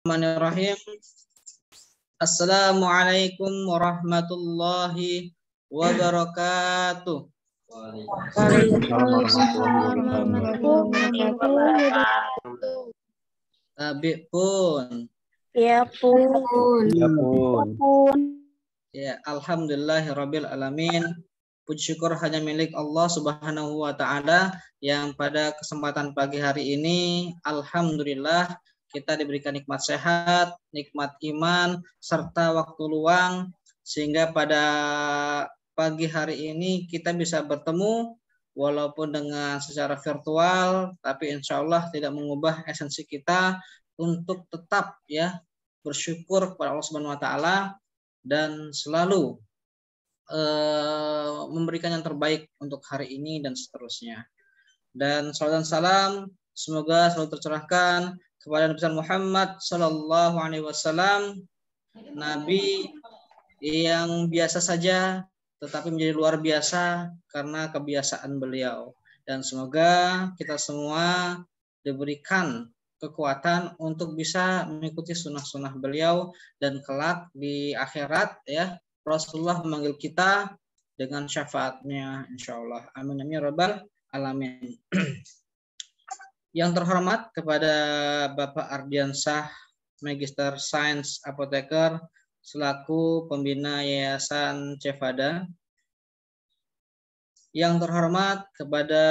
Bismillahirrahmanirrahim. Assalamualaikum warahmatullahi wabarakatuh. Tabi pun. Ya pun. Ya pun. Ya, alhamdulillahirabbil alamin. Puji syukur hanya milik Allah Subhanahu wa taala yang pada kesempatan pagi hari ini alhamdulillah kita diberikan nikmat sehat, nikmat iman serta waktu luang sehingga pada pagi hari ini kita bisa bertemu walaupun dengan secara virtual, tapi insya Allah tidak mengubah esensi kita untuk tetap ya bersyukur kepada Allah Subhanahu wa taala dan selalu memberikan yang terbaik untuk hari ini dan seterusnya. Dan salam dan salam semoga selalu tercurahkan kepada Nabi Muhammad Sallallahu Alaihi Wasallam, Nabi yang biasa saja tetapi menjadi luar biasa karena kebiasaan beliau. Dan semoga kita semua diberikan kekuatan untuk bisa mengikuti sunnah-sunnah beliau dan kelak di akhirat ya Rasulullah memanggil kita dengan syafaatnya insyaallah. Amin amin ya rabbal alamin. Yang terhormat kepada Bapak Ardiansyah Magister Sains Apoteker selaku pembina Yayasan Cevada. Yang terhormat kepada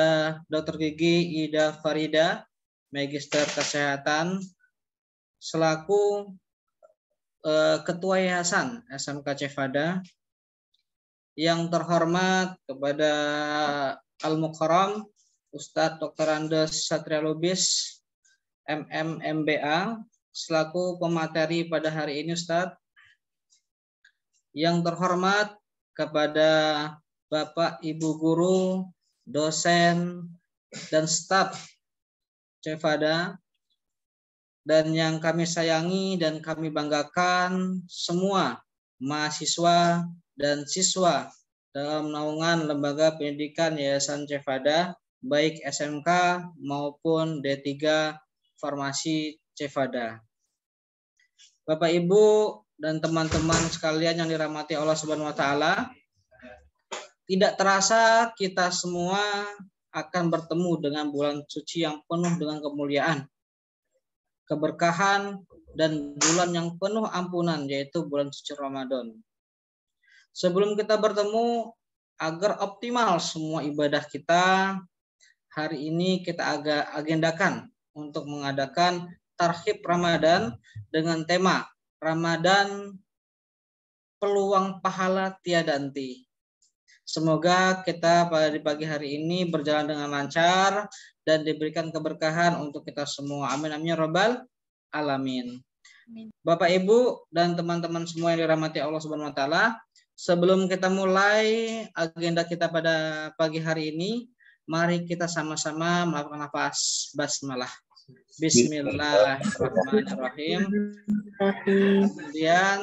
Dr. Gigi Ida Farida Magister Kesehatan selaku Ketua Yayasan SMK Cevada. Yang terhormat kepada Al-Mukarram Ustadz Dr. Andes Satria Lubis MM MBA selaku pemateri pada hari ini Ustadz. Yang terhormat kepada Bapak Ibu Guru, dosen, dan staf Cevada. Dan yang kami sayangi dan kami banggakan semua mahasiswa dan siswa dalam naungan Lembaga Pendidikan Yayasan Cevada, baik SMK maupun D3 Farmasi Cevada. Bapak Ibu dan teman-teman sekalian yang dirahmati Allah Subhanahu wa taala, tidak terasa kita semua akan bertemu dengan bulan suci yang penuh dengan kemuliaan, keberkahan, dan bulan yang penuh ampunan, yaitu bulan suci Ramadan. Sebelum kita bertemu, agar optimal semua ibadah kita, hari ini kita agendakan untuk mengadakan tarhib Ramadan dengan tema Ramadan Peluang Pahala Tiada Henti. Semoga kita pada pagi hari ini berjalan dengan lancar dan diberikan keberkahan untuk kita semua. Amin amin ya rabbal alamin. Bapak Ibu dan teman-teman semua yang dirahmati Allah Subhanahu wa taala, sebelum kita mulai agenda kita pada pagi hari ini, mari kita sama-sama melakukan nafas basmalah. Bismillahirrahmanirrahim. Kemudian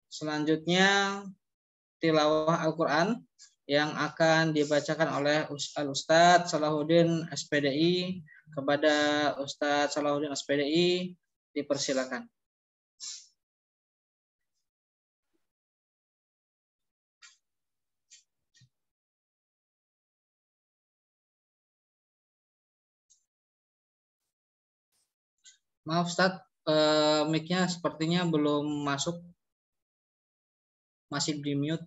selanjutnya tilawah Al-Quran yang akan dibacakan oleh Al-Ustadz Salahuddin SPDI. Kepada Ustadz Salahuddin SPDI dipersilakan. Maaf Ustadz, mic-nya sepertinya belum masuk, masih di mute.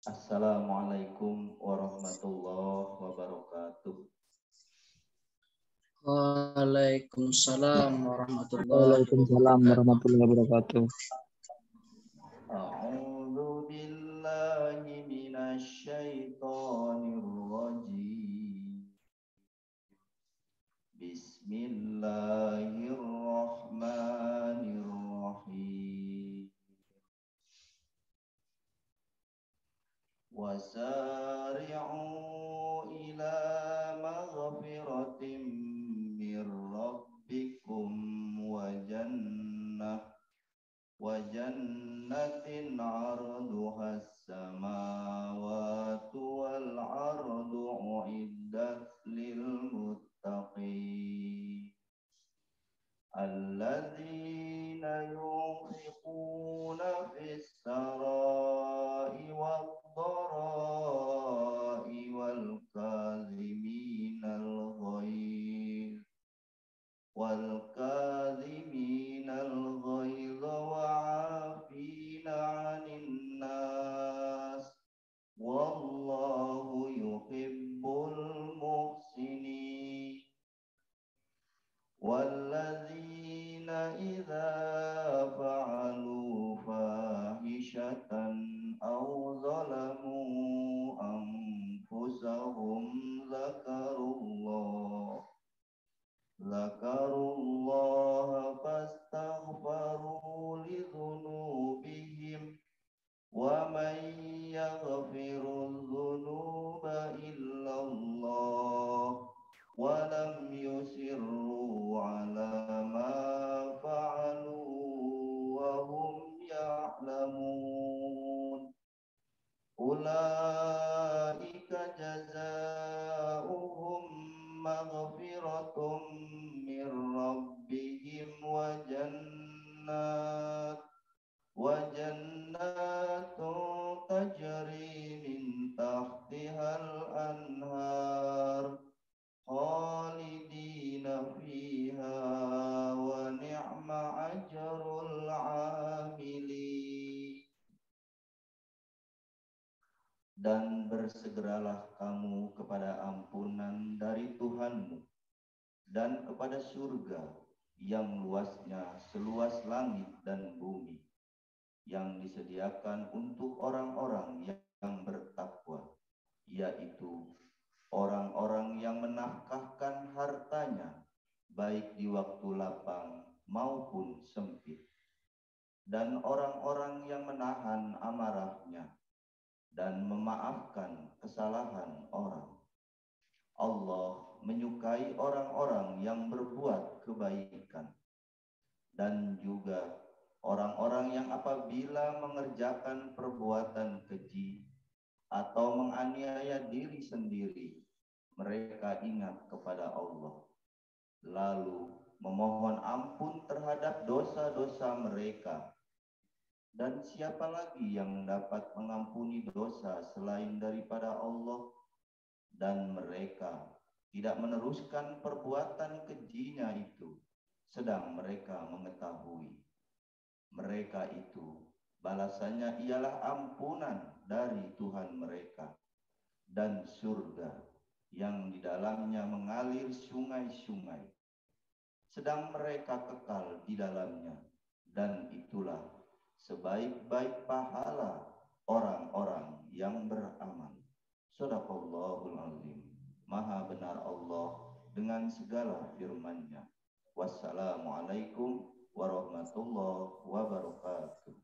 Assalamualaikum warahmatullahi wabarakatuh. Waalaikumsalam warahmatullahi wabarakatuh. A'udzu billahi minasyaitonir rajim. Bismillahirrahmanirrahim. Wasari'u ila maghfiratin mir rabbikum wa jannatin 'arduhas samawati wallahu yuhibbul muhsinin. Walladzina idza fa'alu fahishatan aw zalamu anfusahum zakarullaha fastaghfaru lidzunubihim wa man yaghfiru dzunuba illallah wa lam yusirru ala ma fa'alu wa hum ya'lamun. Ulaika jazaohum maghfiratum mir rabbihim wa jannatun tajri min tahtihal anhar khalidina fiha wa ni'ma ajrul 'amilin. Dan bersegeralah kamu kepada ampunan dari Tuhanmu dan kepada surga yang luasnya seluas langit dan bumi, yang disediakan untuk orang-orang yang bertakwa, yaitu orang-orang yang menafkahkan hartanya baik di waktu lapang maupun sempit, dan orang-orang yang menahan amarahnya dan memaafkan kesalahan orang. Allah menyukai orang-orang yang berbuat kebaikan, dan juga orang-orang yang apabila mengerjakan perbuatan keji atau menganiaya diri sendiri, mereka ingat kepada Allah, lalu memohon ampun terhadap dosa-dosa mereka. Dan siapa lagi yang dapat mengampuni dosa selain daripada Allah? Dan mereka tidak meneruskan perbuatan kejinya itu, sedang mereka mengetahui. Mereka itu balasannya ialah ampunan dari Tuhan mereka dan surga yang di dalamnya mengalir sungai-sungai, sedang mereka kekal di dalamnya, dan itulah sebaik-baik pahala orang-orang yang beramal. Shadaqallahul azim. Maha benar Allah dengan segala firman-Nya. Wassalamualaikum warahmatullahi wabarakatuh.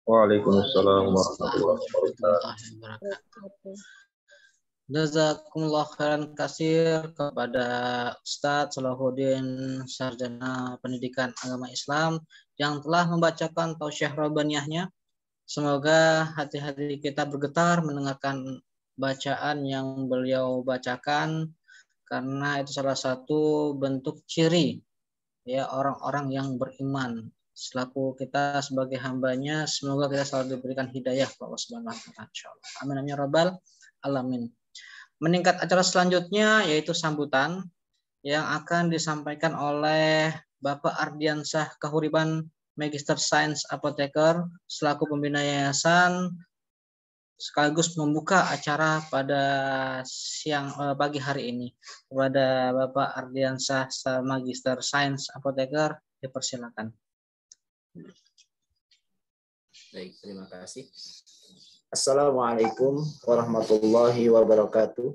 Waalaikumsalam warahmatullahi wabarakatuh. Jazakumullah khairan kasir kepada Ustadz Salahuddin, Sarjana Pendidikan Agama Islam, yang telah membacakan tausiah rabbaniyahnya. Semoga hati-hati kita bergetar mendengarkan bacaan yang beliau bacakan, karena itu salah satu bentuk ciri ya orang-orang yang beriman. Selaku kita sebagai hambanya, semoga kita selalu diberikan hidayah Allah Subhanahu wa taala, insyaallah. Amin amin ya rabbal alamin. Meningkat acara selanjutnya yaitu sambutan yang akan disampaikan oleh Bapak Ardiansyah Kahuriban, Magister Sains Apoteker selaku pembina yayasan, sekaligus membuka acara pada pagi hari ini. Kepada Bapak Ardiansyah Magister Sains Apoteker, dipersilakan. Baik, terima kasih. Assalamualaikum warahmatullahi wabarakatuh.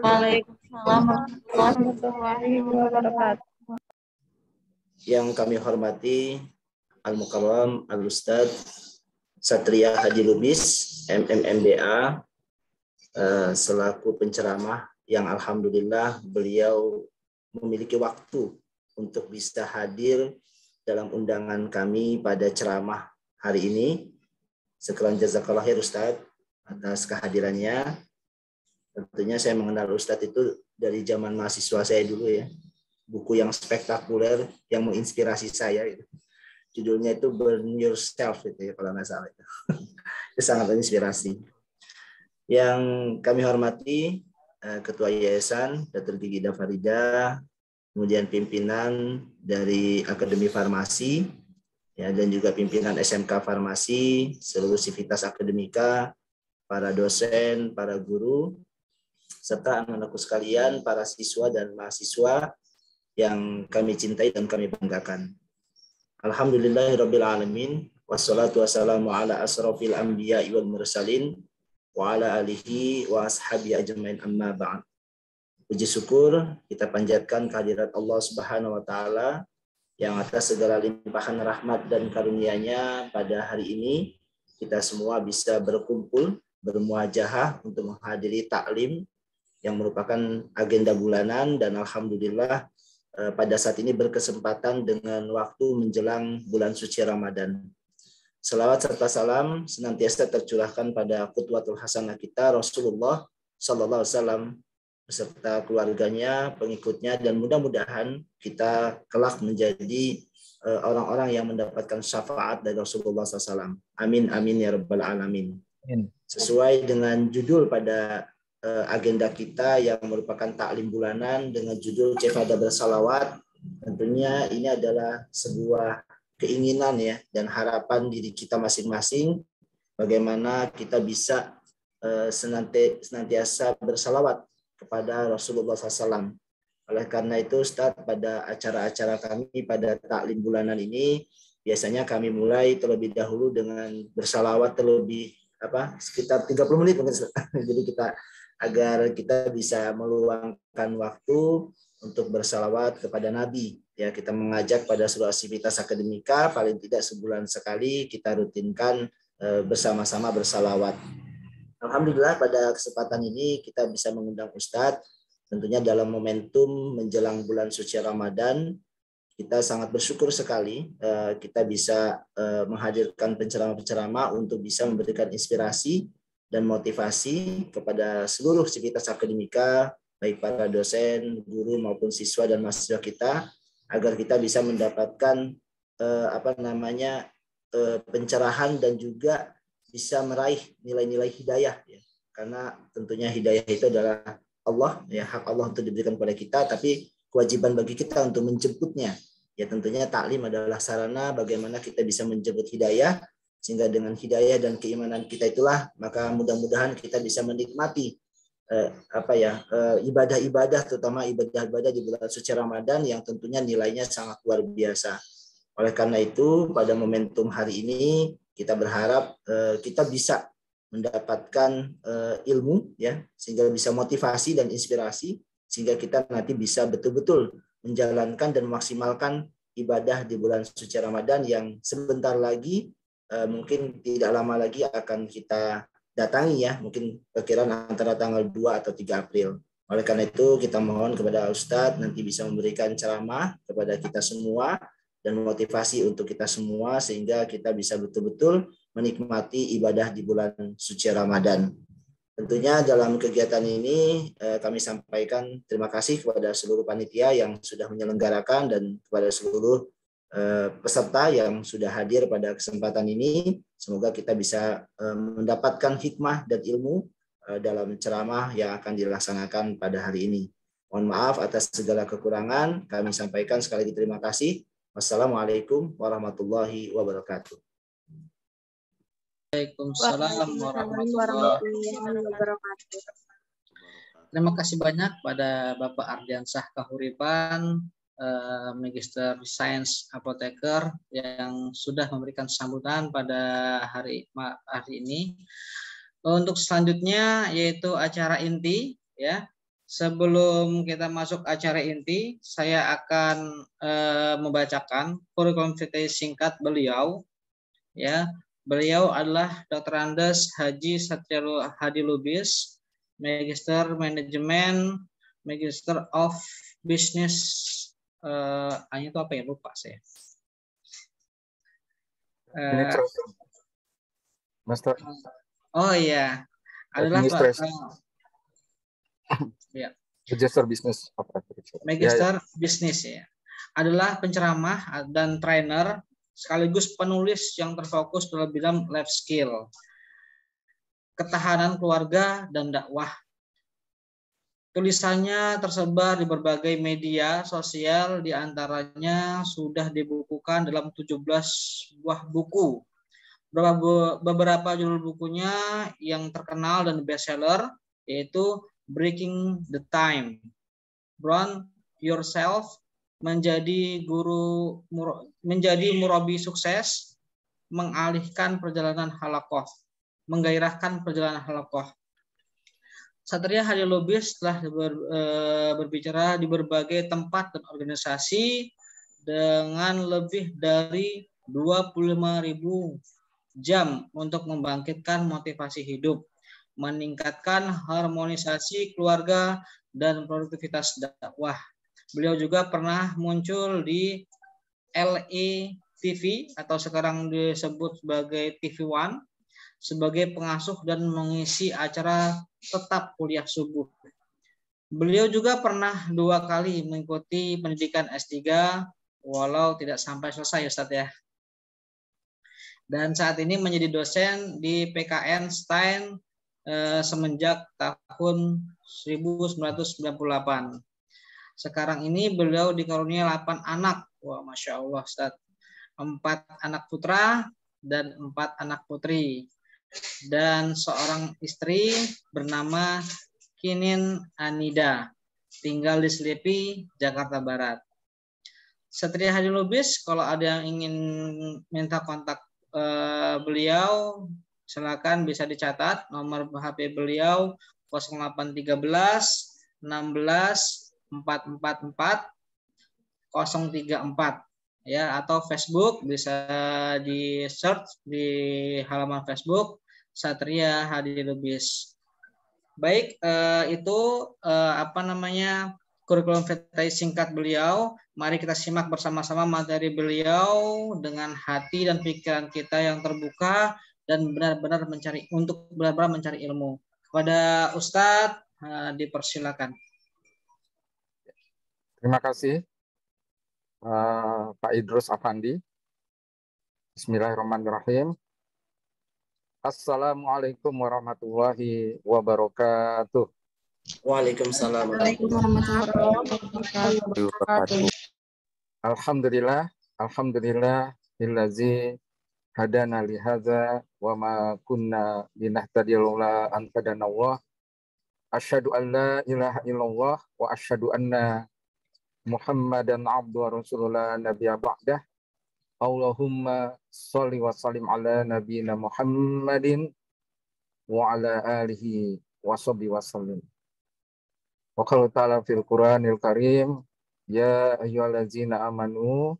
Waalaikumsalam warahmatullahi wabarakatuh. Yang kami hormati Al-Mukarram Al-Ustadz Satria Haji Lubis, MMMBA, selaku penceramah yang alhamdulillah beliau memiliki waktu untuk bisa hadir dalam undangan kami pada ceramah hari ini. Sekian jazakallah khair Ustadz atas kehadirannya. Tentunya saya mengenal Ustadz itu dari zaman mahasiswa saya dulu ya. Buku yang spektakuler yang menginspirasi saya itu. Judulnya itu Burn Yourself itu ya, kalau nggak salah itu. Itu sangat menginspirasi. Yang kami hormati Ketua Yayasan Dr. Gigi Farida, kemudian pimpinan dari Akademi Farmasi, ya, dan juga pimpinan SMK Farmasi, seluruh sivitas akademika, para dosen, para guru, serta anak-anakku sekalian, para siswa dan mahasiswa yang kami cintai dan kami banggakan. Alhamdulillahirabbil alamin, wassalatu wassalamu ala asrofil anbiya'i wal mursalin wa ala alihi wa ashabi ajmain, amma ba'd. Puji syukur kita panjatkan kehadirat Allah Subhanahu wa taala yang atas segala limpahan rahmat dan karunia-Nya pada hari ini kita semua bisa berkumpul, bermuajahah untuk menghadiri taklim yang merupakan agenda bulanan, dan alhamdulillah pada saat ini berkesempatan dengan waktu menjelang bulan suci Ramadan. Selawat serta salam senantiasa tercurahkan pada qudwatul hasanah kita Rasulullah sallallahu alaihi wasallam beserta keluarganya, pengikutnya, dan mudah-mudahan kita kelak menjadi orang-orang yang mendapatkan syafaat dari Rasulullah SAW. Amin, amin ya rabbal alamin. Sesuai dengan judul pada agenda kita yang merupakan taklim bulanan dengan judul Cefada Bersalawat, tentunya ini adalah sebuah keinginan ya dan harapan diri kita masing-masing bagaimana kita bisa senantiasa bersalawat kepada Rasulullah SAW. Oleh karena itu, Ustadz, pada acara-acara kami pada taklim bulanan ini biasanya kami mulai terlebih dahulu dengan bersalawat sekitar 30 menit mungkin. Jadi agar kita bisa meluangkan waktu untuk bersalawat kepada Nabi. Ya, kita mengajak pada seluruh aktivitas akademika paling tidak sebulan sekali kita rutinkan bersama-sama bersalawat. Alhamdulillah pada kesempatan ini kita bisa mengundang Ustadz tentunya dalam momentum menjelang bulan suci Ramadan. Kita sangat bersyukur sekali kita bisa menghadirkan penceramah-penceramah untuk bisa memberikan inspirasi dan motivasi kepada seluruh sivitas akademika, baik para dosen, guru maupun siswa dan mahasiswa kita, agar kita bisa mendapatkan pencerahan dan juga bisa meraih nilai-nilai hidayah ya. Karena tentunya hidayah itu adalah Allah ya, hak Allah untuk diberikan kepada kita, tapi kewajiban bagi kita untuk menjemputnya. Ya tentunya taklim adalah sarana bagaimana kita bisa menjemput hidayah, sehingga dengan hidayah dan keimanan kita itulah maka mudah-mudahan kita bisa menikmati ibadah-ibadah, terutama ibadah-ibadah di bulan suci Ramadan yang tentunya nilainya sangat luar biasa. Oleh karena itu pada momentum hari ini kita berharap kita bisa mendapatkan ilmu ya, sehingga bisa motivasi dan inspirasi sehingga kita nanti bisa betul-betul menjalankan dan memaksimalkan ibadah di bulan suci Ramadan yang sebentar lagi mungkin tidak lama lagi akan kita datangi ya, mungkin perkiraan antara tanggal 2 atau 3 April. Oleh karena itu kita mohon kepada Ustadz nanti bisa memberikan ceramah kepada kita semua dan motivasi untuk kita semua sehingga kita bisa betul-betul menikmati ibadah di bulan suci Ramadan. Tentunya dalam kegiatan ini kami sampaikan terima kasih kepada seluruh panitia yang sudah menyelenggarakan dan kepada seluruh peserta yang sudah hadir pada kesempatan ini. Semoga kita bisa mendapatkan hikmah dan ilmu dalam ceramah yang akan dilaksanakan pada hari ini. Mohon maaf atas segala kekurangan. Kami sampaikan sekali lagi terima kasih. Wassalamualaikum warahmatullahi wabarakatuh. Waalaikumsalam warahmatullahi wabarakatuh. Terima kasih banyak pada Bapak Ardiansyah Kahuripan, Magister Sains Apoteker yang sudah memberikan sambutan pada hari ini. Untuk selanjutnya yaitu acara inti ya. Sebelum kita masuk acara inti, saya akan membacakan kurikulum vitae singkat beliau. Ya, beliau adalah Dr. Andes Haji Satria Hadi Lubis, Magister Manajemen, Magister of Business. Hanya itu apa ya? Lupa saya. Master. Oh iya, adalah ya. Magister Business Magister Business ya. Adalah penceramah dan trainer sekaligus penulis yang terfokus dalam bidang life skill, ketahanan keluarga dan dakwah. Tulisannya tersebar di berbagai media sosial, diantaranya sudah dibukukan dalam 17 buah buku. beberapa judul bukunya yang terkenal dan bestseller, yaitu Breaking the Time, Brand Yourself, menjadi murabi sukses, mengalihkan perjalanan halakoh, menggairahkan perjalanan halakoh. Satria Hadi Lubis telah berbicara di berbagai tempat dan organisasi dengan lebih dari 25.000 jam untuk membangkitkan motivasi hidup, meningkatkan harmonisasi keluarga dan produktivitas dakwah. Beliau juga pernah muncul di LE TV atau sekarang disebut sebagai TV One sebagai pengasuh dan mengisi acara tetap kuliah subuh. Beliau juga pernah 2 kali mengikuti pendidikan S3 walau tidak sampai selesai, Ustadz ya. Dan saat ini menjadi dosen di PKN Stein semenjak tahun 1998. Sekarang ini beliau dikaruniai 8 anak. Wah, Masya Allah, Ustadz. 4 anak putra dan 4 anak putri. Dan seorang istri bernama Kinin Anida, tinggal di Selipi, Jakarta Barat. Satria Hadi Lubis, kalau ada yang ingin minta kontak beliau, silakan bisa dicatat nomor HP beliau 0813 16 444 034 ya, atau Facebook bisa di search di halaman Facebook Satria Hadi Lubis. Baik, itu kurikulum vitae singkat beliau. Mari kita simak bersama-sama materi beliau dengan hati dan pikiran kita yang terbuka dan benar-benar mencari ilmu. Kepada Ustadz, dipersilakan. Terima kasih Pak Idrus Afandi. Bismillahirrahmanirrahim. Assalamualaikum warahmatullahi wabarakatuh. Waalaikumsalam. Alhamdulillah illazi hadana li hadza wa ma kunna linahtadiya laula an hadana Allah. Asyhadu an la ilaha illallah wa asyhadu anna Muhammadan abdu wa rasulullah nabiyya ba'dah. Allahumma sholli wa sallim ala nabiyyina Muhammadin wa ala alihi wa sahbihi wa sallim. Wa qala ta'ala fil Qur'anil Karim, ya ayyuhallazina amanu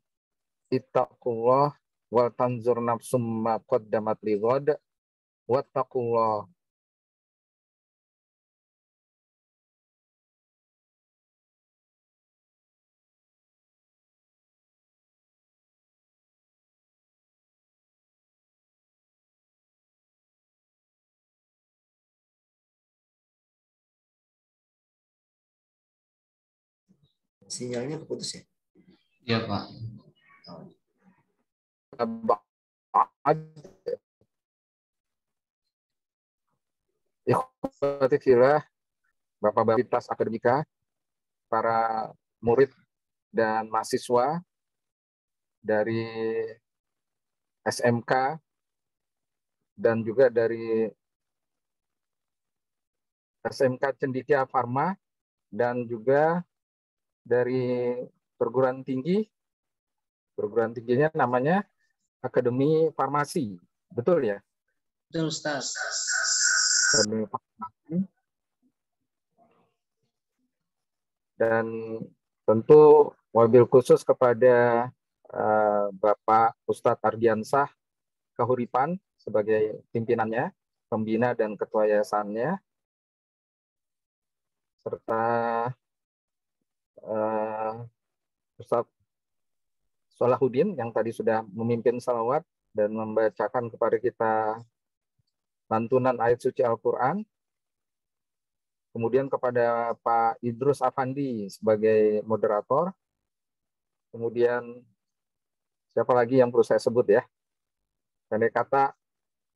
ittaqullah wal tanzur nafsum ma qaddamat lighad wattaqullah. Sinyalnya keputus ya? Iya, Pak. Ikhwati fillah, Bapak-Bapak Fakultas Akademika, para murid dan mahasiswa dari SMK dan juga dari SMK Cendikia Farma dan juga dari perguruan tingginya namanya Akademi Farmasi, betul ya? Betul, Ustaz. Akademi Farmasi. Dan tentu wabil khusus kepada Bapak Ustadz Ardiansah Kahuripan sebagai pimpinannya, pembina dan ketua yayasannya, serta Ustadz Salahuddin yang tadi sudah memimpin salawat dan membacakan kepada kita lantunan ayat suci Al-Quran. Kemudian kepada Pak Idrus Afandi sebagai moderator. Kemudian siapa lagi yang perlu saya sebut ya? Pendek kata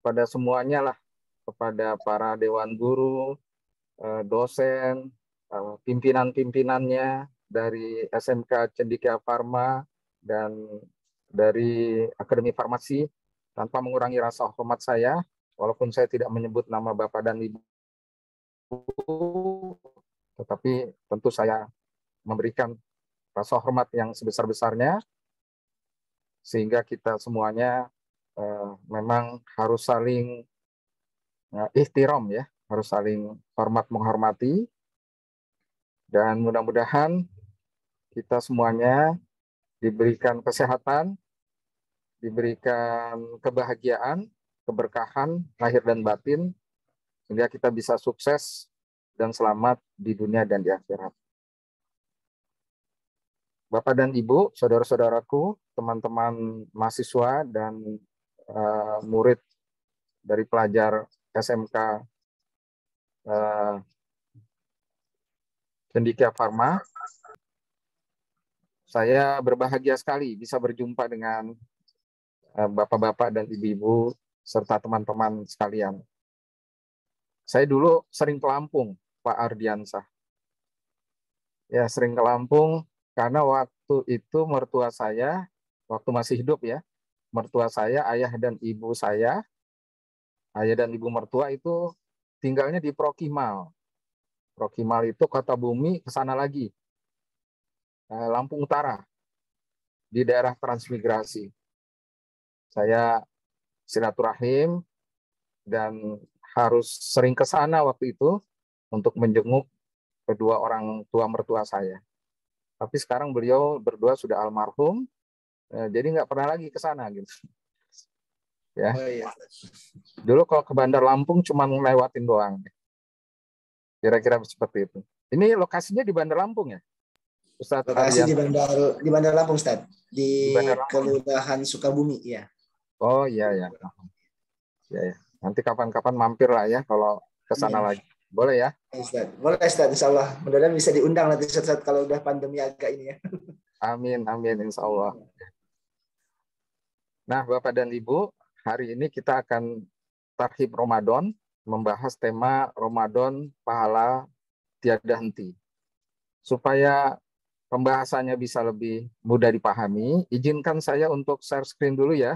pada semuanya lah, kepada para dewan guru, dosen, pimpinan-pimpinannya dari SMK Cendikia Farma dan dari Akademi Farmasi, tanpa mengurangi rasa hormat saya, walaupun saya tidak menyebut nama Bapak dan Ibu, tetapi tentu saya memberikan rasa hormat yang sebesar-besarnya, sehingga kita semuanya memang harus saling ihtiram ya, harus saling hormat menghormati, dan mudah-mudahan kita semuanya diberikan kesehatan, diberikan kebahagiaan, keberkahan lahir dan batin, sehingga kita bisa sukses dan selamat di dunia dan di akhirat. Bapak dan Ibu, saudara-saudaraku, teman-teman mahasiswa dan murid dari pelajar SMK Cendekia Pharma, saya berbahagia sekali bisa berjumpa dengan bapak-bapak dan ibu-ibu serta teman-teman sekalian. Saya dulu sering ke Lampung, Pak Ardiansah. Ya, sering ke Lampung karena waktu itu mertua saya, waktu masih hidup ya, mertua saya, ayah dan ibu saya, ayah dan ibu mertua itu tinggalnya di Prokimal. Prokimal itu kota bumi ke sana lagi, Lampung Utara, di daerah transmigrasi. Saya silaturahim dan harus sering ke sana waktu itu untuk menjenguk kedua orang tua mertua saya. Tapi sekarang beliau berdua sudah almarhum, jadi nggak pernah lagi ke sana gitu. Ya. Oh, iya. Dulu kalau ke Bandar Lampung cuma ngelewatin doang. Kira-kira seperti itu. Ini lokasinya di Bandar Lampung ya, Ustadz Lokasi Ardian? di Bandar Lampung, Ustadz. Di Bandar Lampung. Kelurahan Sukabumi, ya. Oh iya ya. Ya, ya. Nanti kapan-kapan mampir lah ya kalau ke sana lagi. Boleh ya? Ustadz. Boleh, Ustadz, insya Allah. Mudah-mudahan bisa diundang nanti Ustadz kalau udah pandemi agak ini ya. Amin, amin, insya Allah. Nah, Bapak dan Ibu, hari ini kita akan Tarhib Ramadan, membahas tema Ramadan Pahala Tiada Henti. Supaya pembahasannya bisa lebih mudah dipahami, izinkan saya untuk share screen dulu ya.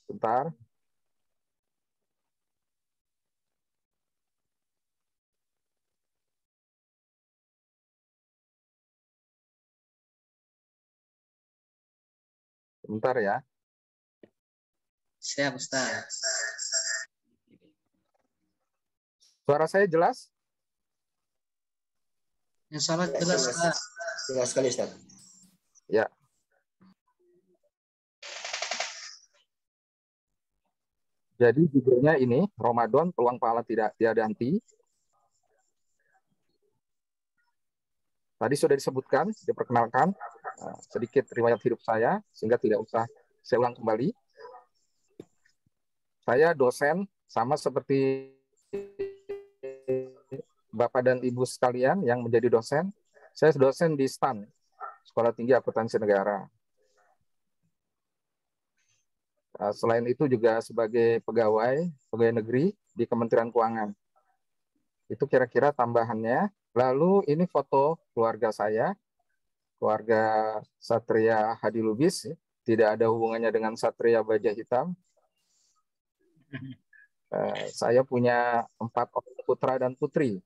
Bentar. Bentar ya. Siap, Ustaz. Suara saya jelas? Insya Allah jelas, Ustaz. Jelas sekali, Ustaz. Ya. Jadi judulnya ini, Ramadan Peluang Pahala Tiada Henti. Tadi sudah disebutkan, diperkenalkan sedikit riwayat hidup saya, sehingga tidak usah saya ulang kembali. Saya dosen, sama seperti Bapak dan Ibu sekalian yang menjadi dosen. Saya dosen di STAN, Sekolah Tinggi Akuntansi Negara. Selain itu juga sebagai pegawai negeri di Kementerian Keuangan. Itu kira-kira tambahannya. Lalu ini foto keluarga saya, keluarga Satria Hadi Lubis, tidak ada hubungannya dengan Satria Baja Hitam. Saya punya 4 orang putra dan putri.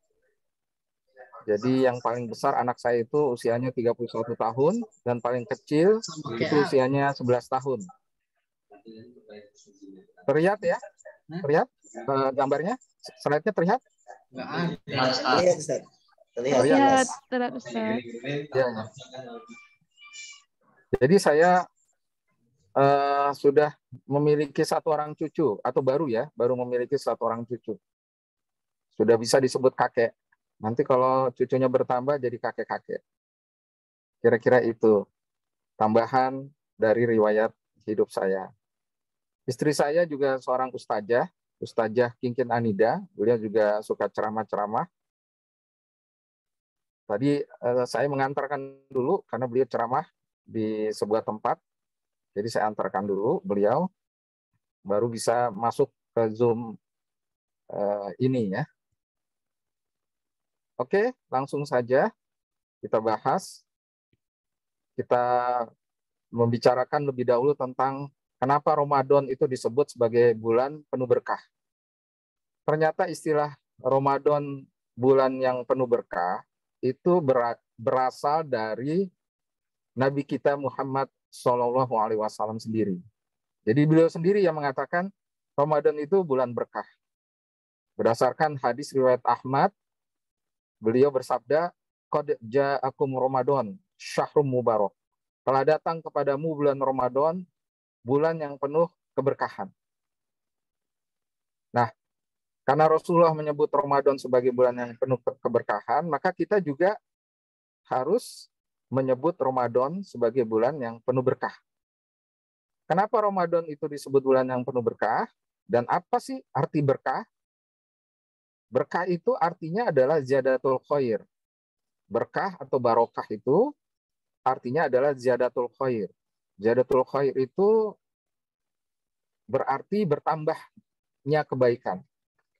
Jadi yang paling besar anak saya itu usianya 31 tahun, dan paling kecil itu usianya 11 tahun. Terlihat ya? Terlihat gambarnya? Slide-nya terlihat? Terlihat, Ustaz. Terlihat, Ustaz. Ya. Jadi saya sudah memiliki 1 orang cucu, atau baru memiliki 1 orang cucu. Sudah bisa disebut kakek. Nanti kalau cucunya bertambah jadi kakek-kakek. Kira-kira itu tambahan dari riwayat hidup saya. Istri saya juga seorang Ustazah Kinkin Anida. Beliau juga suka ceramah-ceramah. Tadi saya mengantarkan dulu karena beliau ceramah di sebuah tempat. Jadi saya antarkan dulu beliau, baru bisa masuk ke Zoom ini ya. Oke, langsung saja kita bahas. Kita membicarakan lebih dahulu tentang kenapa Ramadan itu disebut sebagai bulan penuh berkah. Ternyata istilah Ramadan bulan yang penuh berkah itu berasal dari Nabi kita Muhammad SAW sendiri. Jadi beliau sendiri yang mengatakan Ramadan itu bulan berkah. Berdasarkan hadis riwayat Ahmad, beliau bersabda, "Qad ja'akum Ramadan, syahrul mubarak." Telah datang kepadamu bulan Ramadan, bulan yang penuh keberkahan. Nah, karena Rasulullah menyebut Ramadan sebagai bulan yang penuh keberkahan, maka kita juga harus menyebut Ramadan sebagai bulan yang penuh berkah. Kenapa Ramadan itu disebut bulan yang penuh berkah? Dan apa sih arti berkah? Berkah itu artinya adalah ziyadatul khair. Berkah atau barokah itu artinya adalah ziyadatul khair. Ziyadatul khair itu berarti bertambahnya kebaikan.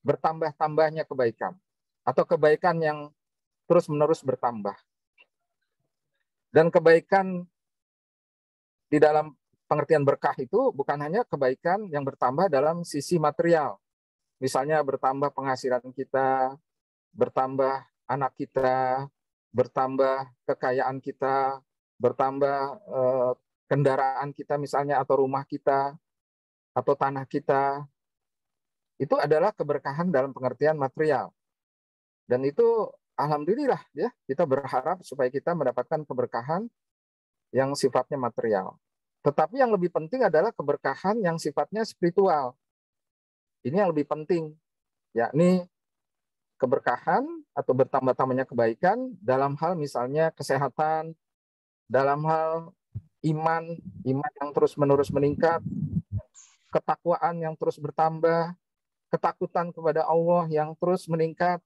Bertambah-tambahnya kebaikan. Atau kebaikan yang terus-menerus bertambah. Dan kebaikan di dalam pengertian berkah itu bukan hanya kebaikan yang bertambah dalam sisi material. Misalnya bertambah penghasilan kita, bertambah anak kita, bertambah kekayaan kita, bertambah kendaraan kita misalnya, atau rumah kita, atau tanah kita. Itu adalah keberkahan dalam pengertian material. Dan itu alhamdulillah ya, kita berharap supaya kita mendapatkan keberkahan yang sifatnya material. Tetapi yang lebih penting adalah keberkahan yang sifatnya spiritual. Ini yang lebih penting, yakni keberkahan atau bertambah-tambahnya kebaikan dalam hal misalnya kesehatan, dalam hal iman yang terus-menerus meningkat, ketakwaan yang terus bertambah, ketakutan kepada Allah yang terus meningkat,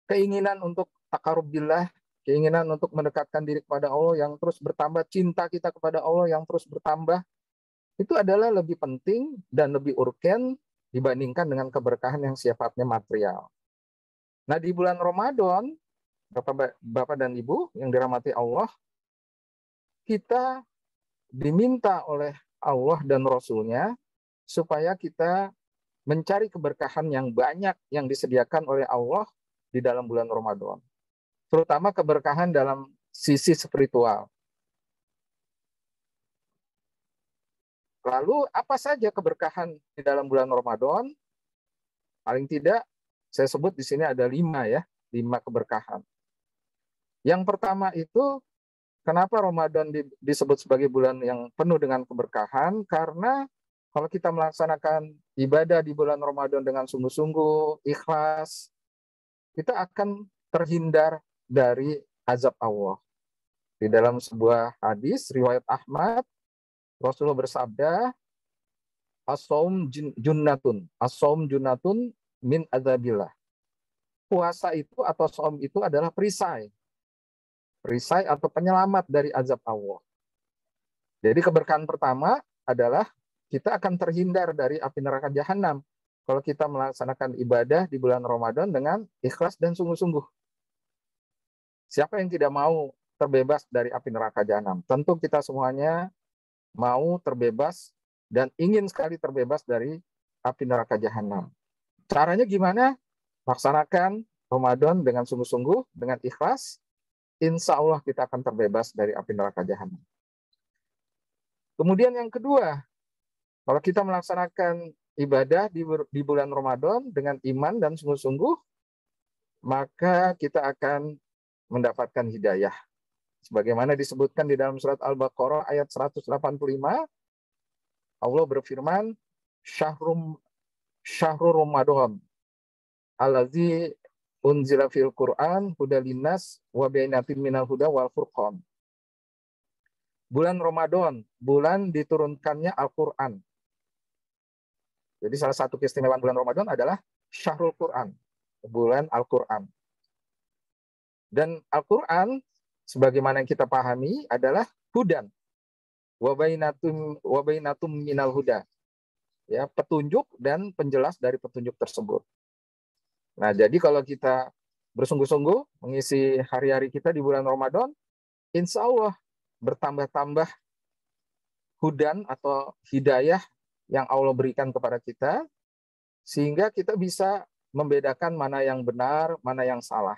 keinginan untuk taqarrub billah, keinginan untuk mendekatkan diri kepada Allah yang terus bertambah, cinta kita kepada Allah yang terus bertambah, itu adalah lebih penting dan lebih urgen dibandingkan dengan keberkahan yang sifatnya material. Nah, di bulan Ramadan, Bapak dan Ibu yang dirahmati Allah, kita diminta oleh Allah dan Rasul-Nya supaya kita mencari keberkahan yang banyak yang disediakan oleh Allah di dalam bulan Ramadan. Terutama keberkahan dalam sisi spiritual. Lalu apa saja keberkahan di dalam bulan Ramadan? Paling tidak saya sebut di sini ada 5 ya, 5 keberkahan. Yang pertama itu, kenapa Ramadan disebut sebagai bulan yang penuh dengan keberkahan? Karena kalau kita melaksanakan ibadah di bulan Ramadan dengan sungguh-sungguh, ikhlas, kita akan terhindar dari azab Allah. Di dalam sebuah hadis riwayat Ahmad, Rasulullah bersabda, as-shaum junnatun, as-shaum junnatun min adzabillah. Puasa itu atau shaum itu adalah perisai. Perisai atau penyelamat dari azab Allah. Jadi keberkahan pertama adalah kita akan terhindar dari api neraka jahanam kalau kita melaksanakan ibadah di bulan Ramadan dengan ikhlas dan sungguh-sungguh. Siapa yang tidak mau terbebas dari api neraka jahanam? Tentu kita semuanya mau terbebas dan ingin sekali terbebas dari api neraka jahanam. Caranya gimana? Laksanakan Ramadan dengan sungguh-sungguh, dengan ikhlas, insya Allah kita akan terbebas dari api neraka jahanam. Kemudian yang kedua, kalau kita melaksanakan ibadah di bulan Ramadan dengan iman dan sungguh-sungguh, maka kita akan mendapatkan hidayah. Sebagaimana disebutkan di dalam surat Al-Baqarah ayat 185, Allah berfirman, Syahrul Ramadan, allazi unzila fil Qur'an hudal linnas wa bainatin minal huda wal furqan. Bulan Ramadan, bulan diturunkannya Al-Qur'an. Jadi salah satu keistimewaan bulan Ramadan adalah Syahrul Qur'an, bulan Al-Qur'an. Dan Al-Qur'an sebagaimana yang kita pahami adalah hudan wa bainatum minal huda. Ya, petunjuk dan penjelas dari petunjuk tersebut. Nah, jadi kalau kita bersungguh-sungguh mengisi hari-hari kita di bulan Ramadan, insya Allah bertambah-tambah hudan atau hidayah yang Allah berikan kepada kita, sehingga kita bisa membedakan mana yang benar, mana yang salah.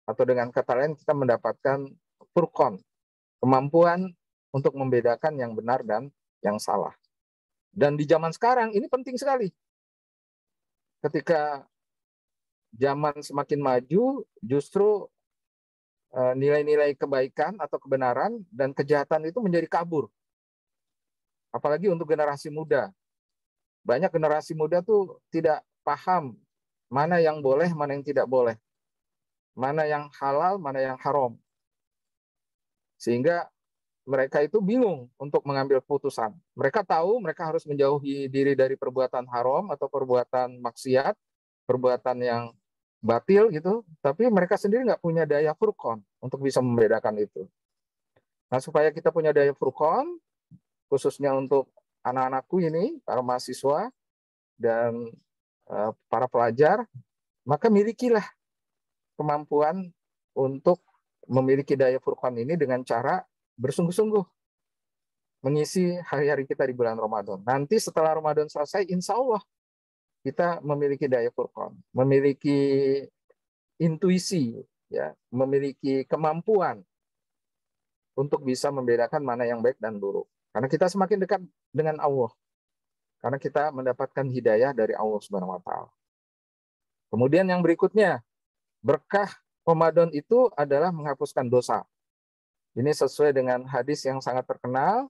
Atau dengan kata lain, kita mendapatkan furqan, kemampuan untuk membedakan yang benar dan yang salah. Dan di zaman sekarang ini penting sekali. Ketika zaman semakin maju, justru nilai-nilai kebaikan atau kebenaran dan kejahatan itu menjadi kabur. Apalagi untuk generasi muda. Banyak generasi muda tuh tidak paham mana yang boleh, mana yang tidak boleh. Mana yang halal, mana yang haram. Sehingga mereka itu bingung untuk mengambil keputusan. Mereka tahu mereka harus menjauhi diri dari perbuatan haram atau perbuatan maksiat, perbuatan yang batil gitu, tapi mereka sendiri nggak punya daya furqan untuk bisa membedakan itu. Nah, supaya kita punya daya furqan, khususnya untuk anak-anakku ini, para mahasiswa dan para pelajar, maka milikilah kemampuan untuk memiliki daya furqan ini dengan cara bersungguh-sungguh mengisi hari-hari kita di bulan Ramadan. Nanti setelah Ramadan selesai, insya Allah kita memiliki daya furqan, memiliki intuisi, ya, memiliki kemampuan untuk bisa membedakan mana yang baik dan buruk. Karena kita semakin dekat dengan Allah. Karena kita mendapatkan hidayah dari Allah Subhanahu wa taala. Kemudian yang berikutnya, berkah Ramadan itu adalah menghapuskan dosa. Ini sesuai dengan hadis yang sangat terkenal,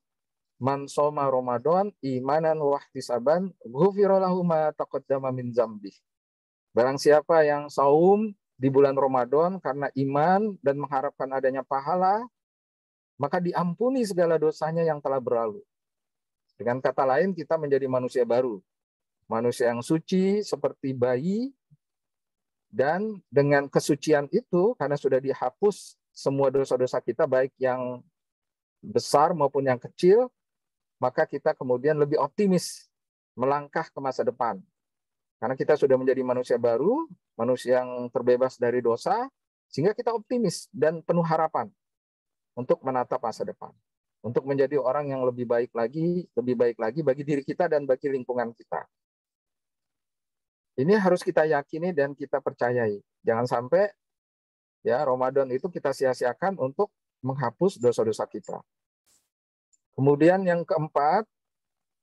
man shoma Ramadan imanan wa ihtisaban ghufira lahu ma taqaddama min dzambi. Barang siapa yang saum di bulan Ramadan karena iman dan mengharapkan adanya pahala, maka diampuni segala dosanya yang telah berlalu. Dengan kata lain, kita menjadi manusia baru. Manusia yang suci seperti bayi, dan dengan kesucian itu, karena sudah dihapus semua dosa-dosa kita, baik yang besar maupun yang kecil, maka kita kemudian lebih optimis melangkah ke masa depan. Karena kita sudah menjadi manusia baru, manusia yang terbebas dari dosa, sehingga kita optimis dan penuh harapan untuk menatap masa depan. Untuk menjadi orang yang lebih baik lagi bagi diri kita dan bagi lingkungan kita. Ini harus kita yakini dan kita percayai. Jangan sampai ya Ramadan itu kita sia-siakan untuk menghapus dosa-dosa kita. Kemudian yang keempat,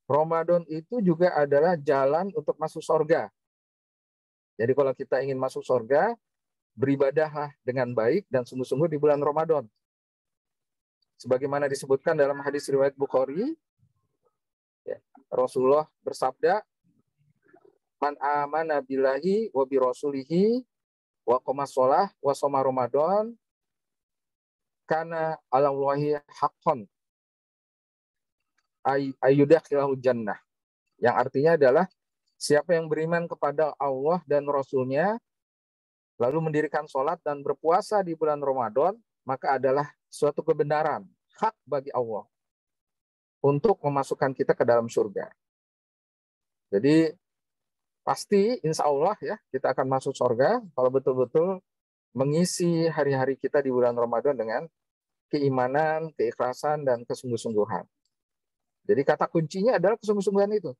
Ramadan itu juga adalah jalan untuk masuk surga. Jadi kalau kita ingin masuk surga, beribadahlah dengan baik dan sungguh-sungguh di bulan Ramadan. Sebagaimana disebutkan dalam hadis riwayat Bukhari, ya, Rasulullah bersabda, man amana billahi wa bi rasulihi wa qama shalah wa shoma Ramadan kana 'alallahi haqqan ayyudakhilahu jannah. Yang artinya adalah siapa yang beriman kepada Allah dan Rasul-Nya, lalu mendirikan sholat dan berpuasa di bulan Ramadan, maka adalah suatu kebenaran, hak bagi Allah untuk memasukkan kita ke dalam surga. Jadi pasti insya Allah ya kita akan masuk surga kalau betul-betul mengisi hari-hari kita di bulan Ramadan dengan keimanan, keikhlasan, dan kesungguh-sungguhan. Jadi kata kuncinya adalah kesungguh-sungguhan itu.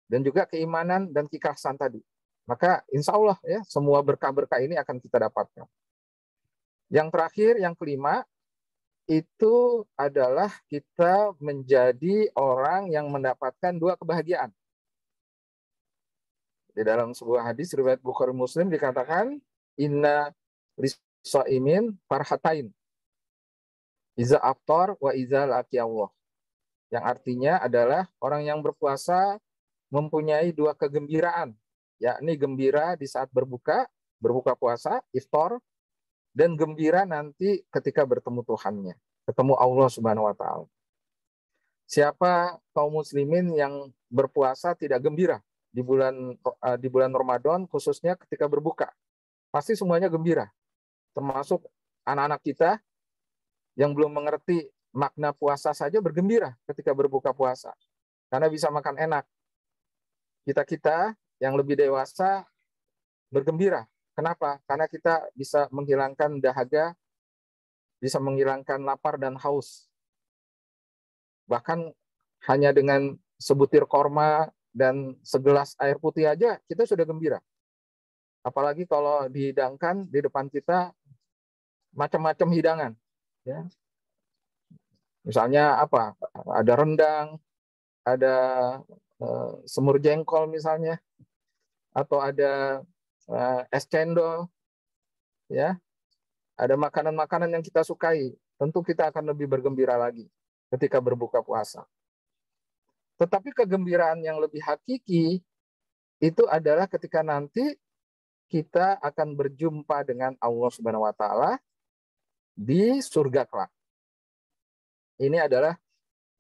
Dan juga keimanan dan keikhlasan tadi. Maka insya Allah ya semua berkah-berkah ini akan kita dapatkan. Yang terakhir, yang kelima, itu adalah kita menjadi orang yang mendapatkan dua kebahagiaan. Di dalam sebuah hadis riwayat Bukhari Muslim dikatakan, inna lisaimin farhatain iza aftar wa iza laqi Allah. Yang artinya adalah orang yang berpuasa mempunyai dua kegembiraan, yakni gembira di saat berbuka puasa, iftar, dan gembira nanti ketika bertemu Tuhannya, ketemu Allah Subhanahu wa taala. Siapa kaum muslimin yang berpuasa tidak gembira di bulan Ramadan, khususnya ketika berbuka? Pasti semuanya gembira. Termasuk anak-anak kita yang belum mengerti makna puasa saja bergembira ketika berbuka puasa. Karena bisa makan enak. Kita yang lebih dewasa bergembira. Kenapa? Karena kita bisa menghilangkan dahaga bisa menghilangkan lapar dan haus. Bahkan hanya dengan sebutir korma dan segelas air putih aja kita sudah gembira. Apalagi kalau dihidangkan di depan kita macam-macam hidangan, ya. Misalnya apa? Ada rendang, ada semur jengkol misalnya, atau ada es cendol, ya. Ada makanan-makanan yang kita sukai, tentu kita akan lebih bergembira lagi ketika berbuka puasa. Tetapi kegembiraan yang lebih hakiki itu adalah ketika nanti kita akan berjumpa dengan Allah Subhanahu wa taala di surga kelak. Ini adalah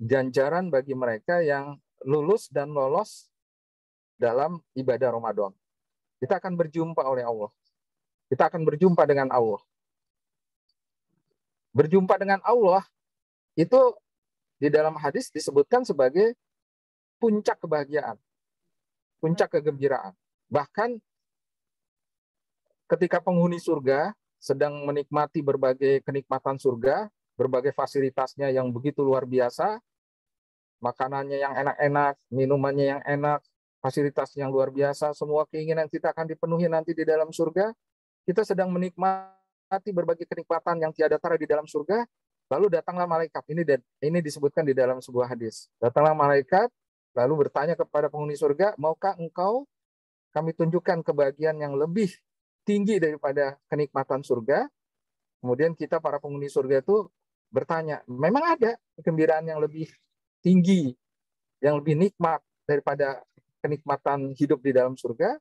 ganjaran bagi mereka yang lulus dan lolos dalam ibadah Ramadan. Kita akan berjumpa oleh Allah. Kita akan berjumpa dengan Allah. Berjumpa dengan Allah itu di dalam hadis disebutkan sebagai puncak kebahagiaan, puncak kegembiraan. Bahkan ketika penghuni surga sedang menikmati berbagai kenikmatan surga, berbagai fasilitasnya yang begitu luar biasa, makanannya yang enak-enak, minumannya yang enak, fasilitas yang luar biasa, semua keinginan kita akan dipenuhi nanti di dalam surga. Kita sedang menikmati berbagai kenikmatan yang tiada tara di dalam surga, lalu datanglah malaikat. Ini disebutkan di dalam sebuah hadis. Datanglah malaikat, lalu bertanya kepada penghuni surga, maukah engkau kami tunjukkan kebahagiaan yang lebih tinggi daripada kenikmatan surga? Kemudian kita para penghuni surga itu bertanya, memang ada kegembiraan yang lebih tinggi, yang lebih nikmat daripada kenikmatan hidup di dalam surga?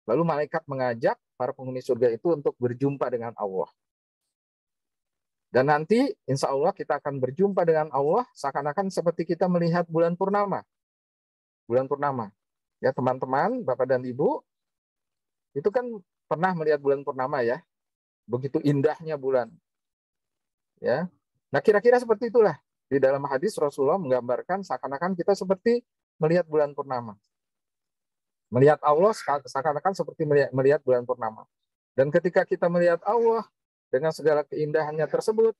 Lalu malaikat mengajak para penghuni surga itu untuk berjumpa dengan Allah. Dan nanti insya Allah kita akan berjumpa dengan Allah seakan-akan seperti kita melihat bulan purnama. Bulan purnama. Ya teman-teman, Bapak dan Ibu, itu kan pernah melihat bulan purnama ya. Begitu indahnya bulan. Ya. Nah kira-kira seperti itulah. Di dalam hadis Rasulullah menggambarkan seakan-akan kita seperti melihat bulan purnama. Melihat Allah seakan-akan seperti melihat bulan purnama. Dan ketika kita melihat Allah dengan segala keindahannya tersebut,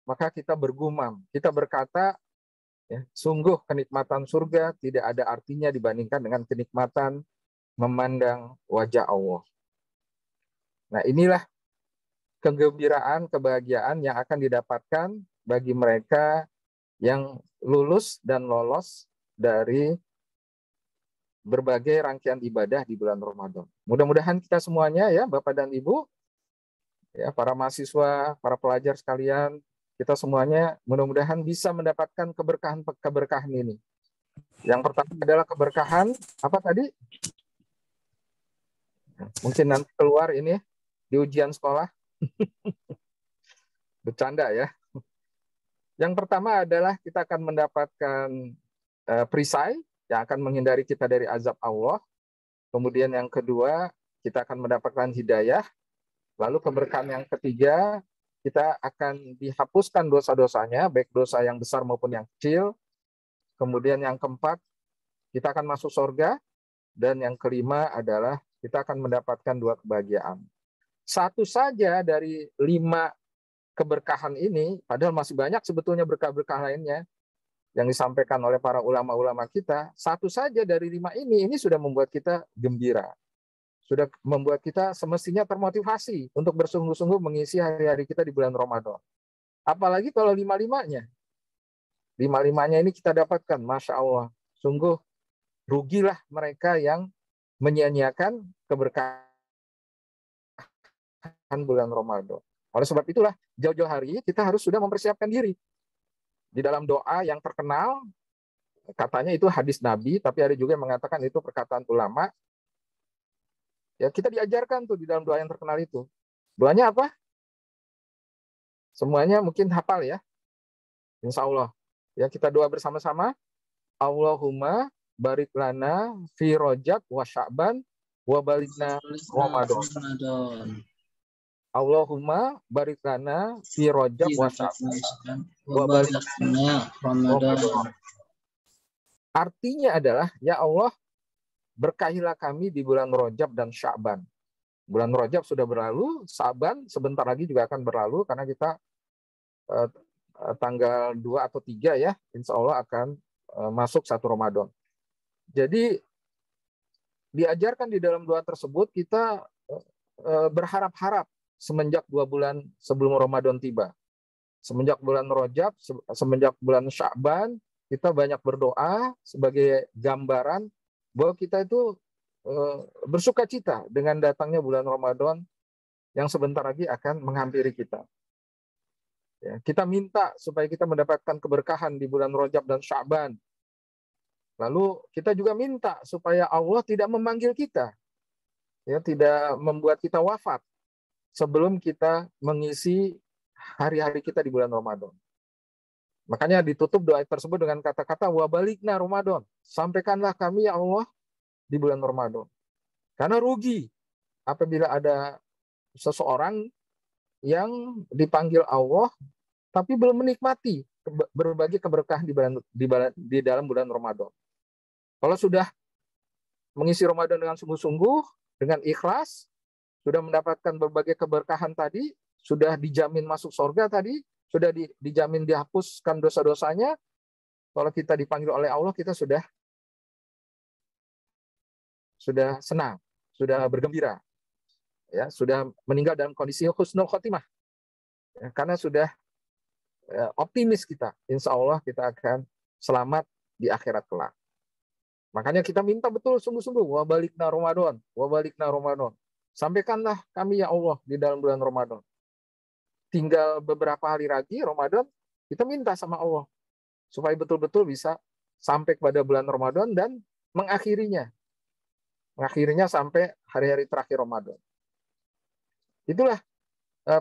maka kita bergumam, kita berkata, ya, sungguh kenikmatan surga tidak ada artinya dibandingkan dengan kenikmatan memandang wajah Allah. Nah inilah kegembiraan, kebahagiaan yang akan didapatkan bagi mereka yang lulus dan lolos dari berbagai rangkaian ibadah di bulan Ramadan. Mudah-mudahan kita semuanya ya, Bapak dan Ibu, ya para mahasiswa, para pelajar sekalian, kita semuanya mudah-mudahan bisa mendapatkan keberkahan ini. Yang pertama adalah keberkahan apa tadi? Mungkin nanti keluar ini di ujian sekolah. Bercanda ya. Yang pertama adalah kita akan mendapatkan perisai yang akan menghindari kita dari azab Allah. Kemudian yang kedua, kita akan mendapatkan hidayah. Lalu keberkahan yang ketiga, kita akan dihapuskan dosa-dosanya, baik dosa yang besar maupun yang kecil. Kemudian yang keempat, kita akan masuk surga. Dan yang kelima adalah kita akan mendapatkan 2 kebahagiaan. Satu saja dari 5 keberkahan ini, padahal masih banyak sebetulnya berkah-berkah lainnya, yang disampaikan oleh para ulama-ulama kita, satu saja dari 5 ini sudah membuat kita gembira. Sudah membuat kita semestinya termotivasi untuk bersungguh-sungguh mengisi hari-hari kita di bulan Ramadan. Apalagi kalau 5-5-nya. 5-5-nya ini kita dapatkan, Masya Allah. Sungguh rugilah mereka yang menyia-nyiakan keberkahan bulan Ramadan. Oleh sebab itulah, jauh-jauh hari kita harus sudah mempersiapkan diri. Di dalam doa yang terkenal, katanya itu hadis Nabi, tapi ada juga yang mengatakan itu perkataan ulama. Ya, kita diajarkan tuh di dalam doa yang terkenal itu. Doanya apa? Semuanya mungkin hafal ya. Insya Allah. Ya, kita doa bersama-sama. Allahumma barik lana fi Rajab wa Sya'ban wa balikna Ramadan. Allahumma barik lana fi Rajab wa Sya'ban wa balikna Ramadan. Artinya adalah, ya Allah, berkahilah kami di bulan Rajab dan Sya'ban. Bulan Rajab sudah berlalu, Sa'ban sebentar lagi juga akan berlalu karena kita tanggal 2 atau 3 ya, insya Allah akan masuk 1 Ramadan. Jadi diajarkan di dalam doa tersebut kita berharap-harap semenjak 2 bulan sebelum Ramadan tiba. Semenjak bulan Rajab, semenjak bulan Sya'ban, kita banyak berdoa sebagai gambaran bahwa kita itu bersuka cita dengan datangnya bulan Ramadan yang sebentar lagi akan menghampiri kita. Ya, kita minta supaya kita mendapatkan keberkahan di bulan Rajab dan Sya'ban. Lalu kita juga minta supaya Allah tidak memanggil kita, ya, tidak membuat kita wafat sebelum kita mengisi hari-hari kita di bulan Ramadan. Makanya ditutup doa tersebut dengan kata-kata wa balikna Ramadan. Sampaikanlah kami ya Allah di bulan Ramadan. Karena rugi apabila ada seseorang yang dipanggil Allah tapi belum menikmati berbagai keberkahan di dalam bulan Ramadan. Kalau sudah mengisi Ramadan dengan sungguh-sungguh, dengan ikhlas, sudah mendapatkan berbagai keberkahan tadi, sudah dijamin masuk surga tadi, sudah dijamin dihapuskan dosa-dosanya, kalau kita dipanggil oleh Allah, kita sudah senang, sudah bergembira, ya, sudah meninggal dalam kondisi husnul khotimah, ya, karena sudah optimis kita, insya Allah kita akan selamat di akhirat kelak. Makanya kita minta betul sungguh-sungguh, wa balikna Ramadan, wa balikna Ramadan. Sampaikanlah kami ya Allah di dalam bulan Ramadan. Tinggal beberapa hari lagi Ramadan, kita minta sama Allah supaya betul-betul bisa sampai kepada bulan Ramadan dan mengakhirinya. Mengakhirinya sampai hari-hari terakhir Ramadan. Itulah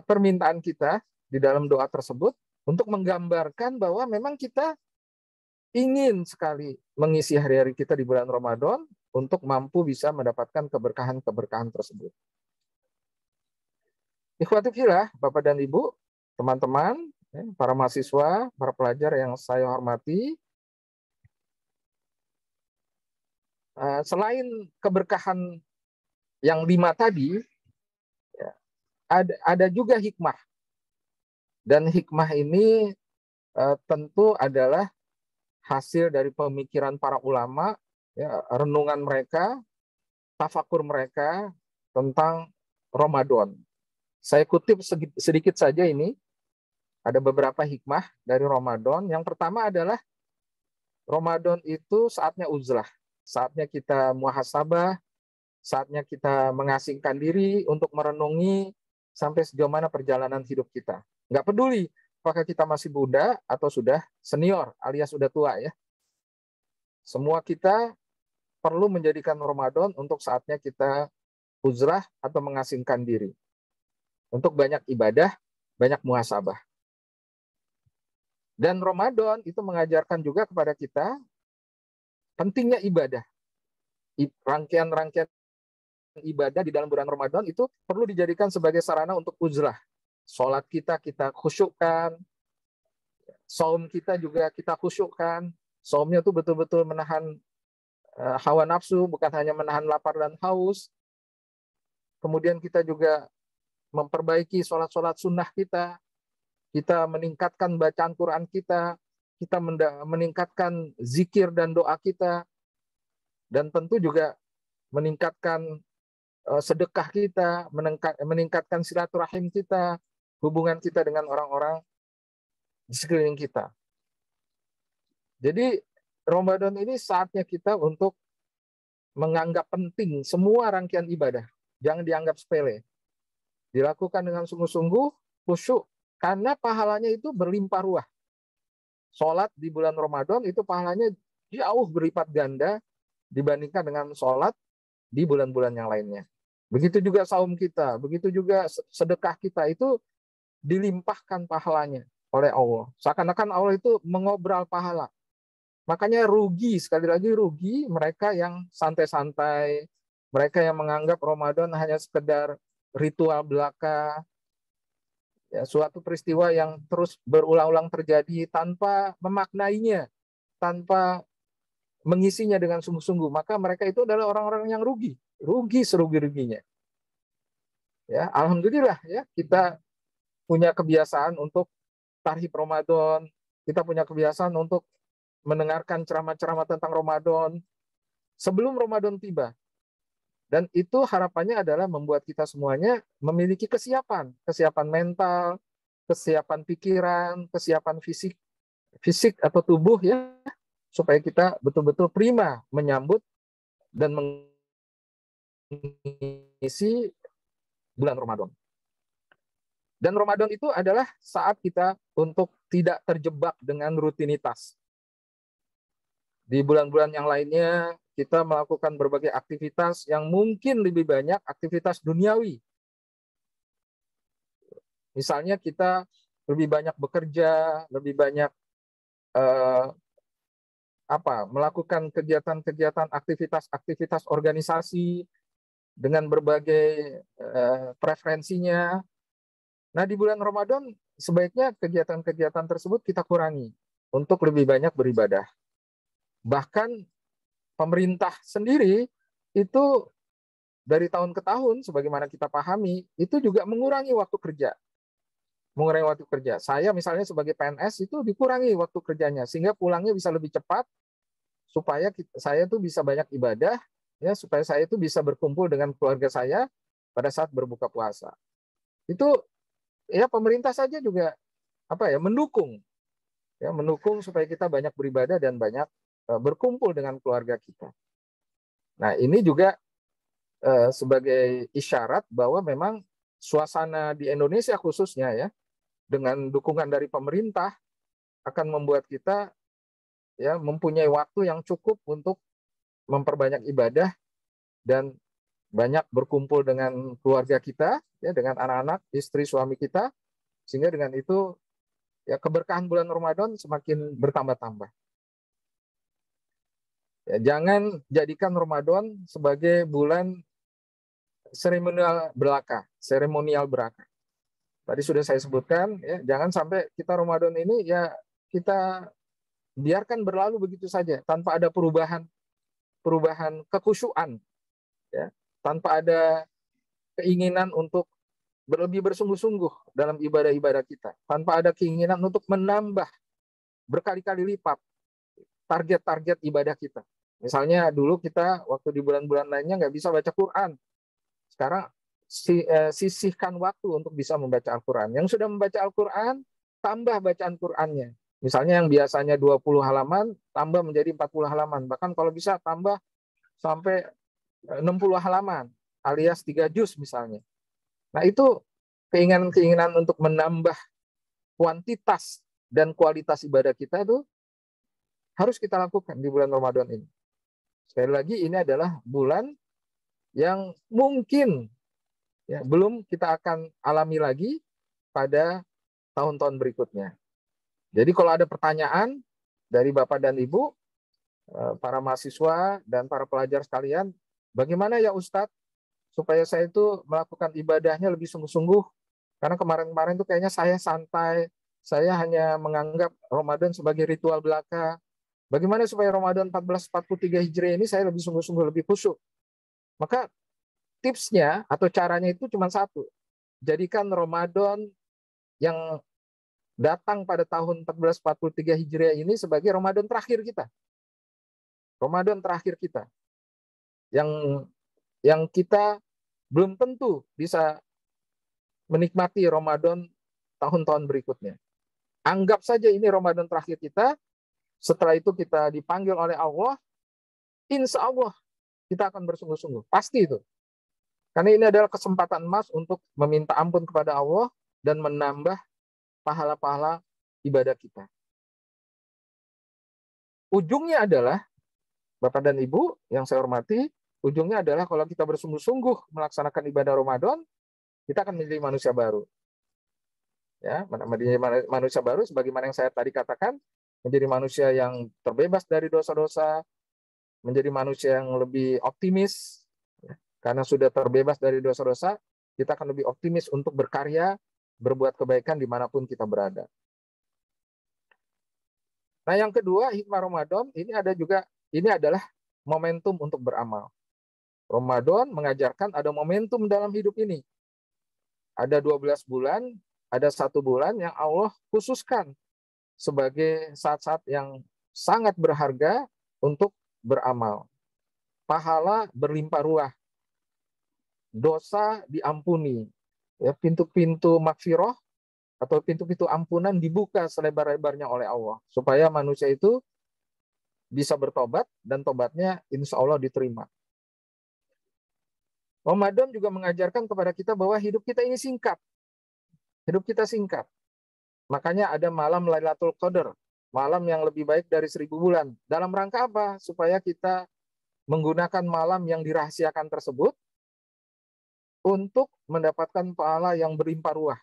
permintaan kita di dalam doa tersebut untuk menggambarkan bahwa memang kita ingin sekali mengisi hari-hari kita di bulan Ramadan untuk mampu bisa mendapatkan keberkahan-keberkahan tersebut. Ikhwati fillah, Bapak dan Ibu, teman-teman, para mahasiswa, para pelajar yang saya hormati, selain keberkahan yang 5 tadi, ya, ada juga hikmah. Dan hikmah ini tentu adalah hasil dari pemikiran para ulama, ya, renungan mereka, tafakur mereka tentang Ramadan. Saya kutip sedikit saja ini, ada beberapa hikmah dari Ramadan. Yang pertama adalah Ramadan itu saatnya uzlah, saatnya kita muhasabah, saatnya kita mengasingkan diri untuk merenungi sampai sejauh mana perjalanan hidup kita. Nggak peduli apakah kita masih muda atau sudah senior alias sudah tua ya. Semua kita perlu menjadikan Ramadan untuk saatnya kita uzlah atau mengasingkan diri. Untuk banyak ibadah, banyak muhasabah. Dan Ramadan itu mengajarkan juga kepada kita pentingnya ibadah. Rangkaian-rangkaian ibadah di dalam bulan Ramadan itu perlu dijadikan sebagai sarana untuk uzlah. Sholat kita khusyukkan, saum kita juga kita khusyukkan. Saumnya itu betul-betul menahan hawa nafsu, bukan hanya menahan lapar dan haus. Kemudian kita juga memperbaiki sholat-sholat sunnah kita meningkatkan bacaan Quran kita meningkatkan zikir dan doa kita, dan tentu juga meningkatkan sedekah kita, meningkatkan silaturahim kita, hubungan kita dengan orang-orang di sekeliling kita. Jadi Ramadan ini saatnya kita untuk menganggap penting semua rangkaian ibadah. Jangan dianggap sepele. Dilakukan dengan sungguh-sungguh, khusyuk, karena pahalanya itu berlimpah ruah. Sholat di bulan Ramadan itu pahalanya jauh berlipat ganda dibandingkan dengan sholat di bulan-bulan yang lainnya. Begitu juga saum kita, begitu juga sedekah kita itu dilimpahkan pahalanya oleh Allah. Seakan-akan Allah itu mengobral pahala. Makanya rugi, sekali lagi rugi mereka yang santai-santai, mereka yang menganggap Ramadan hanya sekedar ritual belaka, ya, suatu peristiwa yang terus berulang-ulang terjadi tanpa memaknainya, tanpa mengisinya dengan sungguh-sungguh. Maka mereka itu adalah orang-orang yang rugi serugi-ruginya. Ya, alhamdulillah ya kita punya kebiasaan untuk tarhib Ramadan, kita punya kebiasaan untuk mendengarkan ceramah-ceramah tentang Ramadan sebelum Ramadan tiba. Dan itu harapannya adalah membuat kita semuanya memiliki kesiapan mental, kesiapan pikiran, kesiapan fisik atau tubuh ya, supaya kita betul-betul prima menyambut dan mengisi bulan Ramadan. Dan Ramadan itu adalah saat kita untuk tidak terjebak dengan rutinitas. Di bulan-bulan yang lainnya, kita melakukan berbagai aktivitas yang mungkin lebih banyak aktivitas duniawi. Misalnya kita lebih banyak bekerja, lebih banyak melakukan kegiatan-kegiatan, aktivitas organisasi dengan berbagai preferensinya. Nah, di bulan Ramadan sebaiknya kegiatan-kegiatan tersebut kita kurangi untuk lebih banyak beribadah. Bahkan pemerintah sendiri itu dari tahun ke tahun, sebagaimana kita pahami, itu juga mengurangi waktu kerja. Saya misalnya sebagai PNS itu dikurangi waktu kerjanya, sehingga pulangnya bisa lebih cepat, supaya saya itu bisa banyak ibadah, ya, supaya saya itu bisa berkumpul dengan keluarga saya pada saat berbuka puasa. Itu ya pemerintah saja juga mendukung supaya kita banyak beribadah dan banyak berkumpul dengan keluarga kita. Nah, ini juga sebagai isyarat bahwa memang suasana di Indonesia khususnya ya, dengan dukungan dari pemerintah akan membuat kita ya mempunyai waktu yang cukup untuk memperbanyak ibadah dan banyak berkumpul dengan keluarga kita, ya, dengan anak-anak, istri, suami kita, sehingga dengan itu ya keberkahan bulan Ramadan semakin bertambah-tambah. Ya, jangan jadikan Ramadan sebagai bulan seremonial belaka. Tadi sudah saya sebutkan, ya, jangan sampai kita Ramadan ini ya kita biarkan berlalu begitu saja tanpa ada perubahan kekhusyuan, ya, tanpa ada keinginan untuk lebih bersungguh-sungguh dalam ibadah-ibadah kita, tanpa ada keinginan untuk menambah berkali-kali lipat target-target ibadah kita. Misalnya dulu kita waktu di bulan-bulan lainnya nggak bisa baca Quran, sekarang sisihkan waktu untuk bisa membaca Al-Quran. Yang sudah membaca Al-Quran, tambah bacaan Qurannya. Misalnya yang biasanya 20 halaman, tambah menjadi 40 halaman. Bahkan kalau bisa tambah sampai 60 halaman, alias 3 juz misalnya. Nah, itu keinginan-keinginan untuk menambah kuantitas dan kualitas ibadah kita itu harus kita lakukan di bulan Ramadan ini. Sekali lagi, ini adalah bulan yang mungkin ya, belum kita akan alami lagi pada tahun-tahun berikutnya. Jadi kalau ada pertanyaan dari Bapak dan Ibu, para mahasiswa dan para pelajar sekalian, bagaimana ya Ustadz supaya saya itu melakukan ibadahnya lebih sungguh-sungguh? Karena kemarin-kemarin itu kayaknya saya santai, saya hanya menganggap Ramadan sebagai ritual belaka. Bagaimana supaya Ramadan 1443 Hijriah ini saya lebih sungguh-sungguh, lebih khusyuk? Maka tipsnya atau caranya itu cuma satu. Jadikan Ramadan yang datang pada tahun 1443 Hijriah ini sebagai Ramadan terakhir kita. Ramadan terakhir kita. Yang kita belum tentu bisa menikmati Ramadan tahun-tahun berikutnya. Anggap saja ini Ramadan terakhir kita. Setelah itu kita dipanggil oleh Allah, insya Allah kita akan bersungguh-sungguh. Pasti itu. Karena ini adalah kesempatan emas untuk meminta ampun kepada Allah dan menambah pahala-pahala ibadah kita. Ujungnya adalah, Bapak dan Ibu yang saya hormati, ujungnya adalah kalau kita bersungguh-sungguh melaksanakan ibadah Ramadan, kita akan menjadi manusia baru. Ya, menjadi manusia baru sebagaimana yang saya tadi katakan, menjadi manusia yang terbebas dari dosa-dosa, menjadi manusia yang lebih optimis, karena sudah terbebas dari dosa-dosa, kita akan lebih optimis untuk berkarya, berbuat kebaikan dimanapun kita berada. Nah, yang kedua, hikmah Ramadan ini adalah momentum untuk beramal. Ramadan mengajarkan ada momentum dalam hidup ini. ada 12 bulan, ada 1 bulan yang Allah khususkan sebagai saat-saat yang sangat berharga untuk beramal. Pahala berlimpah ruah, dosa diampuni, ya, pintu-pintu makfirah atau pintu-pintu ampunan dibuka selebar-lebarnya oleh Allah supaya manusia itu bisa bertobat dan tobatnya insya Allah diterima. Ramadan juga mengajarkan kepada kita bahwa hidup kita ini singkat. Hidup kita singkat. Makanya ada malam Lailatul Qadar, malam yang lebih baik dari 1000 bulan. Dalam rangka apa? Supaya kita menggunakan malam yang dirahasiakan tersebut untuk mendapatkan pahala yang berlimpah ruah.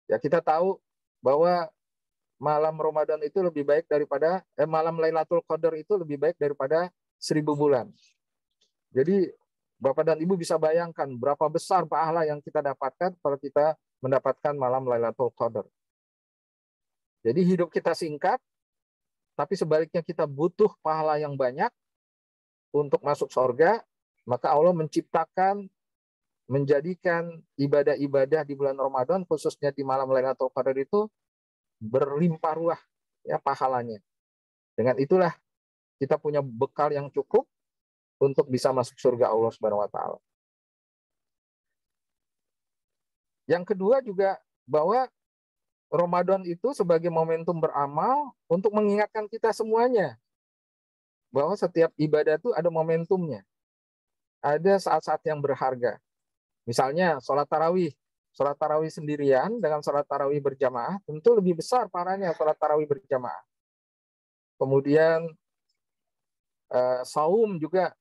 Ya, kita tahu bahwa malam Ramadan itu lebih baik daripada malam Lailatul Qadar itu lebih baik daripada 1000 bulan. Jadi Bapak dan Ibu bisa bayangkan berapa besar pahala yang kita dapatkan kalau kita mendapatkan malam Lailatul Qadar. Jadi hidup kita singkat, tapi sebaliknya kita butuh pahala yang banyak untuk masuk surga, maka Allah menciptakan, menjadikan ibadah-ibadah di bulan Ramadan, khususnya di malam Lailatul Qadar itu berlimpah ruah ya pahalanya. Dengan itulah kita punya bekal yang cukup untuk bisa masuk surga Allah Subhanahu wa taala. Yang kedua juga bahwa Ramadan itu sebagai momentum beramal untuk mengingatkan kita semuanya bahwa setiap ibadah itu ada momentumnya. Ada saat-saat yang berharga. Misalnya sholat tarawih. Sholat tarawih sendirian dengan sholat tarawih berjamaah tentu lebih besar pahalanya sholat tarawih berjamaah. Kemudian saum juga.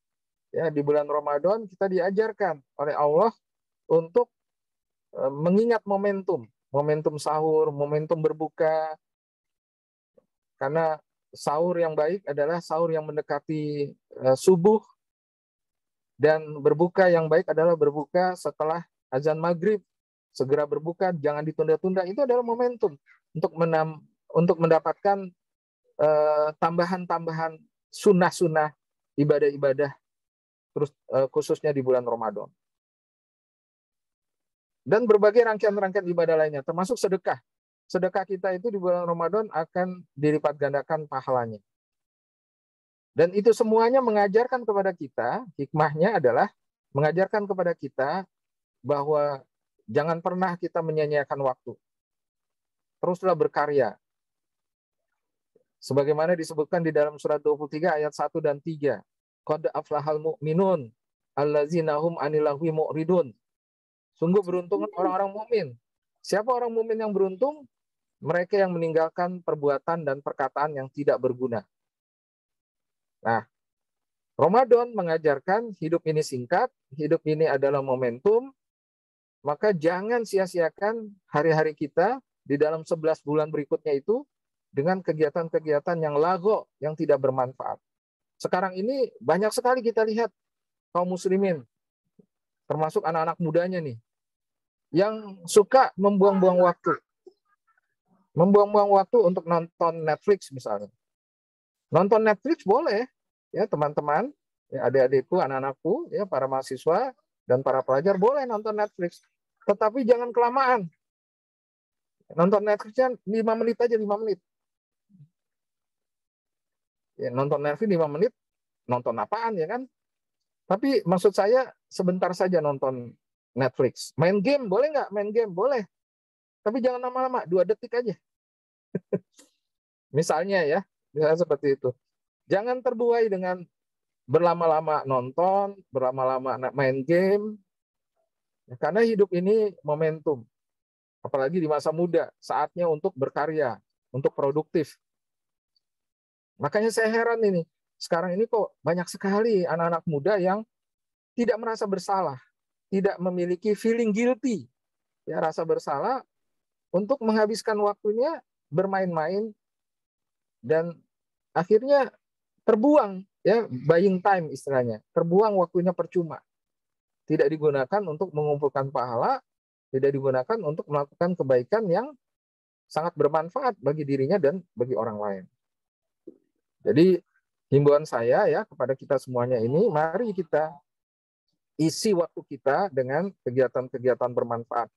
Ya, di bulan Ramadan kita diajarkan oleh Allah untuk mengingat momentum sahur, momentum berbuka. Karena sahur yang baik adalah sahur yang mendekati subuh, dan berbuka yang baik adalah berbuka setelah azan maghrib. Segera berbuka, jangan ditunda-tunda. Itu adalah momentum untuk mendapatkan tambahan-tambahan sunnah-sunnah ibadah-ibadah, terus khususnya di bulan Ramadan. Dan berbagai rangkaian-rangkaian ibadah lainnya, termasuk sedekah. Sedekah kita itu di bulan Ramadan akan dilipat gandakan pahalanya. Dan itu semuanya mengajarkan kepada kita, hikmahnya adalah mengajarkan kepada kita bahwa jangan pernah kita menyia-nyiakan waktu. Teruslah berkarya. Sebagaimana disebutkan di dalam surat 23 ayat 1 dan 3. Qad aflahal mu'minun allazina hum 'anil lahwi mu'ridun. Sungguh beruntung orang-orang mukmin. Siapa orang mukmin yang beruntung? Mereka yang meninggalkan perbuatan dan perkataan yang tidak berguna. Nah, Ramadan mengajarkan hidup ini singkat, hidup ini adalah momentum, maka jangan sia-siakan hari-hari kita di dalam 11 bulan berikutnya itu dengan kegiatan-kegiatan yang lago, yang tidak bermanfaat. Sekarang ini banyak sekali kita lihat kaum muslimin, termasuk anak-anak mudanya nih, yang suka membuang-buang waktu. Membuang-buang waktu untuk nonton Netflix misalnya. Nonton Netflix boleh, ya teman-teman, ya adik-adikku, anak-anakku, ya para mahasiswa dan para pelajar boleh nonton Netflix. Tetapi jangan kelamaan. Nonton Netflixnya 5 menit aja, 5 menit. Ya, nonton Netflix 5 menit, nonton apaan ya kan? Tapi maksud saya sebentar saja nonton Netflix. Main game boleh nggak? Main game boleh. Tapi jangan lama-lama, 2 detik aja. Misalnya ya seperti itu. Jangan terbuai dengan berlama-lama nonton, berlama-lama main game. Karena hidup ini momentum. Apalagi di masa muda, saatnya untuk berkarya, untuk produktif. Makanya saya heran ini, sekarang ini kok banyak sekali anak-anak muda yang tidak merasa bersalah, tidak memiliki feeling guilty, ya rasa bersalah untuk menghabiskan waktunya bermain-main dan akhirnya terbuang, ya buying time istilahnya, terbuang waktunya percuma, tidak digunakan untuk mengumpulkan pahala, tidak digunakan untuk melakukan kebaikan yang sangat bermanfaat bagi dirinya dan bagi orang lain. Jadi himbauan saya ya kepada kita semuanya ini, mari kita isi waktu kita dengan kegiatan-kegiatan bermanfaat.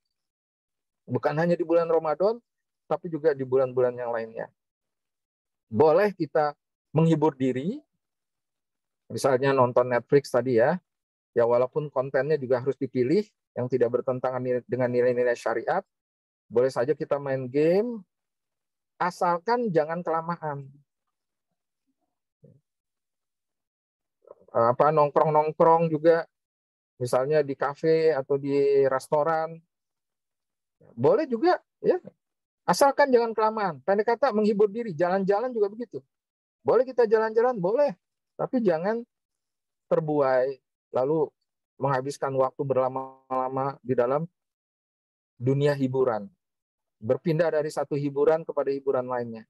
Bukan hanya di bulan Ramadan, tapi juga di bulan-bulan yang lainnya. Boleh kita menghibur diri, misalnya nonton Netflix tadi ya walaupun kontennya juga harus dipilih yang tidak bertentangan dengan nilai-nilai syariat. Boleh saja kita main game, asalkan jangan kelamaan. Nongkrong-nongkrong juga, misalnya di kafe atau di restoran, boleh juga ya, asalkan jangan kelamaan. Pendek kata menghibur diri, jalan-jalan juga begitu. Boleh kita jalan-jalan, boleh, tapi jangan terbuai lalu menghabiskan waktu berlama-lama di dalam dunia hiburan. Berpindah dari satu hiburan kepada hiburan lainnya.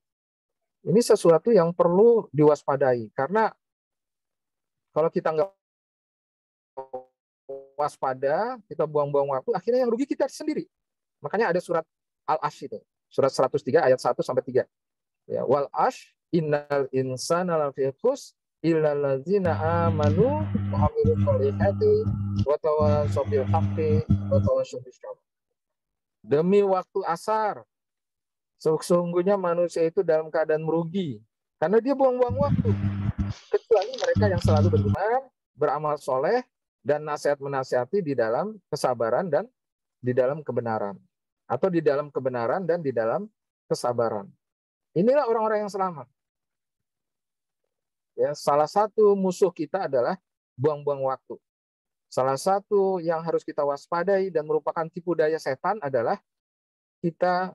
Ini sesuatu yang perlu diwaspadai, karena kalau kita nggak waspada, kita buang-buang waktu, akhirnya yang rugi kita sendiri. Makanya ada surat Al-Asy itu, surat 103 ayat 1 sampai 3. Ya, wal ash innal insana lafi khusr illa allazina amanu wa amilus solihati wa tawassaw bil haqqi wa tawassaw bis sabr. Demi waktu asar, sesungguhnya manusia itu dalam keadaan merugi karena dia buang-buang waktu, kecuali mereka yang selalu beriman, beramal soleh, dan nasihat menasihati di dalam kesabaran dan di dalam kebenaran, atau di dalam kebenaran dan di dalam kesabaran. Inilah orang-orang yang selamat. Ya, salah satu musuh kita adalah buang-buang waktu. Salah satu yang harus kita waspadai dan merupakan tipu daya setan adalah kita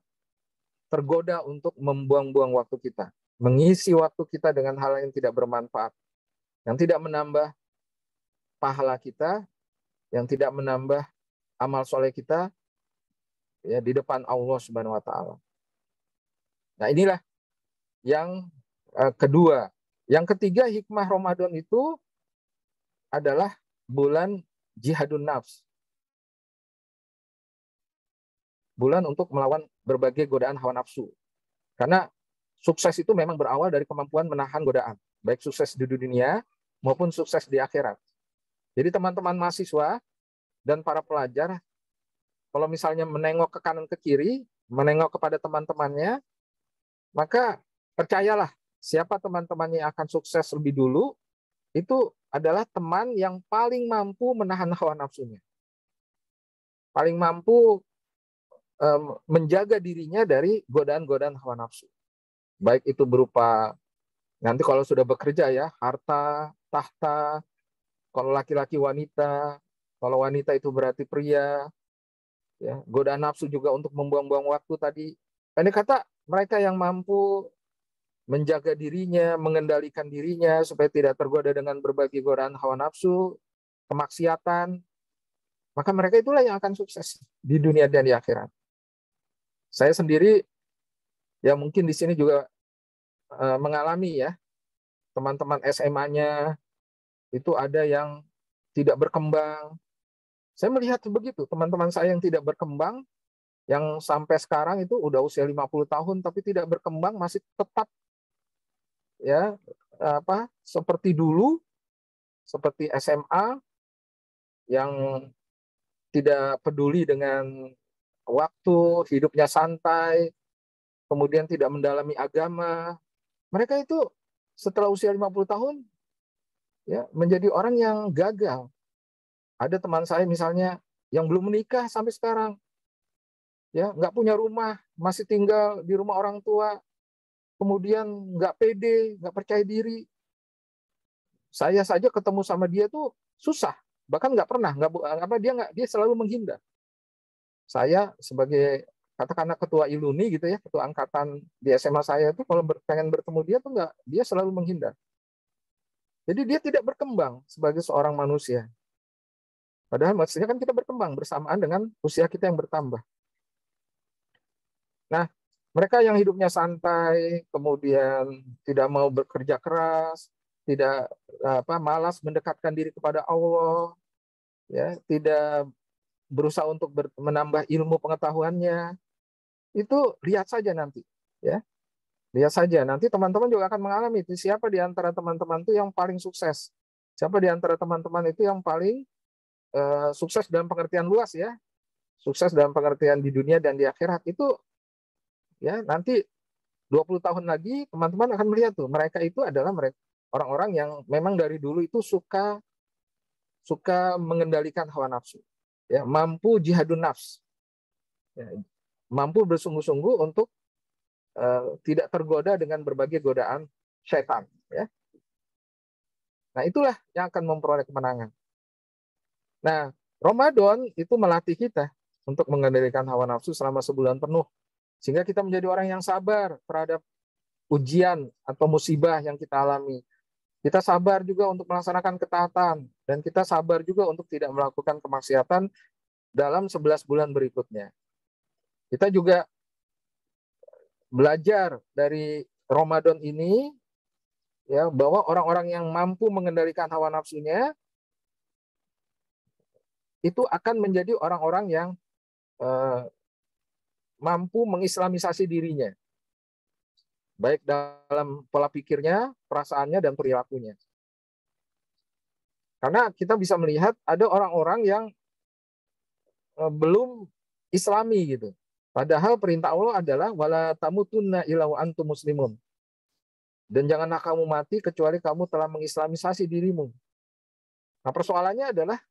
tergoda untuk membuang-buang waktu kita, mengisi waktu kita dengan hal yang tidak bermanfaat, yang tidak menambah pahala kita, yang tidak menambah amal soleh kita ya di depan Allah Subhanahu wa taala. Nah, inilah yang kedua. Yang ketiga, hikmah Ramadan itu adalah bulan jihadun nafs. Bulan untuk melawan berbagai godaan hawa nafsu. Karena sukses itu memang berawal dari kemampuan menahan godaan, baik sukses di dunia maupun sukses di akhirat. Jadi teman-teman mahasiswa dan para pelajar, kalau misalnya menengok ke kanan ke kiri, menengok kepada teman-temannya, maka percayalah, siapa teman-temannya yang akan sukses lebih dulu, itu adalah teman yang paling mampu menahan hawa nafsunya. Paling mampu menjaga dirinya dari godaan-godaan hawa nafsu. Baik itu berupa, nanti kalau sudah bekerja ya, harta, tahta, kalau laki-laki wanita, kalau wanita itu berarti pria, ya, godaan nafsu juga untuk membuang-buang waktu tadi. Pendek kata, mereka yang mampu menjaga dirinya, mengendalikan dirinya supaya tidak tergoda dengan berbagai godaan hawa nafsu, kemaksiatan, maka mereka itulah yang akan sukses di dunia dan di akhirat. Saya sendiri ya mungkin di sini juga mengalami ya, teman-teman SMA-nya itu ada yang tidak berkembang. Saya melihat begitu, teman-teman saya yang tidak berkembang, yang sampai sekarang itu udah usia 50 tahun tapi tidak berkembang, masih tetap ya seperti dulu, seperti SMA, yang tidak peduli dengan waktu, hidupnya santai, kemudian tidak mendalami agama. Mereka itu setelah usia 50 tahun ya menjadi orang yang gagal. Ada teman saya misalnya yang belum menikah sampai sekarang, ya nggak punya rumah, masih tinggal di rumah orang tua, kemudian nggak pede, nggak percaya diri. Saya saja ketemu sama dia tuh susah, bahkan nggak pernah, dia selalu menghindar. Saya sebagai katakanlah ketua iluni gitu ya, ketua angkatan di SMA saya itu kalau pengen bertemu dia tuh dia selalu menghindar. Jadi dia tidak berkembang sebagai seorang manusia. Padahal maksudnya kan kita berkembang bersamaan dengan usia kita yang bertambah. Nah, mereka yang hidupnya santai, kemudian tidak mau bekerja keras, tidak malas mendekatkan diri kepada Allah, ya, tidak berusaha untuk menambah ilmu pengetahuannya, itu lihat saja nanti, ya. Lihat saja nanti teman-teman juga akan mengalami itu, siapa di antara teman-teman itu yang paling sukses, siapa di antara teman-teman itu yang paling sukses dalam pengertian luas ya, sukses dalam pengertian di dunia dan di akhirat itu ya nanti 20 tahun lagi teman-teman akan melihat tuh mereka itu adalah mereka orang-orang yang memang dari dulu itu suka mengendalikan hawa nafsu, ya, mampu jihadun nafs, ya, mampu bersungguh-sungguh untuk tidak tergoda dengan berbagai godaan syaitan, ya. Nah, itulah yang akan memperoleh kemenangan. Nah, Ramadan itu melatih kita untuk mengendalikan hawa nafsu selama sebulan penuh. Sehingga kita menjadi orang yang sabar terhadap ujian atau musibah yang kita alami. Kita sabar juga untuk melaksanakan ketaatan. Dan kita sabar juga untuk tidak melakukan kemaksiatan dalam 11 bulan berikutnya. Kita juga belajar dari Ramadan ini, ya, bahwa orang-orang yang mampu mengendalikan hawa nafsunya itu akan menjadi orang-orang yang mampu mengislamisasi dirinya, baik dalam pola pikirnya, perasaannya, dan perilakunya. Karena kita bisa melihat ada orang-orang yang belum Islami gitu. Padahal perintah Allah adalah wala tamutunna illa wa antum muslimun. Dan janganlah kamu mati kecuali kamu telah mengislamisasi dirimu. Nah, persoalannya adalah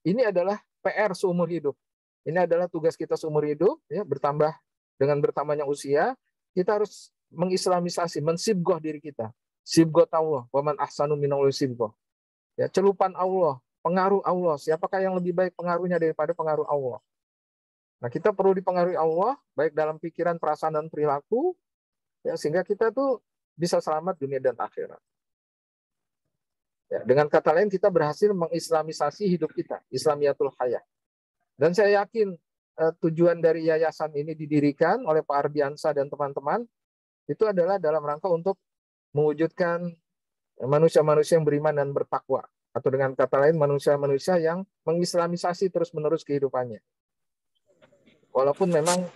ini adalah PR seumur hidup. Ini adalah tugas kita seumur hidup, ya, bertambah dengan bertambahnya usia, kita harus mengislamisasi, mensibgoh diri kita. Sibgoh Allah, wa man ahsanu minallahi sibgoh. Ya, celupan Allah, pengaruh Allah. Siapakah yang lebih baik pengaruhnya daripada pengaruh Allah? Nah, kita perlu dipengaruhi Allah, baik dalam pikiran, perasaan, dan perilaku, ya, sehingga kita tuh bisa selamat dunia dan akhirat. Ya, dengan kata lain, kita berhasil mengislamisasi hidup kita, Islamiyatul Hayah. Dan saya yakin tujuan dari yayasan ini didirikan oleh Pak Ardiansa dan teman-teman itu adalah dalam rangka untuk mewujudkan manusia-manusia yang beriman dan bertakwa. Atau dengan kata lain, manusia-manusia yang mengislamisasi terus-menerus kehidupannya. Walaupun memang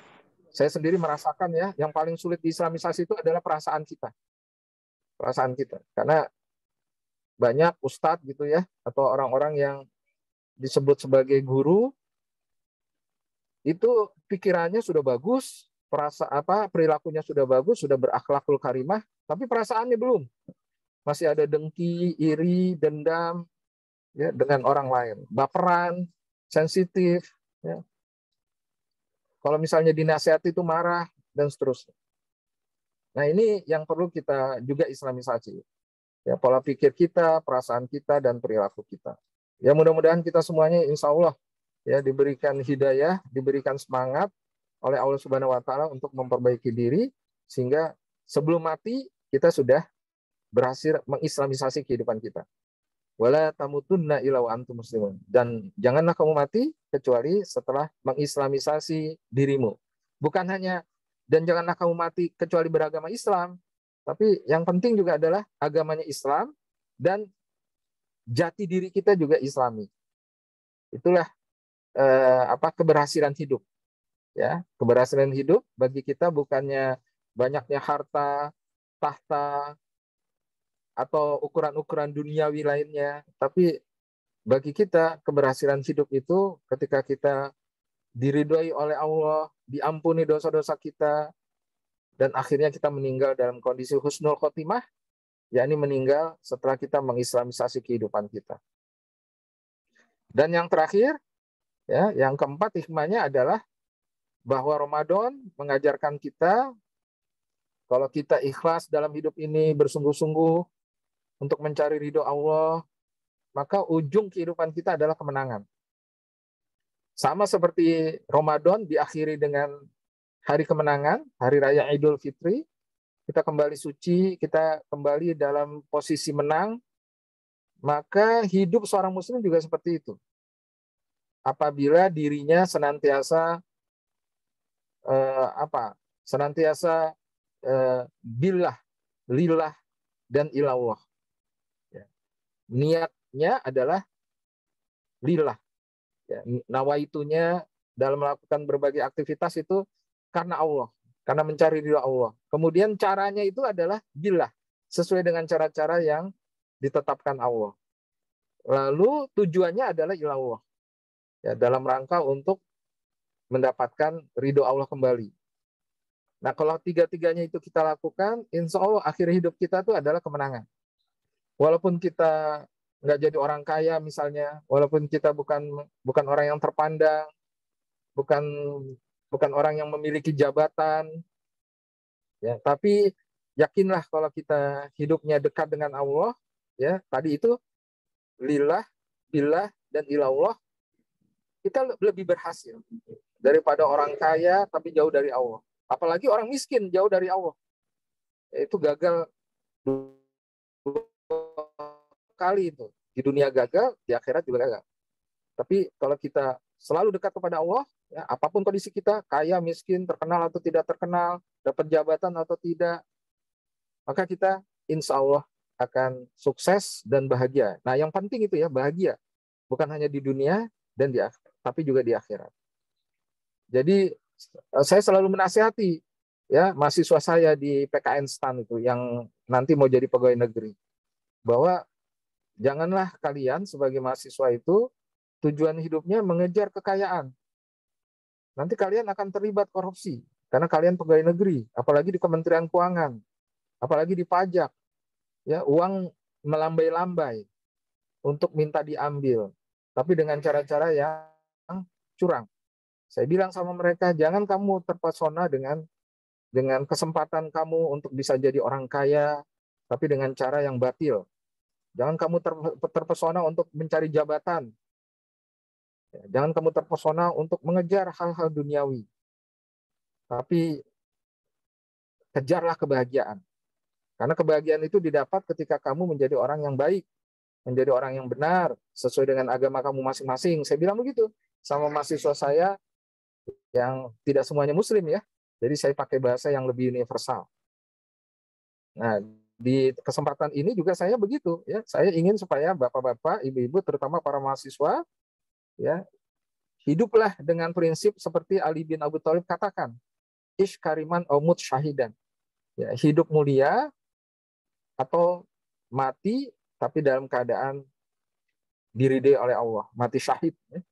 saya sendiri merasakan ya, yang paling sulit diislamisasi itu adalah perasaan kita. Perasaan kita. Karena banyak ustadz gitu ya, atau orang-orang yang disebut sebagai guru, itu pikirannya sudah bagus, perilakunya sudah bagus, sudah berakhlakul karimah, tapi perasaannya belum. Masih ada dengki, iri, dendam, ya, dengan orang lain, baperan, sensitif, ya. Kalau misalnya dinasihati itu marah dan seterusnya. Nah, ini yang perlu kita juga islamisasi. Ya, pola pikir kita, perasaan kita, dan perilaku kita. Ya, mudah-mudahan kita semuanya insya Allah ya diberikan hidayah, diberikan semangat oleh Allah Subhanahu wa taala untuk memperbaiki diri sehingga sebelum mati kita sudah berhasil mengislamisasi kehidupan kita. Wala tamutunna illa wa antum muslimun. Dan janganlah kamu mati kecuali setelah mengislamisasi dirimu. Bukan hanya dan janganlah kamu mati kecuali beragama Islam, tapi yang penting juga adalah agamanya Islam dan jati diri kita juga Islami. Itulah keberhasilan hidup, ya. Keberhasilan hidup bagi kita bukannya banyaknya harta, tahta, atau ukuran-ukuran duniawi lainnya, tapi bagi kita keberhasilan hidup itu ketika kita diridhoi oleh Allah, diampuni dosa-dosa kita, dan akhirnya kita meninggal dalam kondisi husnul khotimah, yakni meninggal setelah kita mengislamisasi kehidupan kita. Dan yang terakhir, ya, yang keempat hikmahnya adalah bahwa Ramadan mengajarkan kita kalau kita ikhlas dalam hidup ini, bersungguh-sungguh untuk mencari ridho Allah, maka ujung kehidupan kita adalah kemenangan. Sama seperti Ramadan diakhiri dengan hari kemenangan, hari raya Idul Fitri, kita kembali suci, kita kembali dalam posisi menang, maka hidup seorang muslim juga seperti itu. Apabila dirinya senantiasa billah, lillah, dan ilallah. Ya. Niatnya adalah lillah. Ya. Nawaitunya dalam melakukan berbagai aktivitas itu karena Allah, karena mencari ridha Allah. Kemudian caranya itu adalah billah, sesuai dengan cara-cara yang ditetapkan Allah. Lalu tujuannya adalah ilallah. Ya, dalam rangka untuk mendapatkan ridho Allah kembali. Nah, kalau tiga-tiganya itu kita lakukan, insya Allah akhir hidup kita itu adalah kemenangan. Walaupun kita nggak jadi orang kaya misalnya, walaupun kita bukan orang yang terpandang, bukan orang yang memiliki jabatan, ya, tapi yakinlah kalau kita hidupnya dekat dengan Allah, ya, tadi itu lillah, billah, dan ilallah, kita lebih berhasil daripada orang kaya tapi jauh dari Allah. Apalagi orang miskin jauh dari Allah. Itu gagal 2 kali itu. Di dunia gagal, di akhirat juga gagal. Tapi kalau kita selalu dekat kepada Allah, ya, apapun kondisi kita, kaya, miskin, terkenal atau tidak terkenal, dapat jabatan atau tidak, maka kita insya Allah akan sukses dan bahagia. Nah, yang penting itu ya, bahagia. Bukan hanya di dunia dan di akhirat, tapi juga di akhirat. Jadi saya selalu menasihati ya mahasiswa saya di PKN STAN itu yang nanti mau jadi pegawai negeri, bahwa janganlah kalian sebagai mahasiswa itu tujuan hidupnya mengejar kekayaan. Nanti kalian akan terlibat korupsi karena kalian pegawai negeri, apalagi di Kementerian Keuangan, apalagi di pajak. Ya, uang melambai-lambai untuk minta diambil, tapi dengan cara-cara yang curang. Saya bilang sama mereka, jangan kamu terpesona dengan kesempatan kamu untuk bisa jadi orang kaya, tapi dengan cara yang batil. Jangan kamu terpesona untuk mencari jabatan. Jangan kamu terpesona untuk mengejar hal-hal duniawi. Tapi kejarlah kebahagiaan. Karena kebahagiaan itu didapat ketika kamu menjadi orang yang baik, menjadi orang yang benar, sesuai dengan agama kamu masing-masing. Saya bilang begitu sama mahasiswa saya yang tidak semuanya muslim ya. Jadi saya pakai bahasa yang lebih universal. Nah, di kesempatan ini juga saya begitu ya. Saya ingin supaya bapak-bapak, ibu-ibu, terutama para mahasiswa ya, hiduplah dengan prinsip seperti Ali bin Abi Thalib katakan, ish kariman mut syahidan. Ya, hidup mulia atau mati tapi dalam keadaan diridai oleh Allah, mati syahid ya.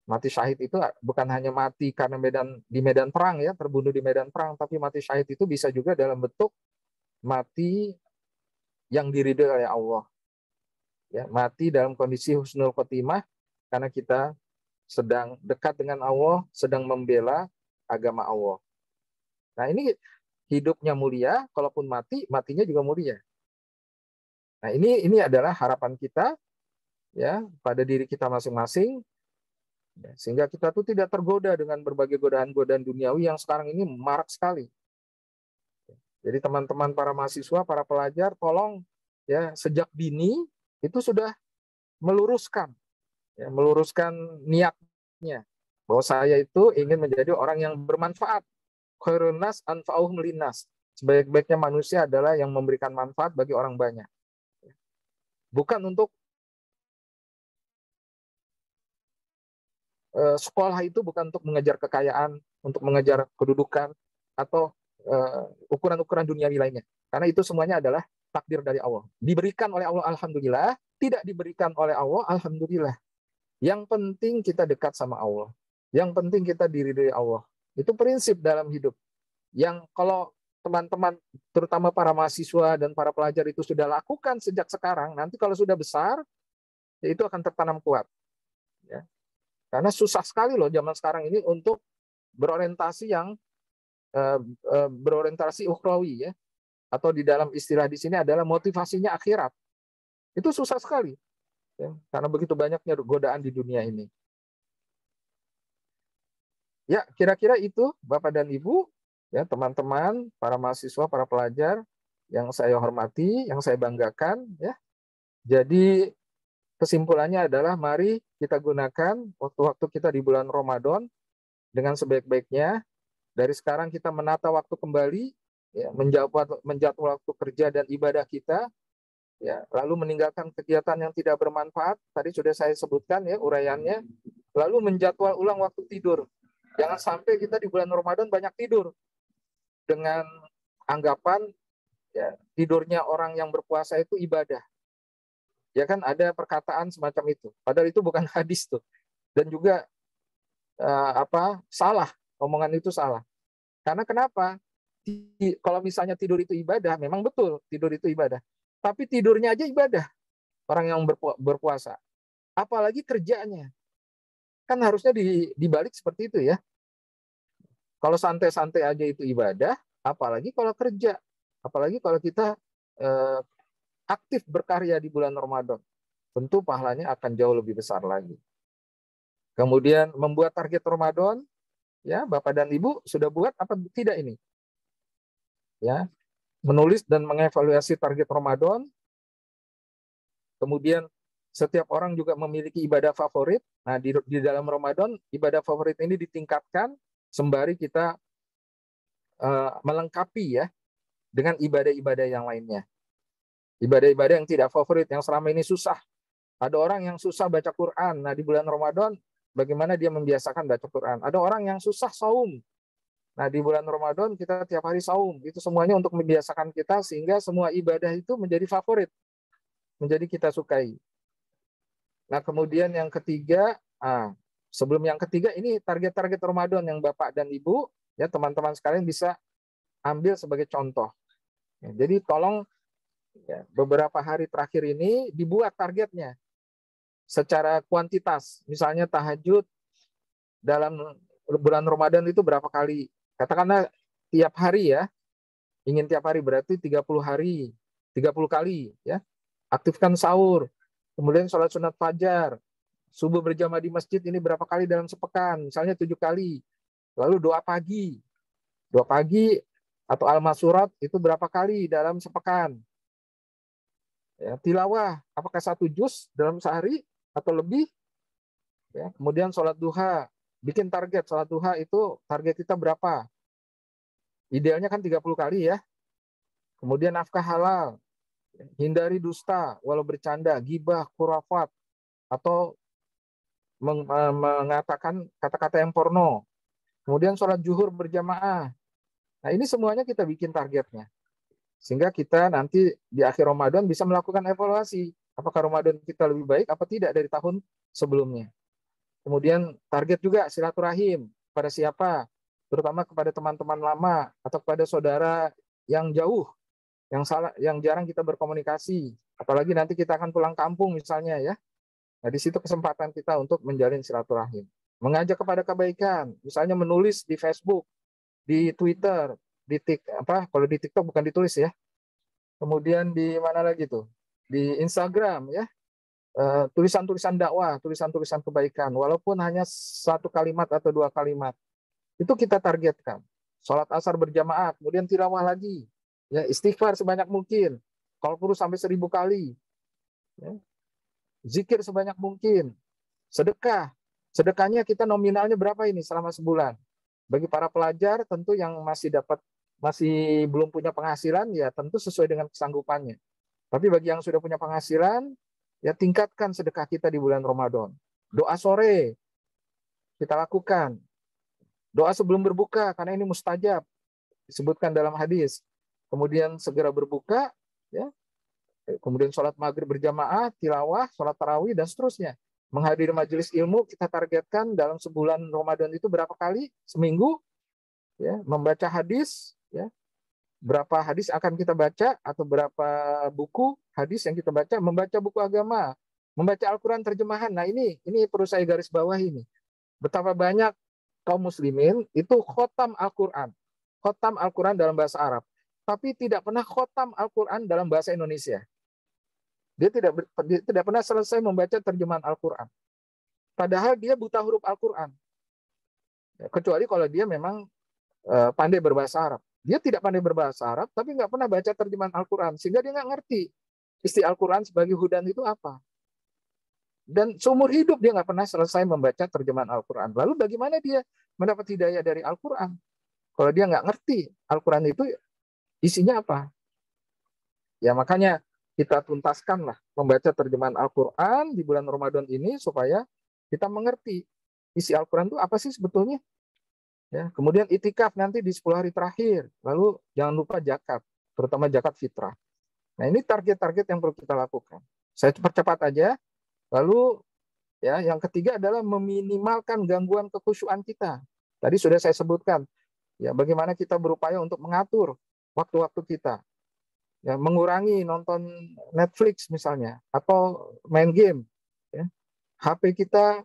Mati syahid itu bukan hanya mati karena di medan perang ya, terbunuh di medan perang, tapi mati syahid itu bisa juga dalam bentuk mati yang diridhoi oleh Allah. Ya, mati dalam kondisi husnul khotimah karena kita sedang dekat dengan Allah, sedang membela agama Allah. Nah, ini hidupnya mulia, kalaupun mati, matinya juga mulia. Nah, ini adalah harapan kita ya pada diri kita masing-masing. Sehingga kita tuh tidak tergoda dengan berbagai godaan-godaan duniawi yang sekarang ini marak sekali. Jadi teman-teman para mahasiswa, para pelajar, tolong ya sejak dini itu sudah meluruskan niatnya bahwa saya itu ingin menjadi orang yang bermanfaat. Khairun nas anfa'uhum linnas. Sebaik-baiknya manusia adalah yang memberikan manfaat bagi orang banyak. Bukan untuk sekolah itu bukan untuk mengejar kekayaan, untuk mengejar kedudukan, atau ukuran-ukuran duniawi lainnya. Karena itu semuanya adalah takdir dari Allah. Diberikan oleh Allah, alhamdulillah. Tidak diberikan oleh Allah, alhamdulillah. Yang penting kita dekat sama Allah. Yang penting kita diridhoi Allah. Itu prinsip dalam hidup. Yang kalau teman-teman, terutama para mahasiswa dan para pelajar itu sudah lakukan sejak sekarang, nanti kalau sudah besar, ya itu akan tertanam kuat. Ya. Karena susah sekali loh zaman sekarang ini untuk berorientasi berorientasi ukhrawi ya, atau di dalam istilah di sini adalah motivasinya akhirat. Itu susah sekali ya, karena begitu banyaknya godaan di dunia ini. Ya, kira-kira itu Bapak dan Ibu, ya teman-teman, para mahasiswa, para pelajar yang saya hormati, yang saya banggakan ya. Jadi kesimpulannya adalah mari kita gunakan waktu-waktu kita di bulan Ramadan dengan sebaik-baiknya. Dari sekarang kita menata waktu kembali, ya, menjadwal waktu kerja dan ibadah kita, ya, lalu meninggalkan kegiatan yang tidak bermanfaat. Tadi sudah saya sebutkan ya uraiannya. Lalu menjadwal ulang waktu tidur. Jangan sampai kita di bulan Ramadan banyak tidur dengan anggapan ya, tidurnya orang yang berpuasa itu ibadah. Ya kan ada perkataan semacam itu. Padahal itu bukan hadis tuh. Dan juga salah, omongan itu salah. Karena kenapa? Kalau misalnya tidur itu ibadah, memang betul tidur itu ibadah. Tapi tidurnya aja ibadah orang yang berpuasa. Apalagi kerjanya. Kan harusnya dibalik seperti itu ya. Kalau santai-santai aja itu ibadah, apalagi kalau kerja. Apalagi kalau kita aktif berkarya di bulan Ramadan. Tentu pahalanya akan jauh lebih besar lagi. Kemudian membuat target Ramadan, ya Bapak dan Ibu sudah buat apa tidak ini? Ya, menulis dan mengevaluasi target Ramadan. Kemudian setiap orang juga memiliki ibadah favorit. Nah, di dalam Ramadan ibadah favorit ini ditingkatkan sembari kita melengkapi ya dengan ibadah-ibadah yang lainnya. Ibadah-ibadah yang tidak favorit, yang selama ini susah. Ada orang yang susah baca Quran. Nah, di bulan Ramadan, bagaimana dia membiasakan baca Quran? Ada orang yang susah saum. Nah, di bulan Ramadan, kita tiap hari saum. Itu semuanya untuk membiasakan kita, sehingga semua ibadah itu menjadi favorit. Menjadi kita sukai. Nah, kemudian yang ketiga, sebelum yang ketiga, ini target-target Ramadan yang Bapak dan Ibu, ya teman-teman sekalian bisa ambil sebagai contoh. Ya, jadi tolong ya, beberapa hari terakhir ini dibuat targetnya secara kuantitas. Misalnya tahajud dalam bulan Ramadan itu berapa kali? Katakanlah tiap hari ya. Ingin tiap hari berarti 30 hari, 30 kali ya. Aktifkan sahur, kemudian sholat sunat fajar, subuh berjamaah di masjid ini berapa kali dalam sepekan? Misalnya 7 kali. Lalu doa pagi. Doa pagi atau al-masurat itu berapa kali dalam sepekan? Ya, tilawah, apakah 1 juz dalam sehari atau lebih? Ya, kemudian sholat duha, bikin target sholat duha itu target kita berapa? Idealnya kan 30 kali ya. Kemudian nafkah halal, hindari dusta, walau bercanda, gibah, khurafat, atau mengatakan kata-kata yang porno. Kemudian sholat zuhur berjamaah. Nah, ini semuanya kita bikin targetnya. Sehingga kita nanti di akhir Ramadan bisa melakukan evaluasi. Apakah Ramadan kita lebih baik apa tidak dari tahun sebelumnya. Kemudian target juga silaturahim. Pada siapa? Terutama kepada teman-teman lama atau kepada saudara yang jauh, yang jarang kita berkomunikasi. Apalagi nanti kita akan pulang kampung misalnya ya. Nah, di situ kesempatan kita untuk menjalin silaturahim. Mengajak kepada kebaikan, misalnya menulis di Facebook, di Twitter, kalau di TikTok bukan ditulis ya. Kemudian di mana lagi tuh? Di Instagram ya. Tulisan-tulisan dakwah, tulisan-tulisan kebaikan, walaupun hanya 1 kalimat atau 2 kalimat. Itu kita targetkan. Sholat asar berjamaah, kemudian tilawah lagi. Ya, istighfar sebanyak mungkin. Kalau perlu sampai 1000 kali. Ya. Zikir sebanyak mungkin. Sedekah. Sedekahnya kita nominalnya berapa ini selama sebulan? Bagi para pelajar tentu yang masih belum punya penghasilan ya tentu sesuai dengan kesanggupannya. Tapi bagi yang sudah punya penghasilan ya tingkatkan sedekah kita di bulan Ramadan. Doa sore kita lakukan. Doa sebelum berbuka karena ini mustajab disebutkan dalam hadis. Kemudian segera berbuka ya. Kemudian sholat maghrib berjamaah, tilawah, sholat tarawih dan seterusnya. Menghadiri majelis ilmu kita targetkan dalam sebulan Ramadan itu berapa kali? Seminggu ya, membaca hadis ya. Berapa hadis akan kita baca atau berapa buku hadis yang kita baca, membaca buku agama, membaca Al-Qur'an terjemahan. Nah, ini perlu saya garis bawah ini. Betapa banyak kaum muslimin itu khotam Al-Qur'an. Khotam Al-Qur'an dalam bahasa Arab, tapi tidak pernah khotam Al-Qur'an dalam bahasa Indonesia. Dia tidak pernah selesai membaca terjemahan Al-Qur'an. Padahal dia buta huruf Al-Qur'an. Ya, kecuali kalau dia memang pandai berbahasa Arab. Dia tidak pandai berbahasa Arab, tapi nggak pernah baca terjemahan Al-Qur'an. Sehingga dia nggak ngerti isti Al-Qur'an sebagai hudan itu apa. Dan seumur hidup dia nggak pernah selesai membaca terjemahan Al-Qur'an. Lalu bagaimana dia mendapat hidayah dari Al-Qur'an? Kalau dia nggak ngerti Al-Qur'an itu isinya apa? Ya makanya kita tuntaskanlah membaca terjemahan Al-Qur'an di bulan Ramadan ini supaya kita mengerti isi Al-Qur'an itu apa sih sebetulnya. Ya, kemudian itikaf nanti di 10 hari terakhir. Lalu jangan lupa zakat, terutama zakat fitrah. Nah, ini target-target yang perlu kita lakukan. Saya percepat aja. Lalu ya, yang ketiga adalah meminimalkan gangguan kekhusyuan kita. Tadi sudah saya sebutkan, ya bagaimana kita berupaya untuk mengatur waktu-waktu kita. Ya, mengurangi nonton Netflix misalnya atau main game. Ya. HP kita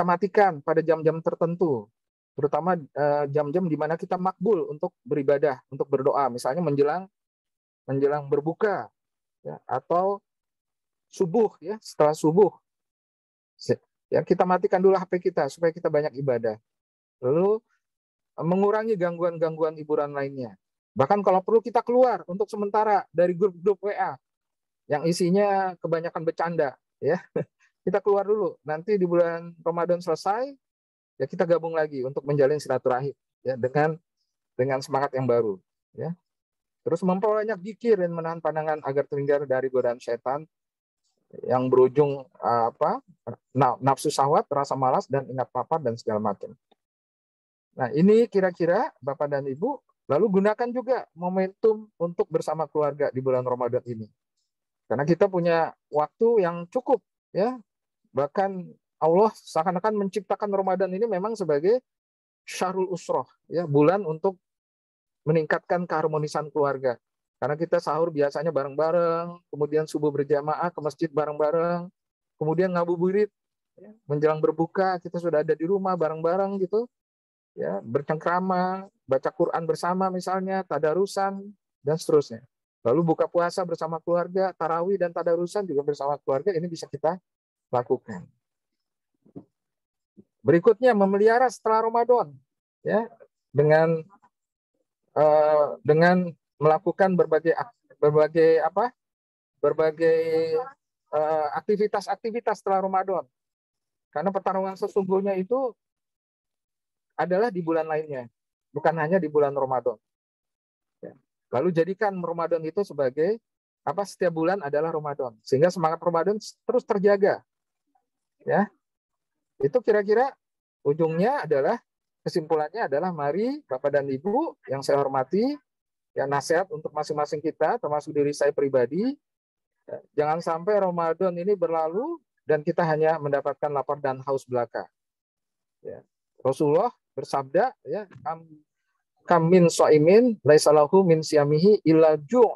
matikan pada jam-jam tertentu, terutama jam-jam di mana kita makbul untuk beribadah, untuk berdoa, misalnya menjelang berbuka, ya, atau subuh, ya setelah subuh. Ya, kita matikan dulu HP kita supaya kita banyak ibadah. Lalu mengurangi gangguan-gangguan hiburan lainnya. Bahkan kalau perlu kita keluar untuk sementara dari grup-grup WA yang isinya kebanyakan bercanda, ya. Kita keluar dulu. Nanti di bulan Ramadan selesai, ya kita gabung lagi untuk menjalin silaturahim, ya, dengan semangat yang baru, ya. Terus memperbanyak zikir dan menahan pandangan agar terhindar dari godaan setan yang berujung nafsu syahwat, rasa malas, dan ingat lapar dan segala macam. Nah, ini kira-kira Bapak dan Ibu. Lalu gunakan juga momentum untuk bersama keluarga di bulan Ramadan ini. Karena kita punya waktu yang cukup, ya. Bahkan Allah seakan-akan menciptakan Ramadan ini memang sebagai syahrul usroh, ya, bulan untuk meningkatkan keharmonisan keluarga. Karena kita sahur biasanya bareng-bareng, kemudian subuh berjamaah ke masjid bareng-bareng, kemudian ngabuburit, ya, menjelang berbuka kita sudah ada di rumah bareng-bareng gitu, ya, bercengkrama, baca Quran bersama misalnya, tadarusan, dan seterusnya. Lalu buka puasa bersama keluarga, tarawih dan tadarusan juga bersama keluarga, ini bisa kita lakukan. Berikutnya, memelihara setelah Ramadan, ya, dengan melakukan berbagai aktivitas setelah Ramadan. Karena pertarungan sesungguhnya itu adalah di bulan lainnya, bukan hanya di bulan Ramadan. Ya. Lalu jadikan Ramadan itu sebagai setiap bulan adalah Ramadan, sehingga semangat Ramadan terus terjaga. Ya, itu kira-kira ujungnya adalah, kesimpulannya adalah, mari Bapak dan Ibu yang saya hormati, ya, nasihat untuk masing-masing kita, termasuk diri saya pribadi, ya, jangan sampai Ramadan ini berlalu dan kita hanya mendapatkan lapar dan haus belaka. Ya. Rasulullah bersabda, ya, kam min shaimin laisa lahu min siyamihi illa ju'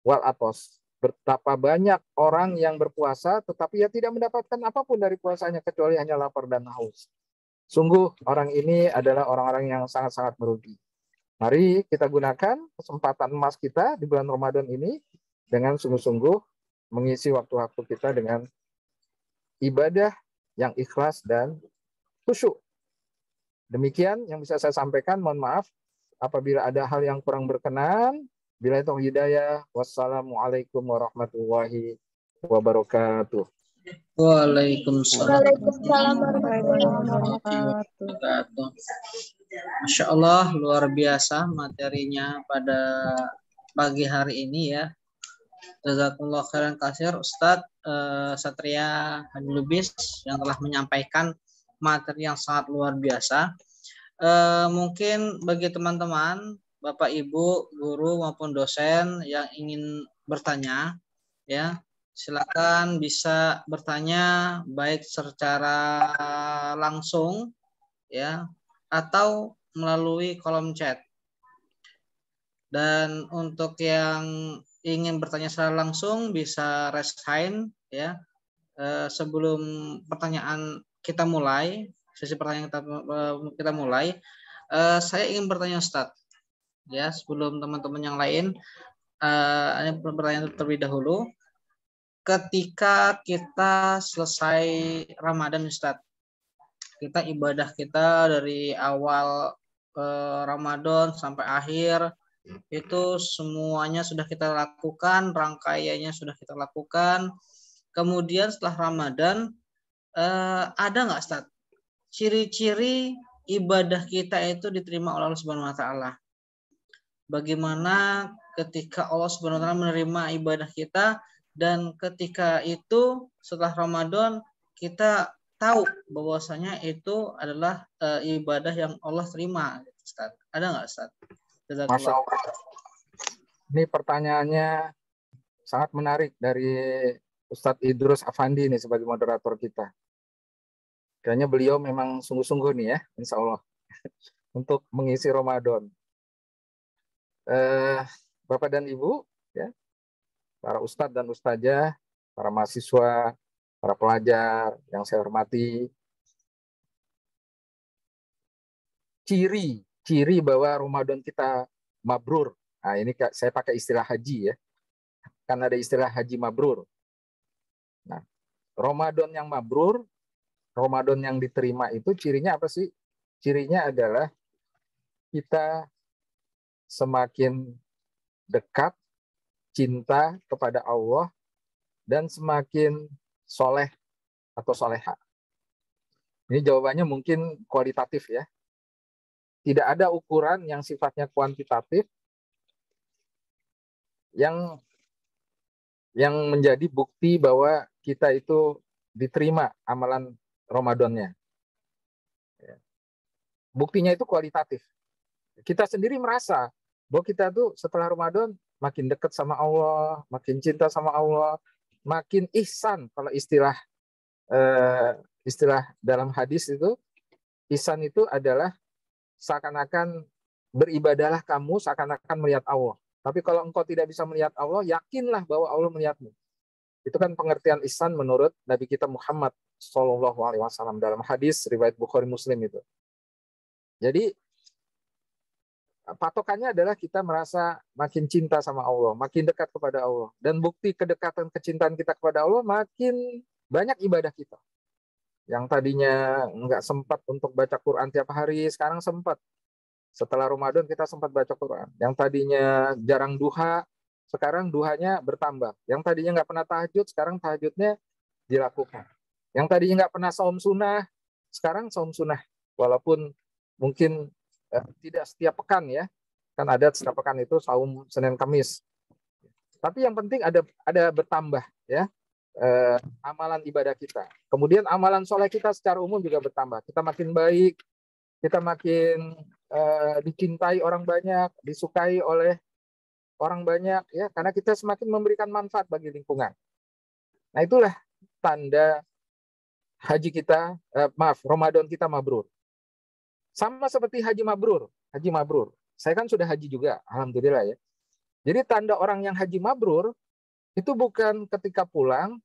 wal atos. Betapa banyak orang yang berpuasa tetapi ia tidak mendapatkan apapun dari puasanya kecuali hanya lapar dan haus. Sungguh orang ini adalah orang-orang yang sangat-sangat merugi. Mari kita gunakan kesempatan emas kita di bulan Ramadan ini dengan sungguh-sungguh mengisi waktu-waktu kita dengan ibadah yang ikhlas dan khusyuk. Demikian yang bisa saya sampaikan. Mohon maaf apabila ada hal yang kurang berkenan. Billahi taufiq hidayah. Wassalamualaikum warahmatullahi wabarakatuh. Waalaikumsalam warahmatullahi wabarakatuh. Masya Allah, luar biasa materinya pada pagi hari ini, ya. Jazakumullah khairan katsir Ustadz Satria Hadi Lubis yang telah menyampaikan materi yang sangat luar biasa. Mungkin bagi teman-teman, Bapak Ibu, guru maupun dosen yang ingin bertanya, ya, silakan bisa bertanya baik secara langsung, ya, atau melalui kolom chat. Dan untuk yang ingin bertanya secara langsung bisa raise hand, ya. Sebelum pertanyaan kita mulai, sesi pertanyaan kita mulai, saya ingin bertanya Ustadz, ya, sebelum teman-teman yang lain ini pertanyaan terlebih dahulu. Ketika kita selesai Ramadan, Ustadz, kita ibadah kita dari awal Ramadan sampai akhir itu semuanya sudah kita lakukan, rangkaiannya sudah kita lakukan. Kemudian setelah Ramadan ada nggak, Ustadz, ciri-ciri ibadah kita itu diterima oleh Allah Subhanahu wa taala? Bagaimana ketika Allah Subhanahu wa taala menerima ibadah kita, dan ketika itu setelah Ramadan kita tahu bahwasanya itu adalah ibadah yang Allah terima, Ustaz. Ada nggak, Ustaz? Masya Allah. Ini pertanyaannya sangat menarik dari Ustadz Idrus Afandi nih sebagai moderator kita. Kayaknya beliau memang sungguh-sungguh nih ya, insya Allah, untuk mengisi Ramadan. Bapak dan Ibu, ya, para ustadz dan ustazah, para mahasiswa, para pelajar yang saya hormati, ciri bahwa Ramadan kita mabrur. Nah, ini saya pakai istilah haji ya, kan ada istilah haji mabrur. Nah, Ramadan yang mabrur, Ramadan yang diterima itu cirinya apa sih? Cirinya adalah kita semakin dekat, cinta kepada Allah, dan semakin soleh atau soleha. Ini jawabannya mungkin kualitatif ya. Tidak ada ukuran yang sifatnya kuantitatif yang menjadi bukti bahwa kita itu diterima amalan Ramadannya. Buktinya itu kualitatif. Kita sendiri merasa bahwa kita tuh setelah Ramadan makin dekat sama Allah, makin cinta sama Allah, makin ihsan. Kalau istilah dalam hadis itu, ihsan itu adalah seakan-akan beribadahlah kamu seakan-akan melihat Allah. Tapi kalau engkau tidak bisa melihat Allah, yakinlah bahwa Allah melihatmu. Itu kan pengertian ihsan menurut Nabi kita Muhammad SAW dalam hadis riwayat Bukhari Muslim itu. Jadi patokannya adalah kita merasa makin cinta sama Allah, makin dekat kepada Allah. Dan bukti kedekatan kecintaan kita kepada Allah, makin banyak ibadah kita. Yang tadinya nggak sempat untuk baca Quran tiap hari, sekarang sempat. Setelah Ramadan kita sempat baca Quran. Yang tadinya jarang duha, sekarang duhanya bertambah. Yang tadinya nggak pernah tahajud, sekarang tahajudnya dilakukan. Yang tadinya nggak pernah saum sunnah, sekarang saum sunnah. Walaupun mungkin tidak setiap pekan ya, kan ada setiap pekan itu saum Senin Kamis. Tapi yang penting ada bertambah ya amalan ibadah kita. Kemudian amalan soleh kita secara umum juga bertambah. Kita makin baik, kita makin dicintai orang banyak, disukai oleh orang banyak ya, karena kita semakin memberikan manfaat bagi lingkungan. Nah itulah tanda haji kita, Ramadan kita mabrur. Sama seperti haji mabrur. Saya kan sudah haji juga, alhamdulillah ya. Jadi tanda orang yang haji mabrur itu bukan ketika pulang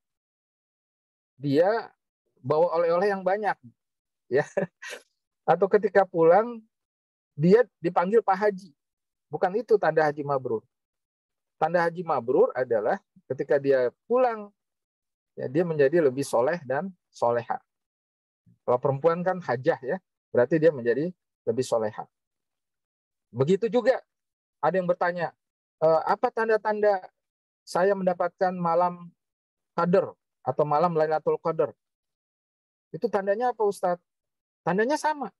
dia bawa oleh-oleh yang banyak, ya. Atau ketika pulang dia dipanggil Pak Haji. Bukan itu tanda haji mabrur. Tanda haji mabrur adalah ketika dia pulang, ya, dia menjadi lebih soleh dan soleha. Kalau perempuan kan hajah ya, berarti dia menjadi lebih soleha. Begitu juga ada yang bertanya, apa tanda-tanda saya mendapatkan malam Qadar atau malam Lailatul Qadar? Itu tandanya apa Ustadz? Tandanya sama.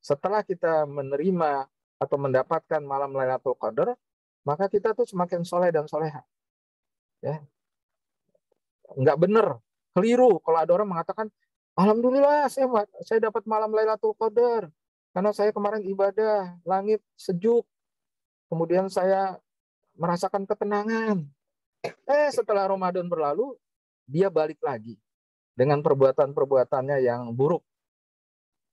Setelah kita menerima atau mendapatkan malam Lailatul Qadar, maka kita tuh semakin soleh dan soleha. Ya. Nggak benar, keliru kalau ada orang mengatakan, alhamdulillah saya dapat malam Lailatul Qadar karena saya kemarin ibadah, langit sejuk, kemudian saya merasakan ketenangan. Setelah Ramadan berlalu, dia balik lagi dengan perbuatan-perbuatannya yang buruk.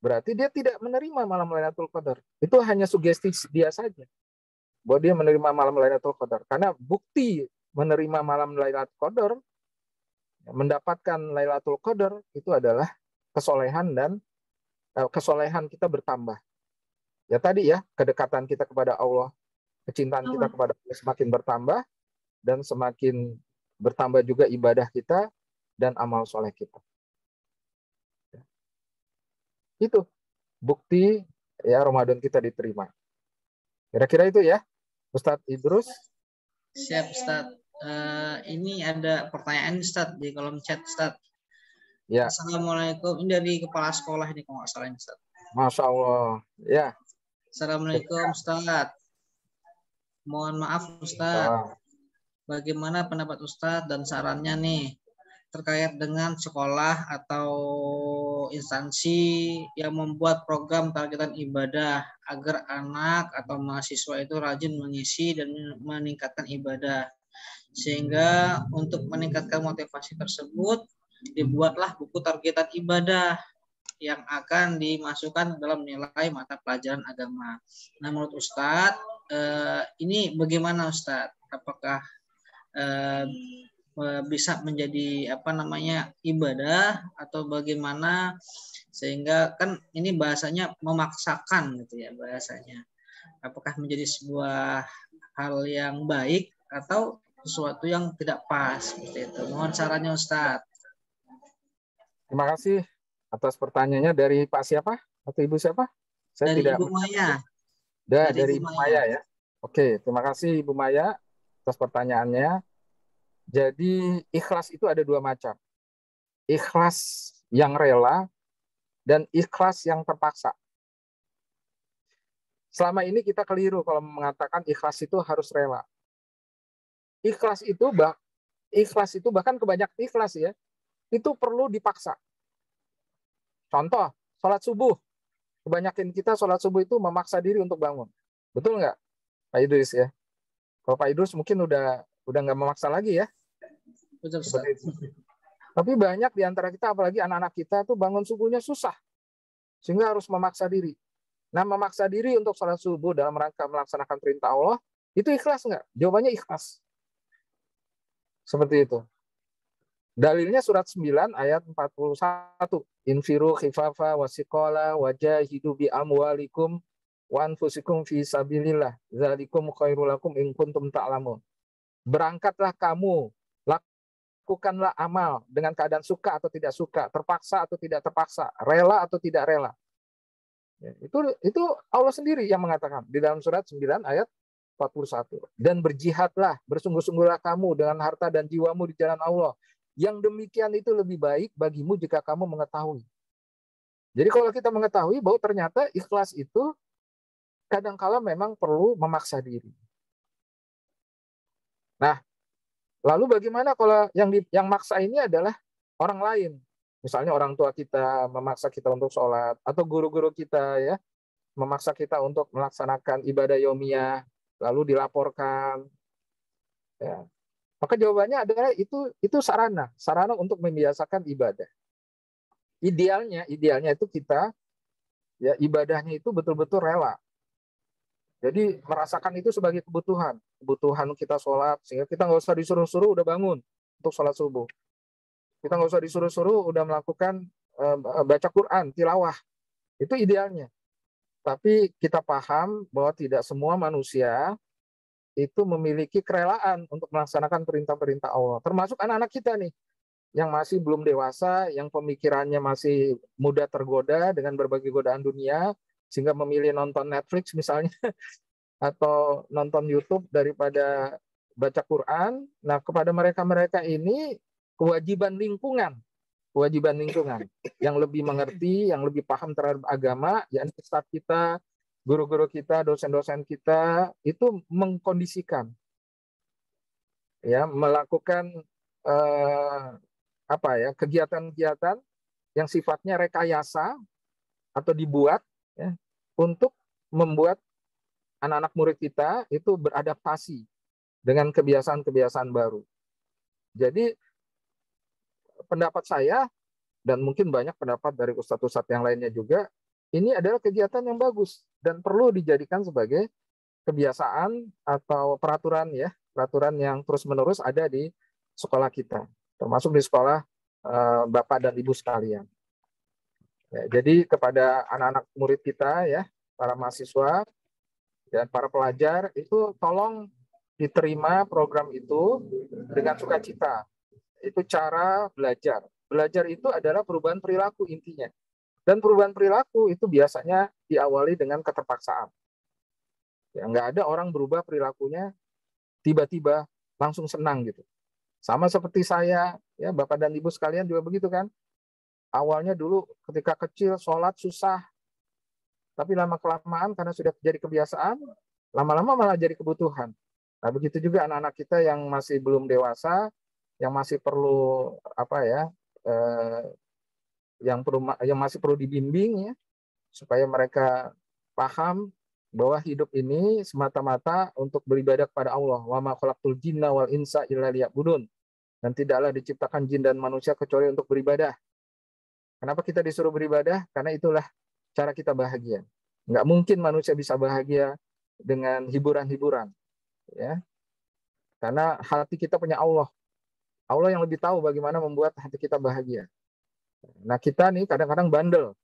Berarti dia tidak menerima malam Lailatul Qadar. Itu hanya sugesti dia saja bahwa dia menerima malam Lailatul Qadar. Karena bukti menerima malam Lailatul Qadar, mendapatkan Lailatul Qadar itu adalah kesolehan dan kesolehan kita bertambah. Ya tadi ya, kedekatan kita kepada Allah, kecintaan kita kepada Allah semakin bertambah dan semakin bertambah juga ibadah kita dan amal soleh kita. Itu bukti ya Ramadan kita diterima. Kira-kira itu ya, Ustadz Idrus. Siap Ustadz. Ini ada pertanyaan Ustadz di kolom chat Ustadz. Ya. Assalamualaikum. Ini dari kepala sekolah ini kalau nggak salah Ustadz. Masya Allah. Ya. Assalamualaikum Ustadz. Mohon maaf Ustadz. Bagaimana pendapat Ustadz dan sarannya nih terkait dengan sekolah atau instansi yang membuat program targetan ibadah agar anak atau mahasiswa itu rajin mengisi dan meningkatkan ibadah. Sehingga untuk meningkatkan motivasi tersebut dibuatlah buku targetan ibadah yang akan dimasukkan dalam nilai mata pelajaran agama. Nah, menurut Ustadz, ini bagaimana Ustadz? Apakah bisa menjadi ibadah atau bagaimana, sehingga kan ini bahasanya memaksakan gitu ya bahasanya. Apakah menjadi sebuah hal yang baik atau sesuatu yang tidak pas seperti itu? Mohon sarannya Ustadz. Terima kasih atas pertanyaannya. Dari Pak siapa atau Ibu siapa? Saya Dari tidak. Ibu Maya. Dari Ibu Maya ya. Oke, terima kasih Ibu Maya atas pertanyaannya. Jadi ikhlas itu ada dua macam. Ikhlas yang rela dan ikhlas yang terpaksa. Selama ini kita keliru kalau mengatakan ikhlas itu harus rela. Ikhlas itu bahkan kebanyakan ikhlas ya, itu perlu dipaksa. Contoh, sholat subuh. Kebanyakan kita sholat subuh itu memaksa diri untuk bangun. Betul nggak, Pak Idris ya? Kalau Pak Idris mungkin udah nggak memaksa lagi ya. Betul, tapi banyak di antara kita, apalagi anak-anak kita tuh bangun subuhnya susah, sehingga harus memaksa diri. Nah, memaksa diri untuk sholat subuh dalam rangka melaksanakan perintah Allah, itu ikhlas nggak? Jawabannya ikhlas. Seperti itu. Dalilnya surat 9 ayat 41. Infiru khifafa wasiqala wajahidu bi amwalikum wa anfusikum fi sabilillah. Dzalikum khairul lakum in kuntum ta'lamun. Berangkatlah kamu, lakukanlah amal dengan keadaan suka atau tidak suka, terpaksa atau tidak terpaksa, rela atau tidak rela. Ya, itu Allah sendiri yang mengatakan di dalam surat 9 ayat 41. Dan berjihadlah, bersungguh-sungguhlah kamu dengan harta dan jiwamu di jalan Allah. Yang demikian itu lebih baik bagimu jika kamu mengetahui. Jadi kalau kita mengetahui bahwa ternyata ikhlas itu kadang-kala memang perlu memaksa diri. Nah, lalu bagaimana kalau yang maksa ini adalah orang lain? Misalnya orang tua kita memaksa kita untuk sholat, atau guru-guru kita ya memaksa kita untuk melaksanakan ibadah yaumiyah, lalu dilaporkan. Ya. Maka jawabannya adalah itu sarana untuk membiasakan ibadah. Idealnya itu kita ya ibadahnya itu betul-betul rela. Jadi merasakan itu sebagai kebutuhan kita sholat, sehingga kita nggak usah disuruh-suruh udah bangun untuk sholat subuh. Kita nggak usah disuruh-suruh udah melakukan baca Quran, tilawah. Itu idealnya. Tapi kita paham bahwa tidak semua manusia itu memiliki kerelaan untuk melaksanakan perintah-perintah Allah. Termasuk anak-anak kita nih, yang masih belum dewasa, yang pemikirannya masih mudah tergoda dengan berbagai godaan dunia, sehingga memilih nonton Netflix misalnya, atau nonton YouTube daripada baca Quran. Nah, kepada mereka ini kewajiban lingkungan yang lebih mengerti, yang lebih paham terhadap agama, yakni ustadz kita, guru-guru kita, dosen-dosen kita itu mengkondisikan, ya, melakukan kegiatan-kegiatan yang sifatnya rekayasa atau dibuat ya, untuk membuat anak-anak murid kita itu beradaptasi dengan kebiasaan-kebiasaan baru. Jadi pendapat saya, dan mungkin banyak pendapat dari ustadz-ustadz yang lainnya juga, ini adalah kegiatan yang bagus dan perlu dijadikan sebagai kebiasaan atau peraturan yang terus-menerus ada di sekolah kita, termasuk di sekolah Bapak dan Ibu sekalian. Ya, jadi kepada anak-anak murid kita ya, para mahasiswa dan para pelajar itu tolong diterima program itu dengan sukacita. Itu cara belajar. Belajar itu adalah perubahan perilaku intinya. Dan perubahan perilaku itu biasanya diawali dengan keterpaksaan. Ya, nggak ada orang berubah perilakunya tiba-tiba langsung senang gitu. Sama seperti saya, ya Bapak dan Ibu sekalian juga begitu kan. Awalnya dulu ketika kecil sholat susah, tapi lama-kelamaan karena sudah jadi kebiasaan, lama-lama malah jadi kebutuhan. Nah, begitu juga anak-anak kita yang masih belum dewasa, yang masih perlu yang masih perlu dibimbing ya, supaya mereka paham bahwa hidup ini semata-mata untuk beribadah kepada Allah. Wa ma khalaqtul jinna wal insa illa liya'budun. Dan tidaklah diciptakan jin dan manusia kecuali untuk beribadah. Kenapa kita disuruh beribadah? Karena itulah cara kita bahagia. Nggak mungkin manusia bisa bahagia dengan hiburan-hiburan, ya. Karena hati kita punya Allah. Allah yang lebih tahu bagaimana membuat hati kita bahagia. Nah, kita nih kadang-kadang bandel.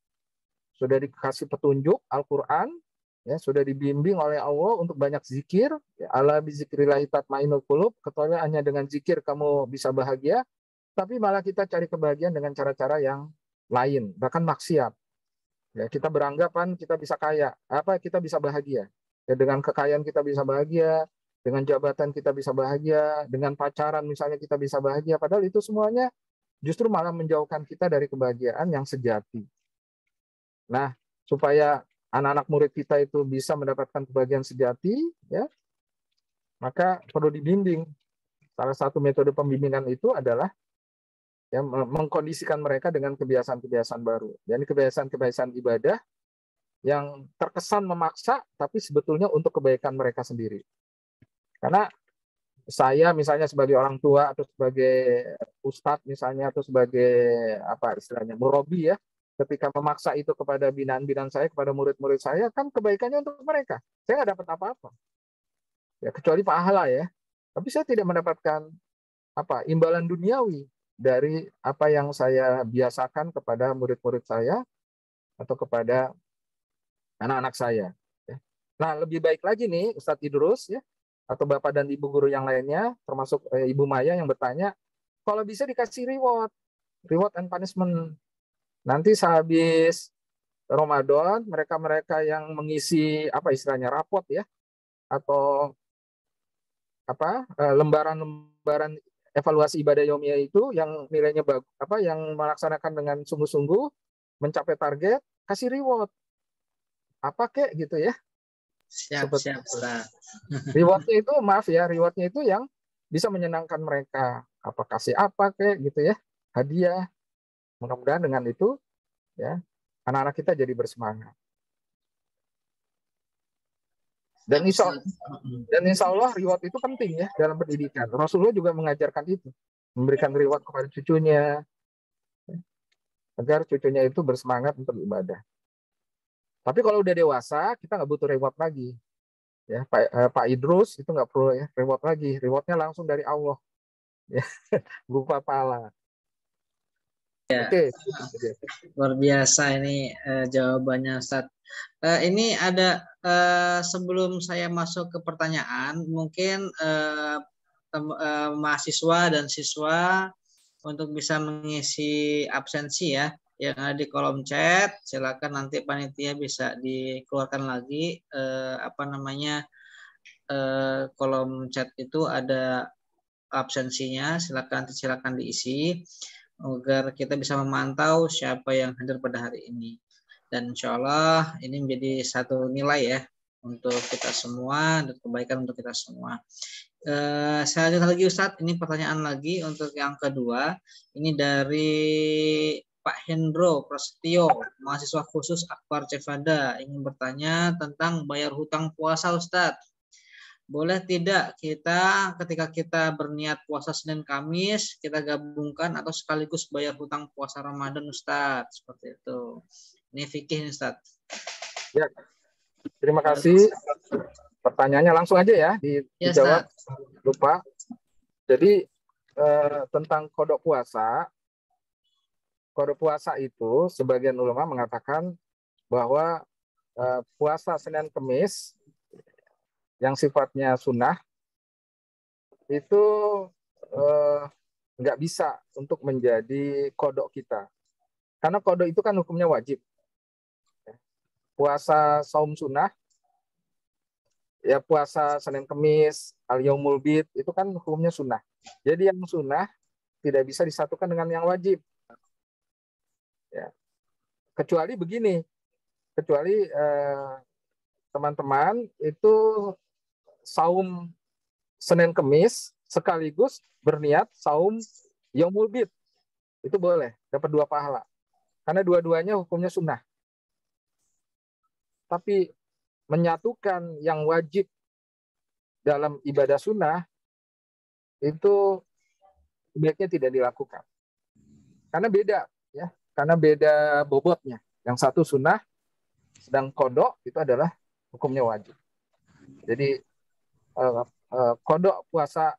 Sudah dikasih petunjuk Al-Qur'an, ya, sudah dibimbing oleh Allah untuk banyak zikir, ya, ala bizikrillahi tatmainnul qulub, kecuali hanya dengan zikir kamu bisa bahagia, tapi malah kita cari kebahagiaan dengan cara-cara yang lain, bahkan maksiat. Ya, kita beranggapan kita bisa kaya, kita bisa bahagia. Ya, dengan kekayaan kita bisa bahagia, dengan jabatan kita bisa bahagia, dengan pacaran misalnya kita bisa bahagia, padahal itu semuanya justru malah menjauhkan kita dari kebahagiaan yang sejati. Nah, supaya anak-anak murid kita itu bisa mendapatkan kebahagiaan sejati, ya, maka perlu dibimbing. Salah satu metode pembimbingan itu adalah ya, mengkondisikan mereka dengan kebiasaan-kebiasaan baru. Jadi kebiasaan-kebiasaan ibadah yang terkesan memaksa, tapi sebetulnya untuk kebaikan mereka sendiri. Karena saya misalnya sebagai orang tua atau sebagai ustadz misalnya atau sebagai murabi, ya, ketika memaksa itu kepada binaan-binaan saya, kepada murid-murid saya, kan kebaikannya untuk mereka. Saya nggak dapat apa-apa. Ya, kecuali pahala, ya. Tapi saya tidak mendapatkan imbalan duniawi dari apa yang saya biasakan kepada murid-murid saya atau kepada anak-anak saya. Ya. Nah, lebih baik lagi nih Ustadz Idrus, ya, atau Bapak dan Ibu guru yang lainnya, termasuk Ibu Maya yang bertanya, kalau bisa dikasih reward and punishment. Nanti sehabis Ramadan, mereka-mereka yang mengisi rapot, ya, atau lembaran-lembaran evaluasi ibadah yaumiyah itu yang nilainya bagus, yang melaksanakan dengan sungguh-sungguh, mencapai target, kasih reward. Gitu, ya. Siap. Rewardnya itu yang bisa menyenangkan mereka. Kasih gitu, ya, hadiah. Mudah-mudahan dengan itu, ya, anak-anak kita jadi bersemangat. Dan insya Allah reward itu penting, ya, dalam pendidikan. Rasulullah juga mengajarkan itu, memberikan reward kepada cucunya, ya, agar cucunya itu bersemangat untuk ibadah. Tapi kalau udah dewasa, kita nggak butuh reward lagi. Ya, Pak Idrus itu nggak perlu, ya, reward lagi. Rewardnya langsung dari Allah, ya, berupa pahala. Ya. Oke. Luar biasa ini jawabannya, Ustaz. Ini ada sebelum saya masuk ke pertanyaan, mungkin mahasiswa dan siswa untuk bisa mengisi absensi, ya, yang ada di kolom chat. Silakan nanti panitia bisa dikeluarkan lagi kolom chat itu ada absensinya. Silakan diisi agar kita bisa memantau siapa yang hadir pada hari ini. Dan insya Allah ini menjadi satu nilai, ya, untuk kita semua dan kebaikan untuk kita semua. Saya lanjut lagi, Ustadz. Ini pertanyaan lagi untuk yang kedua. Ini dari Pak Hendro Prasetyo, mahasiswa khusus Akbar Cevada, ingin bertanya tentang bayar hutang puasa, Ustadz. Boleh tidak kita ketika kita berniat puasa Senin Kamis, kita gabungkan atau sekaligus bayar hutang puasa Ramadan, Ustadz? Seperti itu. Ini fikih, Ustadz. Ya, terima kasih. Pertanyaannya langsung aja, ya, dijawab. Lupa. Jadi tentang kodok puasa itu sebagian ulama mengatakan bahwa puasa Senin Kamis yang sifatnya sunnah itu nggak bisa untuk menjadi kodok kita. Karena kodok itu kan hukumnya wajib. Puasa saum sunnah, ya, puasa Senin Kamis, al-yaumul bid, itu kan hukumnya sunnah. Jadi yang sunnah tidak bisa disatukan dengan yang wajib. Ya. Kecuali begini, teman-teman itu saum Senin Kemis sekaligus berniat saum Yaumul Bid. Itu boleh, dapat 2 pahala. Karena dua-duanya hukumnya sunnah. Tapi menyatukan yang wajib dalam ibadah sunnah itu sebaiknya tidak dilakukan. Karena beda, ya, karena beda bobotnya. Yang satu sunnah, sedang kodok itu adalah hukumnya wajib. Jadi kodok puasa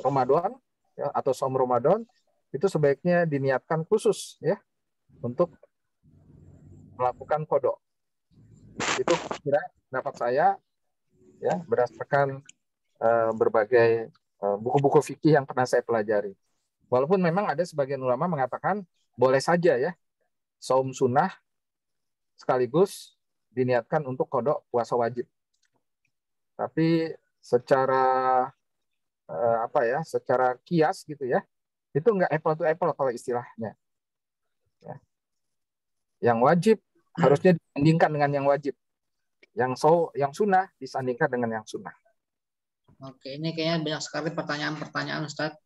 Ramadan, ya, atau saum Ramadan itu sebaiknya diniatkan khusus, ya, untuk melakukan kodok. Itu kira pendapat saya, ya, berdasarkan berbagai buku-buku fikih yang pernah saya pelajari. Walaupun memang ada sebagian ulama mengatakan boleh saja, ya, saum sunnah sekaligus diniatkan untuk kodok puasa wajib. Tapi secara secara kias gitu, ya, itu nggak apple to apple kalau istilahnya. Ya. Yang wajib harusnya disandingkan dengan yang wajib. Yang sunnah disandingkan dengan yang sunnah. Oke, ini kayaknya banyak sekali pertanyaan-pertanyaan, Ustadz.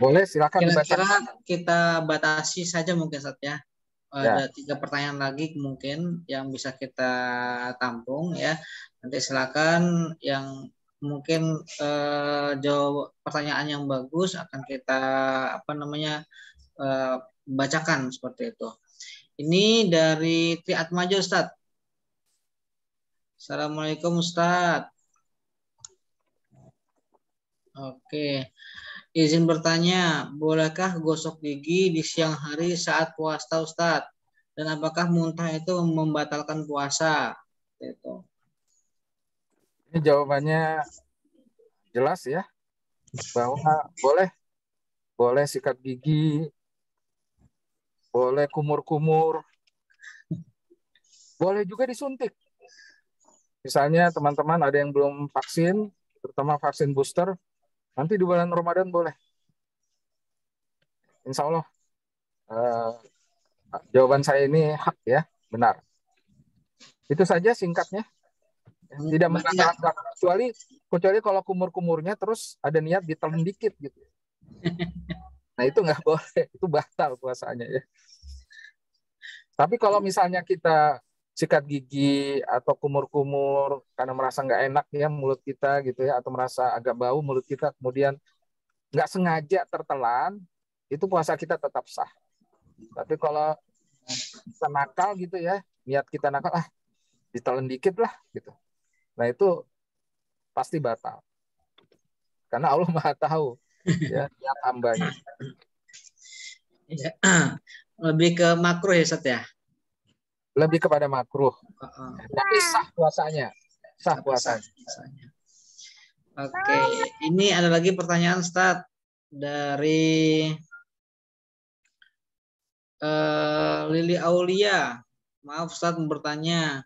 Boleh, silakan Kira-kira dibaca. kita batasi saja mungkin, Ustadz, ya. Ya. Ada 3 pertanyaan lagi mungkin yang bisa kita tampung, ya. Nanti silakan yang mungkin jawab pertanyaan yang bagus akan kita bacakan seperti itu. Ini dari Tri Atmaja, Ustadz. Assalamualaikum, Ustadz. Oke, izin bertanya, bolehkah gosok gigi di siang hari saat puasa, Ustadz? Dan apakah muntah itu membatalkan puasa? Itu. Ini jawabannya jelas, ya, bahwa boleh sikat gigi, boleh kumur-kumur, boleh juga disuntik. Misalnya teman-teman ada yang belum vaksin, terutama vaksin booster, nanti di bulan Ramadan boleh. Insya Allah jawaban saya ini hak, ya, benar. Itu saja singkatnya. Tidak membatalkan, kecuali kalau kumur-kumurnya terus ada niat ditelan dikit gitu. Nah itu nggak boleh, itu batal puasanya, ya. Tapi kalau misalnya kita sikat gigi atau kumur-kumur karena merasa nggak enak, ya, mulut kita gitu, ya, atau merasa agak bau mulut kita, kemudian nggak sengaja tertelan, itu puasa kita tetap sah. Tapi kalau kita nakal gitu, ya, niat kita nakal, ditelan dikit lah gitu. Nah itu pasti batal. Karena Allah Maha tahu, ya, niat hambanya. Ya. Lebih ke makruh, ya, Ustadz, ya? Lebih kepada makruh. Tapi sah puasanya. Sah puasanya. Oke, ini ada lagi pertanyaan, Ustadz, dari Lili Aulia. Maaf, Ustadz, bertanya,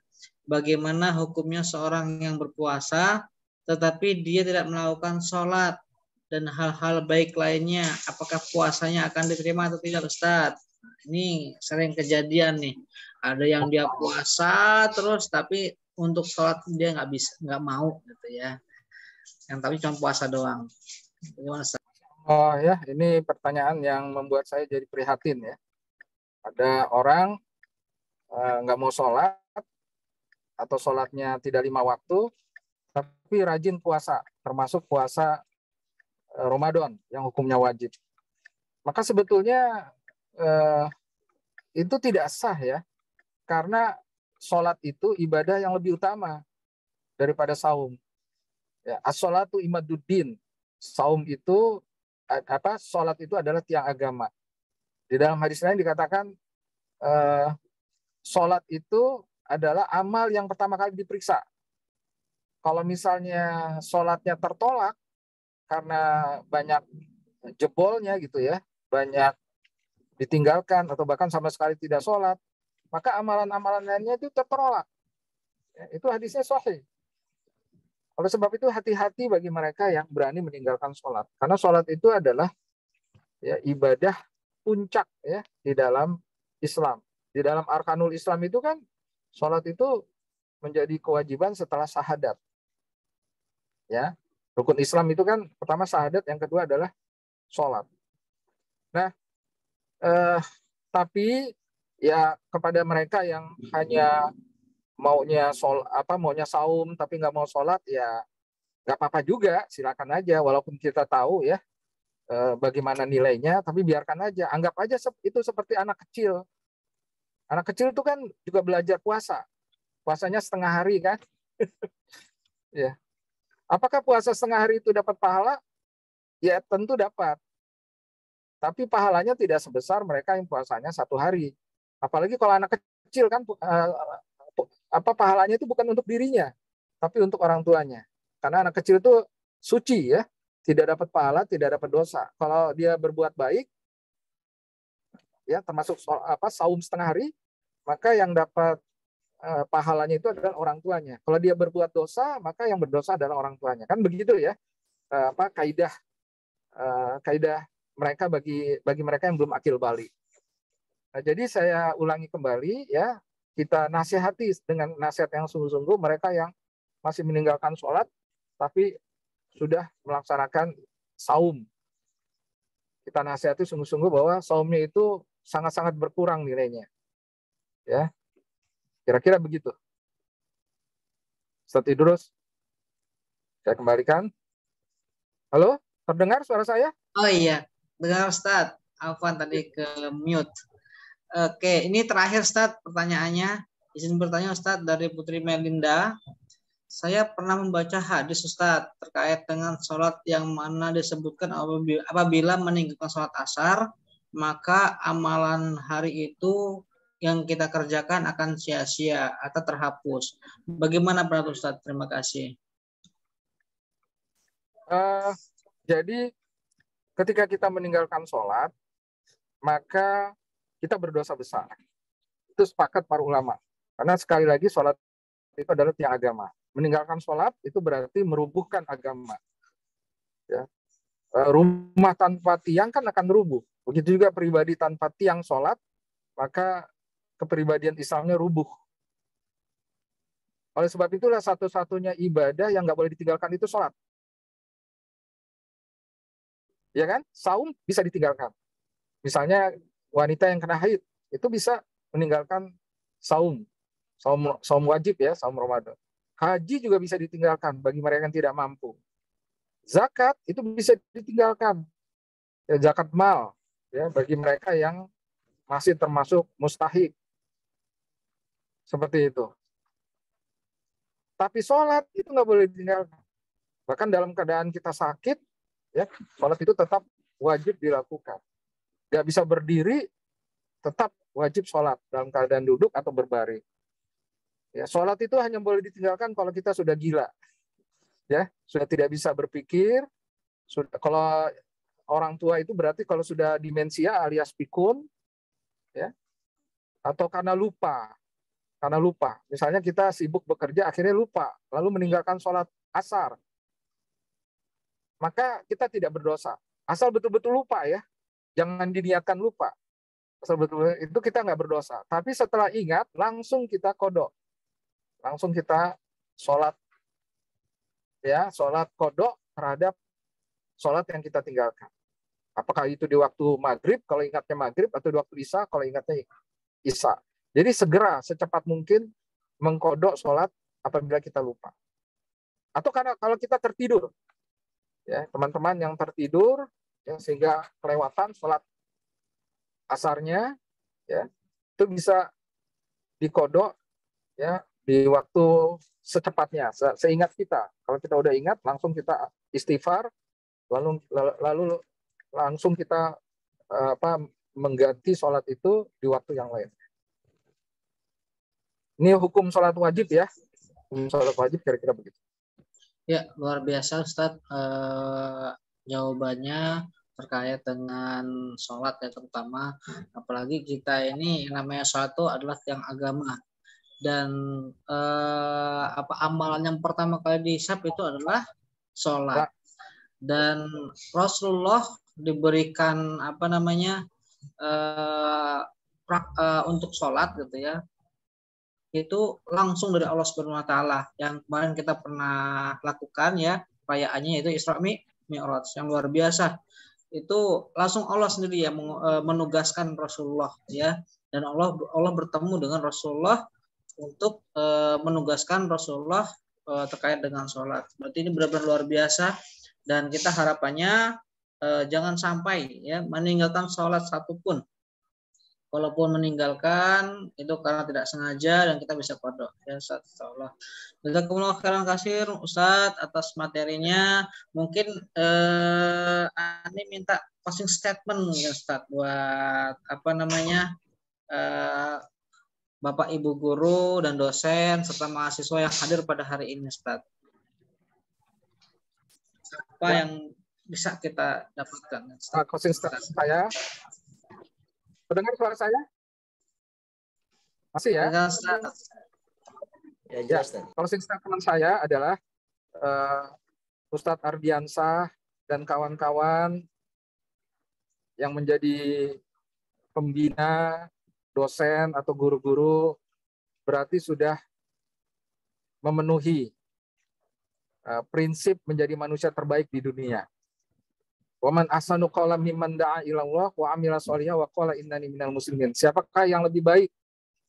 bagaimana hukumnya seorang yang berpuasa tetapi dia tidak melakukan sholat dan hal-hal baik lainnya, apakah puasanya akan diterima atau tidak, Ustadz? Ini sering kejadian nih, ada yang dia puasa terus tapi untuk sholat dia nggak mau gitu, ya, yang tapi cuma puasa doang. Gimana, Ustadz? Oh ya, ini pertanyaan yang membuat saya jadi prihatin, ya. Ada orang nggak mau sholat atau sholatnya tidak 5 waktu, tapi rajin puasa, termasuk puasa Ramadan yang hukumnya wajib. Maka sebetulnya itu tidak sah, ya, karena sholat itu ibadah yang lebih utama daripada saum. Ya, as-sholatu imaduddin. Saum itu sholat itu adalah tiang agama. Di dalam hadis lain dikatakan sholat itu adalah amal yang pertama kali diperiksa. Kalau misalnya sholatnya tertolak karena banyak jebolnya gitu, ya, banyak ditinggalkan atau bahkan sama sekali tidak sholat, maka amalan-amalan lainnya itu tertolak. Ya, itu hadisnya sahih. Oleh sebab itu hati-hati bagi mereka yang berani meninggalkan sholat. Karena sholat itu adalah, ya, ibadah puncak, ya, di dalam Islam. Di dalam arkanul Islam itu kan sholat itu menjadi kewajiban setelah syahadat. Ya, rukun Islam itu kan pertama syahadat, yang kedua adalah sholat. Nah, tapi ya kepada mereka yang hanya maunya maunya saum tapi nggak mau sholat, ya nggak apa-apa juga, silakan aja. Walaupun kita tahu ya bagaimana nilainya, tapi biarkan aja. Anggap aja itu seperti anak kecil. Anak kecil itu kan juga belajar puasa. Puasanya setengah hari kan? Ya. Apakah puasa setengah hari itu dapat pahala? Ya tentu dapat. Tapi pahalanya tidak sebesar mereka yang puasanya 1 hari. Apalagi kalau anak kecil kan pahalanya itu bukan untuk dirinya, tapi untuk orang tuanya. Karena anak kecil itu suci ya, tidak dapat pahala, tidak dapat dosa. Kalau dia berbuat baik, ya termasuk saum setengah hari, maka yang dapat pahalanya itu adalah orang tuanya. Kalau dia berbuat dosa, maka yang berdosa adalah orang tuanya. Kan begitu ya, kaidah mereka bagi mereka yang belum akil balik. Nah, jadi saya ulangi kembali ya, kita nasihati dengan nasihat yang sungguh-sungguh mereka yang masih meninggalkan sholat tapi sudah melaksanakan saum. Kita nasihati sungguh-sungguh bahwa saumnya itu sangat-sangat berkurang nilainya. Ya. Kira-kira begitu. Ustaz Idrus, saya kembalikan. Halo, terdengar suara saya? Oh iya, dengar Ustaz. Afwan tadi ke mute. Oke, ini terakhir Ustaz pertanyaannya. Izin bertanya Ustaz dari Putri Melinda. Saya pernah membaca hadis Ustaz terkait dengan sholat yang mana disebutkan apabila meninggalkan sholat asar, maka amalan hari itu yang kita kerjakan akan sia-sia atau terhapus. Bagaimana pendapat Ustaz? Terima kasih. Jadi ketika kita meninggalkan sholat, maka kita berdosa besar. Itu sepakat para ulama. Karena sekali lagi sholat itu adalah tiang agama. Meninggalkan sholat itu berarti merubuhkan agama. Ya. Rumah tanpa tiang kan akan rubuh. Begitu juga pribadi tanpa tiang sholat, maka kepribadian Islamnya rubuh. Oleh sebab itulah satu-satunya ibadah yang nggak boleh ditinggalkan itu sholat. Ya kan? Saum bisa ditinggalkan. Misalnya wanita yang kena haid itu bisa meninggalkan saum wajib ya, saum Ramadan. Haji juga bisa ditinggalkan bagi mereka yang tidak mampu. Zakat itu bisa ditinggalkan, ya, zakat mal ya bagi mereka yang masih termasuk mustahik, seperti itu. Tapi sholat itu nggak boleh ditinggalkan. Bahkan dalam keadaan kita sakit, ya sholat itu tetap wajib dilakukan. Nggak bisa berdiri, tetap wajib sholat dalam keadaan duduk atau berbaring. Ya, sholat itu hanya boleh ditinggalkan kalau kita sudah gila, ya sudah tidak bisa berpikir. Kalau orang tua itu berarti kalau sudah demensia alias pikun, ya, atau karena lupa. Misalnya kita sibuk bekerja akhirnya lupa, lalu meninggalkan sholat asar, maka kita tidak berdosa. Asal betul-betul lupa ya, jangan diniatkan lupa. Asal betul itu kita nggak berdosa. Tapi setelah ingat langsung kita qodho. Langsung kita sholat, ya sholat qodho terhadap sholat yang kita tinggalkan. Apakah itu di waktu maghrib kalau ingatnya maghrib, atau di waktu isya kalau ingatnya isya. Jadi segera secepat mungkin mengqodho sholat apabila kita lupa. Atau karena kalau kita tertidur, ya teman-teman yang tertidur ya, sehingga kelewatan sholat asarnya, ya itu bisa diqodho ya di waktu secepatnya, seingat kita. Kalau kita udah ingat, langsung kita istighfar, lalu langsung kita mengganti sholat itu di waktu yang lain. Ini hukum sholat wajib ya, hukum sholat wajib kira-kira begitu. Ya, luar biasa Ustadz jawabannya terkait dengan sholat ya, terutama apalagi kita ini yang namanya sholat itu adalah tiang agama. Dan amalan yang pertama kali dihisab itu adalah sholat. Dan Rasulullah diberikan untuk sholat gitu ya, itu langsung dari Allah Subhanahu Wa Taala. Yang kemarin kita pernah lakukan ya, perayaannya itu Isra Mi'raj yang luar biasa. Itu langsung Allah sendiri yang menugaskan Rasulullah ya, dan Allah bertemu dengan Rasulullah untuk menugaskan Rasulullah terkait dengan sholat. Berarti ini benar-benar luar biasa dan kita harapannya jangan sampai ya meninggalkan sholat satupun. Walaupun meninggalkan itu karena tidak sengaja dan kita bisa qada ya Ustaz, insyaallah. Jazakumullah khairan katsir Ustaz atas materinya. Mungkin ini minta closing statement ya Ustaz buat apa namanya Bapak Ibu guru dan dosen serta mahasiswa yang hadir pada hari ini Ustaz. Apa yang bisa kita dapatkan Ustaz? Closing statement saya. Mendengar suara saya? Masih ya? Ya, closing statement saya adalah Ustadz Ardiansah dan kawan-kawan yang menjadi pembina, dosen atau guru-guru berarti sudah memenuhi prinsip menjadi manusia terbaik di dunia. Wa man ahsanu qawlan mimman da'a ila Allah wa amila sholihan wa qala innani minal muslimin. Siapakah yang lebih baik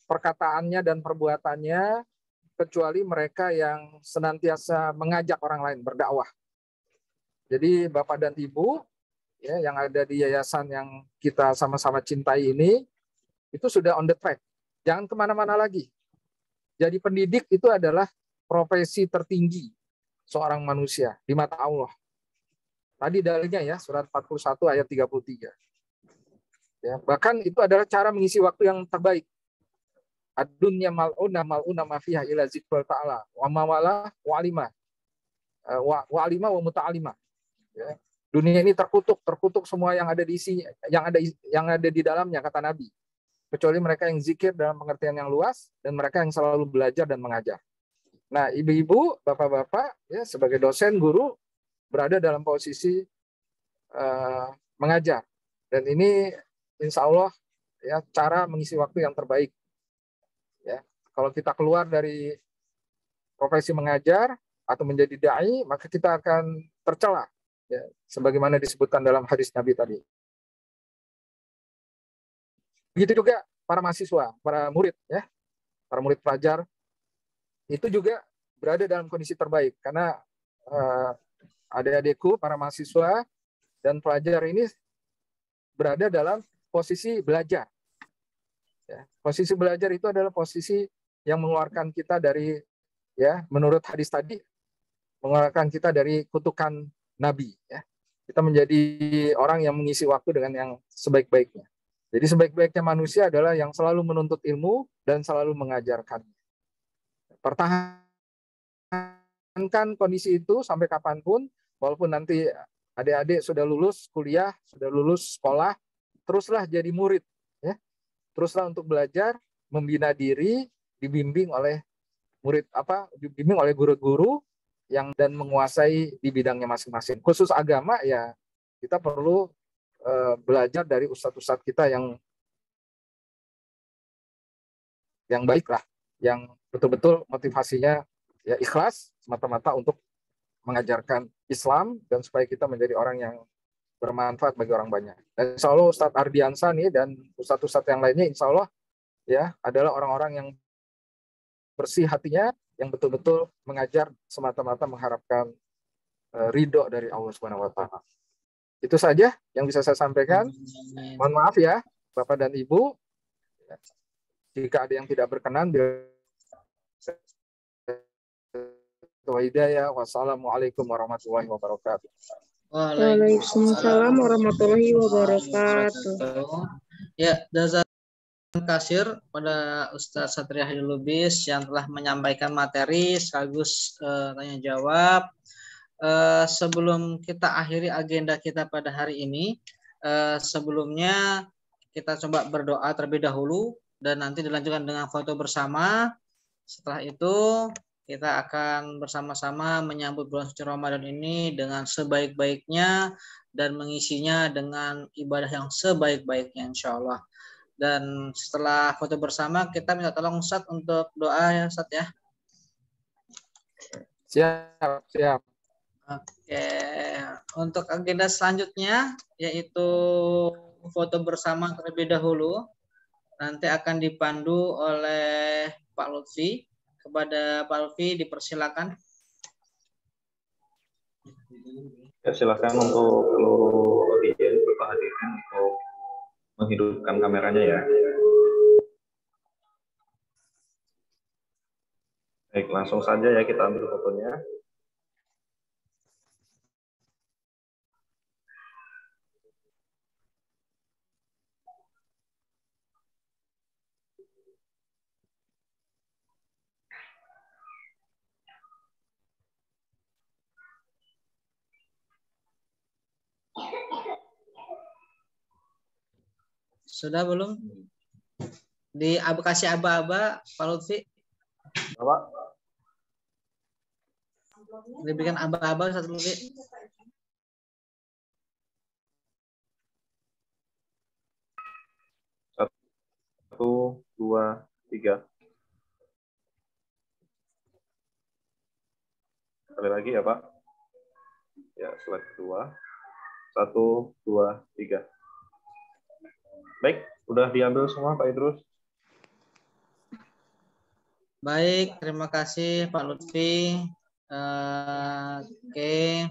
perkataannya dan perbuatannya kecuali mereka yang senantiasa mengajak orang lain berdakwah. Jadi Bapak dan Ibu ya yang ada di yayasan yang kita sama-sama cintai ini itu sudah on the track. Jangan kemana-mana lagi. Jadi pendidik itu adalah profesi tertinggi seorang manusia di mata Allah. Tadi dalilnya ya, surat 41 ayat 33. Ya, bahkan itu adalah cara mengisi waktu yang terbaik. Ad-dunya mal'una ma fiha ila zikrul ta'ala wa mawala wa alima. Wa alima wa muta'alima. Ya. Dunia ini terkutuk semua yang ada di isinya, yang ada di dalamnya kata Nabi. Kecuali mereka yang zikir dalam pengertian yang luas dan mereka yang selalu belajar dan mengajar. Nah, ibu-ibu, bapak-bapak ya sebagai dosen, guru berada dalam posisi mengajar dan ini insya Allah ya cara mengisi waktu yang terbaik ya. Kalau kita keluar dari profesi mengajar atau menjadi dai maka kita akan tercela ya sebagaimana disebutkan dalam hadis Nabi tadi. Begitu juga para mahasiswa, para murid ya, para murid pelajar itu juga berada dalam kondisi terbaik karena adik-adikku, para mahasiswa dan pelajar ini berada dalam posisi belajar. Ya, posisi belajar itu adalah posisi yang mengeluarkan kita dari, ya, menurut hadis tadi, mengeluarkan kita dari kutukan Nabi. Ya. Kita menjadi orang yang mengisi waktu dengan yang sebaik-baiknya. Jadi sebaik-baiknya manusia adalah yang selalu menuntut ilmu dan selalu mengajarkan. Pertahankan kondisi itu sampai kapanpun. Walaupun nanti adik-adik sudah lulus kuliah, sudah lulus sekolah, teruslah jadi murid, ya. Teruslah untuk belajar, membina diri, dibimbing oleh dibimbing oleh guru-guru yang dan menguasai di bidangnya masing-masing. Khusus agama ya kita perlu belajar dari ustadz-ustadz kita yang baik lah, yang betul-betul motivasinya ya ikhlas semata-mata untuk mengajarkan Islam dan supaya kita menjadi orang yang bermanfaat bagi orang banyak. Dan insya Allah Ustadz Ardiansah nih dan Ustadz-Ustadz yang lainnya insya Allah ya adalah orang-orang yang bersih hatinya, yang betul-betul mengajar semata-mata mengharapkan ridho dari Allah Subhanahu Wa Taala. Itu saja yang bisa saya sampaikan. Mohon maaf ya Bapak dan Ibu, jika ada yang tidak berkenan. Wassalamualaikum warahmatullahi wabarakatuh. Waalaikumsalam warahmatullahi wabarakatuh. Ya, jazakallahu kasir pada Ustaz Satria Hadi Lubis yang telah menyampaikan materi sekaligus tanya jawab. Sebelum kita akhiri agenda kita pada hari ini, sebelumnya kita coba berdoa terlebih dahulu dan nanti dilanjutkan dengan foto bersama. Setelah itu kita akan bersama-sama menyambut bulan suci Ramadan ini dengan sebaik-baiknya dan mengisinya dengan ibadah yang sebaik-baiknya insya Allah. Dan setelah foto bersama kita minta tolong Ustadz untuk doa ya Ustadz ya. Siap. Oke, untuk agenda selanjutnya yaitu foto bersama terlebih dahulu. Nanti akan dipandu oleh Pak Lutfi. Kepada Pak Lutfi dipersilakan. Ya, silakan untuk seluruh audiens Bapak hadirin untuk menghidupkan kameranya ya. Baik, langsung saja ya kita ambil fotonya. Sudah belum? Kasih aba-aba Pak Lutfi. Bapak, Diberikan aba-aba satu Lutfi. satu, dua, tiga. Sekali lagi ya Pak. Ya, slide kedua. 1, 2, 3. Baik, udah diambil semua Pak Idrus. Baik, terima kasih Pak Lutfi. Oke.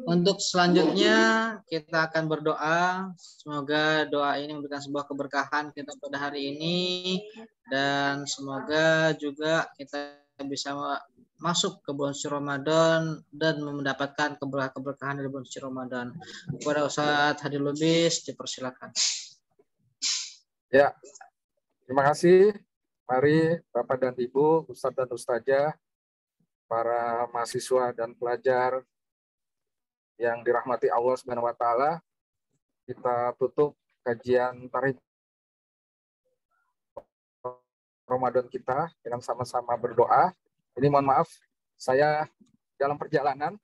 Untuk selanjutnya kita akan berdoa. Semoga doa ini memberikan sebuah keberkahan kita pada hari ini. Dan semoga juga kita bisa masuk ke bulan suci Ramadan dan mendapatkan keberkahan dari bulan suci Ramadan. Kepada Ustadz Hadi Lubis, dipersilakan. Ya, terima kasih. Mari Bapak dan Ibu, Ustadz dan Ustazah, para mahasiswa dan pelajar yang dirahmati Allah Subhanahu wa taala, kita tutup kajian tarikh Ramadan kita dengan sama-sama berdoa. Ini mohon maaf, saya dalam perjalanan,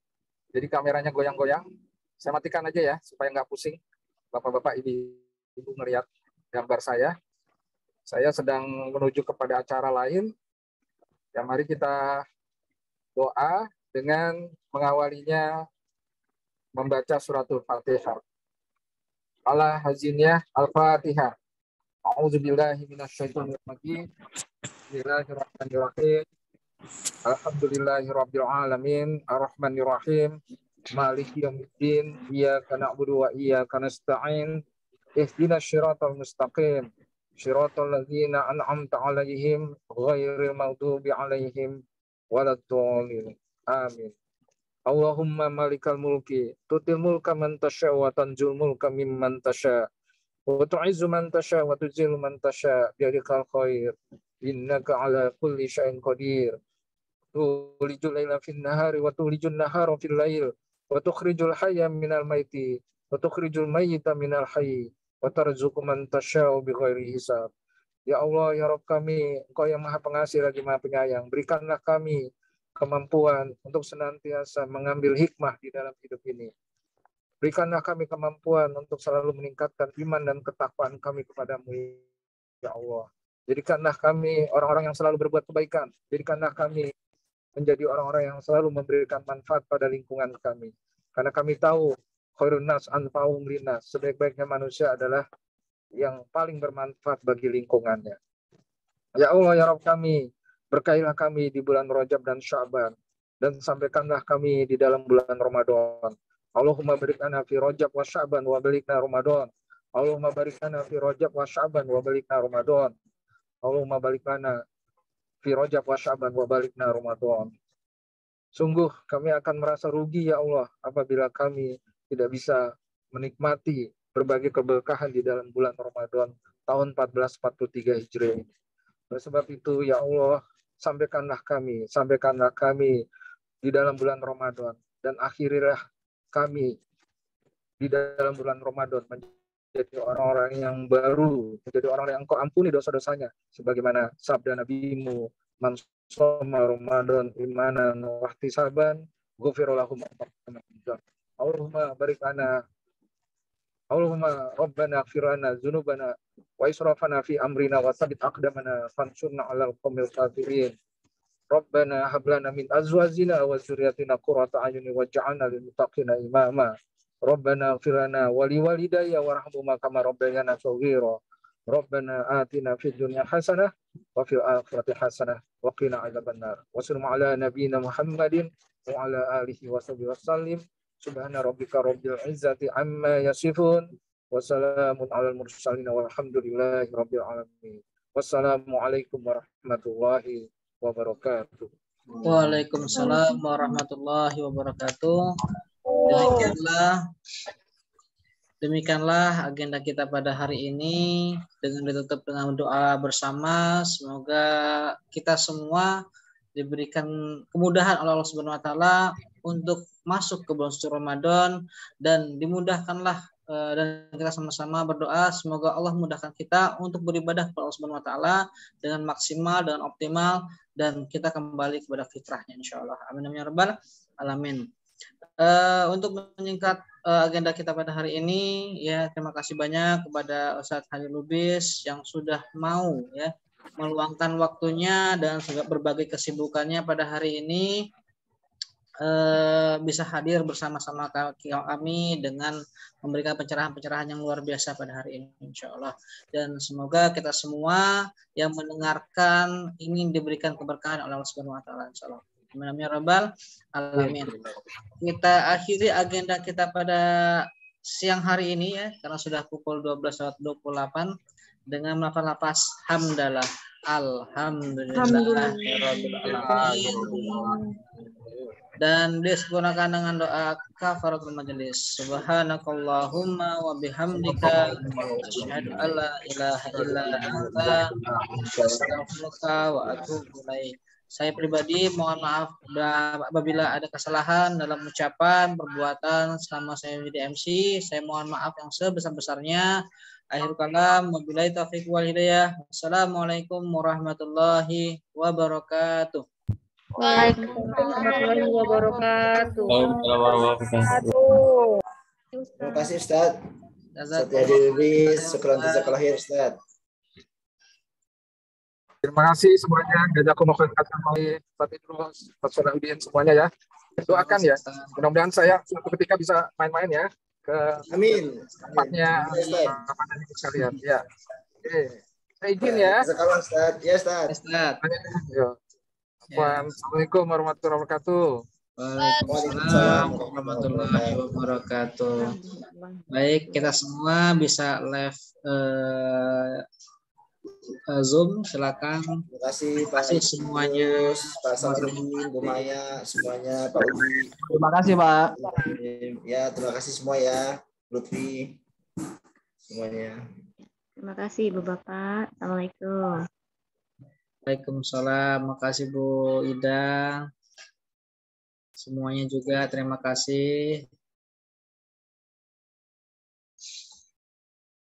jadi kameranya goyang-goyang. Saya matikan aja ya, supaya nggak pusing. Bapak-bapak, ibu melihat gambar saya. Saya sedang menuju kepada acara lain. Ya, mari kita doa dengan mengawalinya membaca suratul Fatihah. Ala haziniyah Al-Fatihah. A'udzubillahi minasyaitonirrajim. Bismillahirrahmanirrahim. Alhamdulillahirabbil alamin, arrahmanirrahim, maliki yaumiddin, iyyaka na'budu wa iyyaka nasta'in. Ihdinas siratal mustaqim. Shiratal ladzina an'amta 'alaihim ghairil maghdubi 'alaihim waladdallin. Amin. Allahumma malikal mulki tutil mulka man tasya wa tanzul mulka mimman tasya wa tu'izzu man tasya wa tuzillu man tasya biyadikal khair innaka ala kulli syai'in qadir tulijul laila fin nahari wa tulijun nahara fil lail wa tukhrijul hayya minal maiti wa tukhrijul mayyita minal hayy wa tarzuqu man tasya bighairi hisab. Ya Allah, ya Rabb kami, Engkau yang Maha Pengasih lagi Maha Penyayang, berikanlah kami kemampuan untuk senantiasa mengambil hikmah di dalam hidup ini. Berikanlah kami kemampuan untuk selalu meningkatkan iman dan ketakwaan kami kepadamu, ya Allah. Jadikanlah kami orang-orang yang selalu berbuat kebaikan. Jadikanlah kami menjadi orang-orang yang selalu memberikan manfaat pada lingkungan kami. Karena kami tahu, khairun nas anfa'uhum linnas, sebaik-baiknya manusia adalah yang paling bermanfaat bagi lingkungannya. Ya Allah, ya Rabb kami, berkailah kami di bulan Rajab dan Sya'ban, dan sampaikanlah kami di dalam bulan Ramadan. Allahumma barik lana fi Rajab wa Sya'ban wa balikna Ramadan. Allahumma barik lana fi Rajab wa Sya'ban wa balikna Ramadan. Allahumma barik lana fi Rajab wa Sya'ban wa balikna Ramadan. Sungguh kami akan merasa rugi ya Allah apabila kami tidak bisa menikmati berbagai keberkahan di dalam bulan Ramadan tahun 1443 Hijriah. Oleh sebab itu ya Allah, sampaikanlah kami di dalam bulan Ramadan, dan akhirilah kami di dalam bulan Ramadan menjadi orang-orang yang baru, menjadi orang-orang yang Engkau ampuni dosa-dosanya, sebagaimana sabda Nabi-Mu, man shoma Ramadan imanan wa ihtisaban ghufira lahu ma taqaddama min dzambi. Allahumma barik lana, Allahumma rabbana ighfir lana dzunubana wa israfana fi amrina wa tsabbit aqdamana fansurna 'alal qaumil kafirin. Rabbana hab lana min azwajina wa dzurriyyatina qurrata a'yunin waj'alna lil muttaqina imama. Rabbana ighfir lana wa liwalidayya warhamhuma kama rabbayana shaghira. Rabbana atina fid dunya hasanah wa fil akhirati hasanah wa qina adzabannar. Wassalamu ala nabiyyina Muhammadin wa ala alihi washabihi wasallim. Subhana rabbika rabbil izzati amma yasifun. Wassalamun alal mursalin walhamdulillahi rabbil alamin. Wassalamualaikum warahmatullahi wabarakatuh. Waalaikumsalam warahmatullahi wabarakatuh. Demikianlah agenda kita pada hari ini dengan ditutup dengan doa bersama. Semoga kita semua diberikan kemudahan oleh Allah Subhanahu wa taala untuk masuk ke bulan suci Ramadan dan dimudahkanlah dan kita sama-sama berdoa semoga Allah mudahkan kita untuk beribadah kepada Allah Subhanahu wa taala dengan maksimal dan optimal dan kita kembali kepada fitrahnya insyaallah. Amin ya rabbal alamin. Untuk menyingkat agenda kita pada hari ini ya, terima kasih banyak kepada Ustadz Haji Lubis yang sudah mau ya meluangkan waktunya dan juga berbagai kesibukannya pada hari ini bisa hadir bersama-sama kami dengan memberikan pencerahan-pencerahan yang luar biasa pada hari ini insyaallah. Dan semoga kita semua yang mendengarkan ingin diberikan keberkahan oleh Allah Subhanahu wa taala insyaallah. Amin ya rabbal alamin. Kita akhiri agenda kita pada siang hari ini ya, karena sudah pukul 12.28 dengan melafal lafaz hamdalah. Alhamdulillahirabbil alamin. Dan disempurnakan dengan doa kafaratul majelis. Subhanakallahumma wa bihamdika asyhadu an la ilaha illa anta astaghfiruka wa atubu ilaik. Saya pribadi mohon maaf apabila ada kesalahan dalam ucapan, perbuatan selama saya menjadi MC. Saya mohon maaf yang sebesar-besarnya. Akhir kalam, wabillahi taufiq wal hidayah. Wassalamualaikum warahmatullahi wabarakatuh. Waalaikumsalam warahmatullahi wabarakatuh. Terima kasih Ustaz. Ustaz Haji Lubis, syukran jazakallahu khair Ustaz. Terima kasih semuanya. Jazakumullah khairan. Pak Salahuddin semuanya ya. Doakan ya. Mudah-mudahan saya suatu ketika bisa main-main ya ke Amin. tempatnya sekalian. Ya. Oke. Saya izin ya. Jazakallah Ustaz. Ya Ustaz. Assalamualaikum warahmatullahi wabarakatuh. Waalaikumsalam warahmatullahi wabarakatuh. Baik, kita semua bisa live Zoom, silakan. Terima kasih Pak semuanya, Pak Salahuddin, Bu Maya, semuanya, Pak Udi. Terima kasih Pak. Ya, terima kasih semua ya, Lutfi, semuanya. Terima kasih Ibu Bapak. Assalamualaikum. Waalaikumsalam. Makasih Bu Ida. Semuanya juga terima kasih.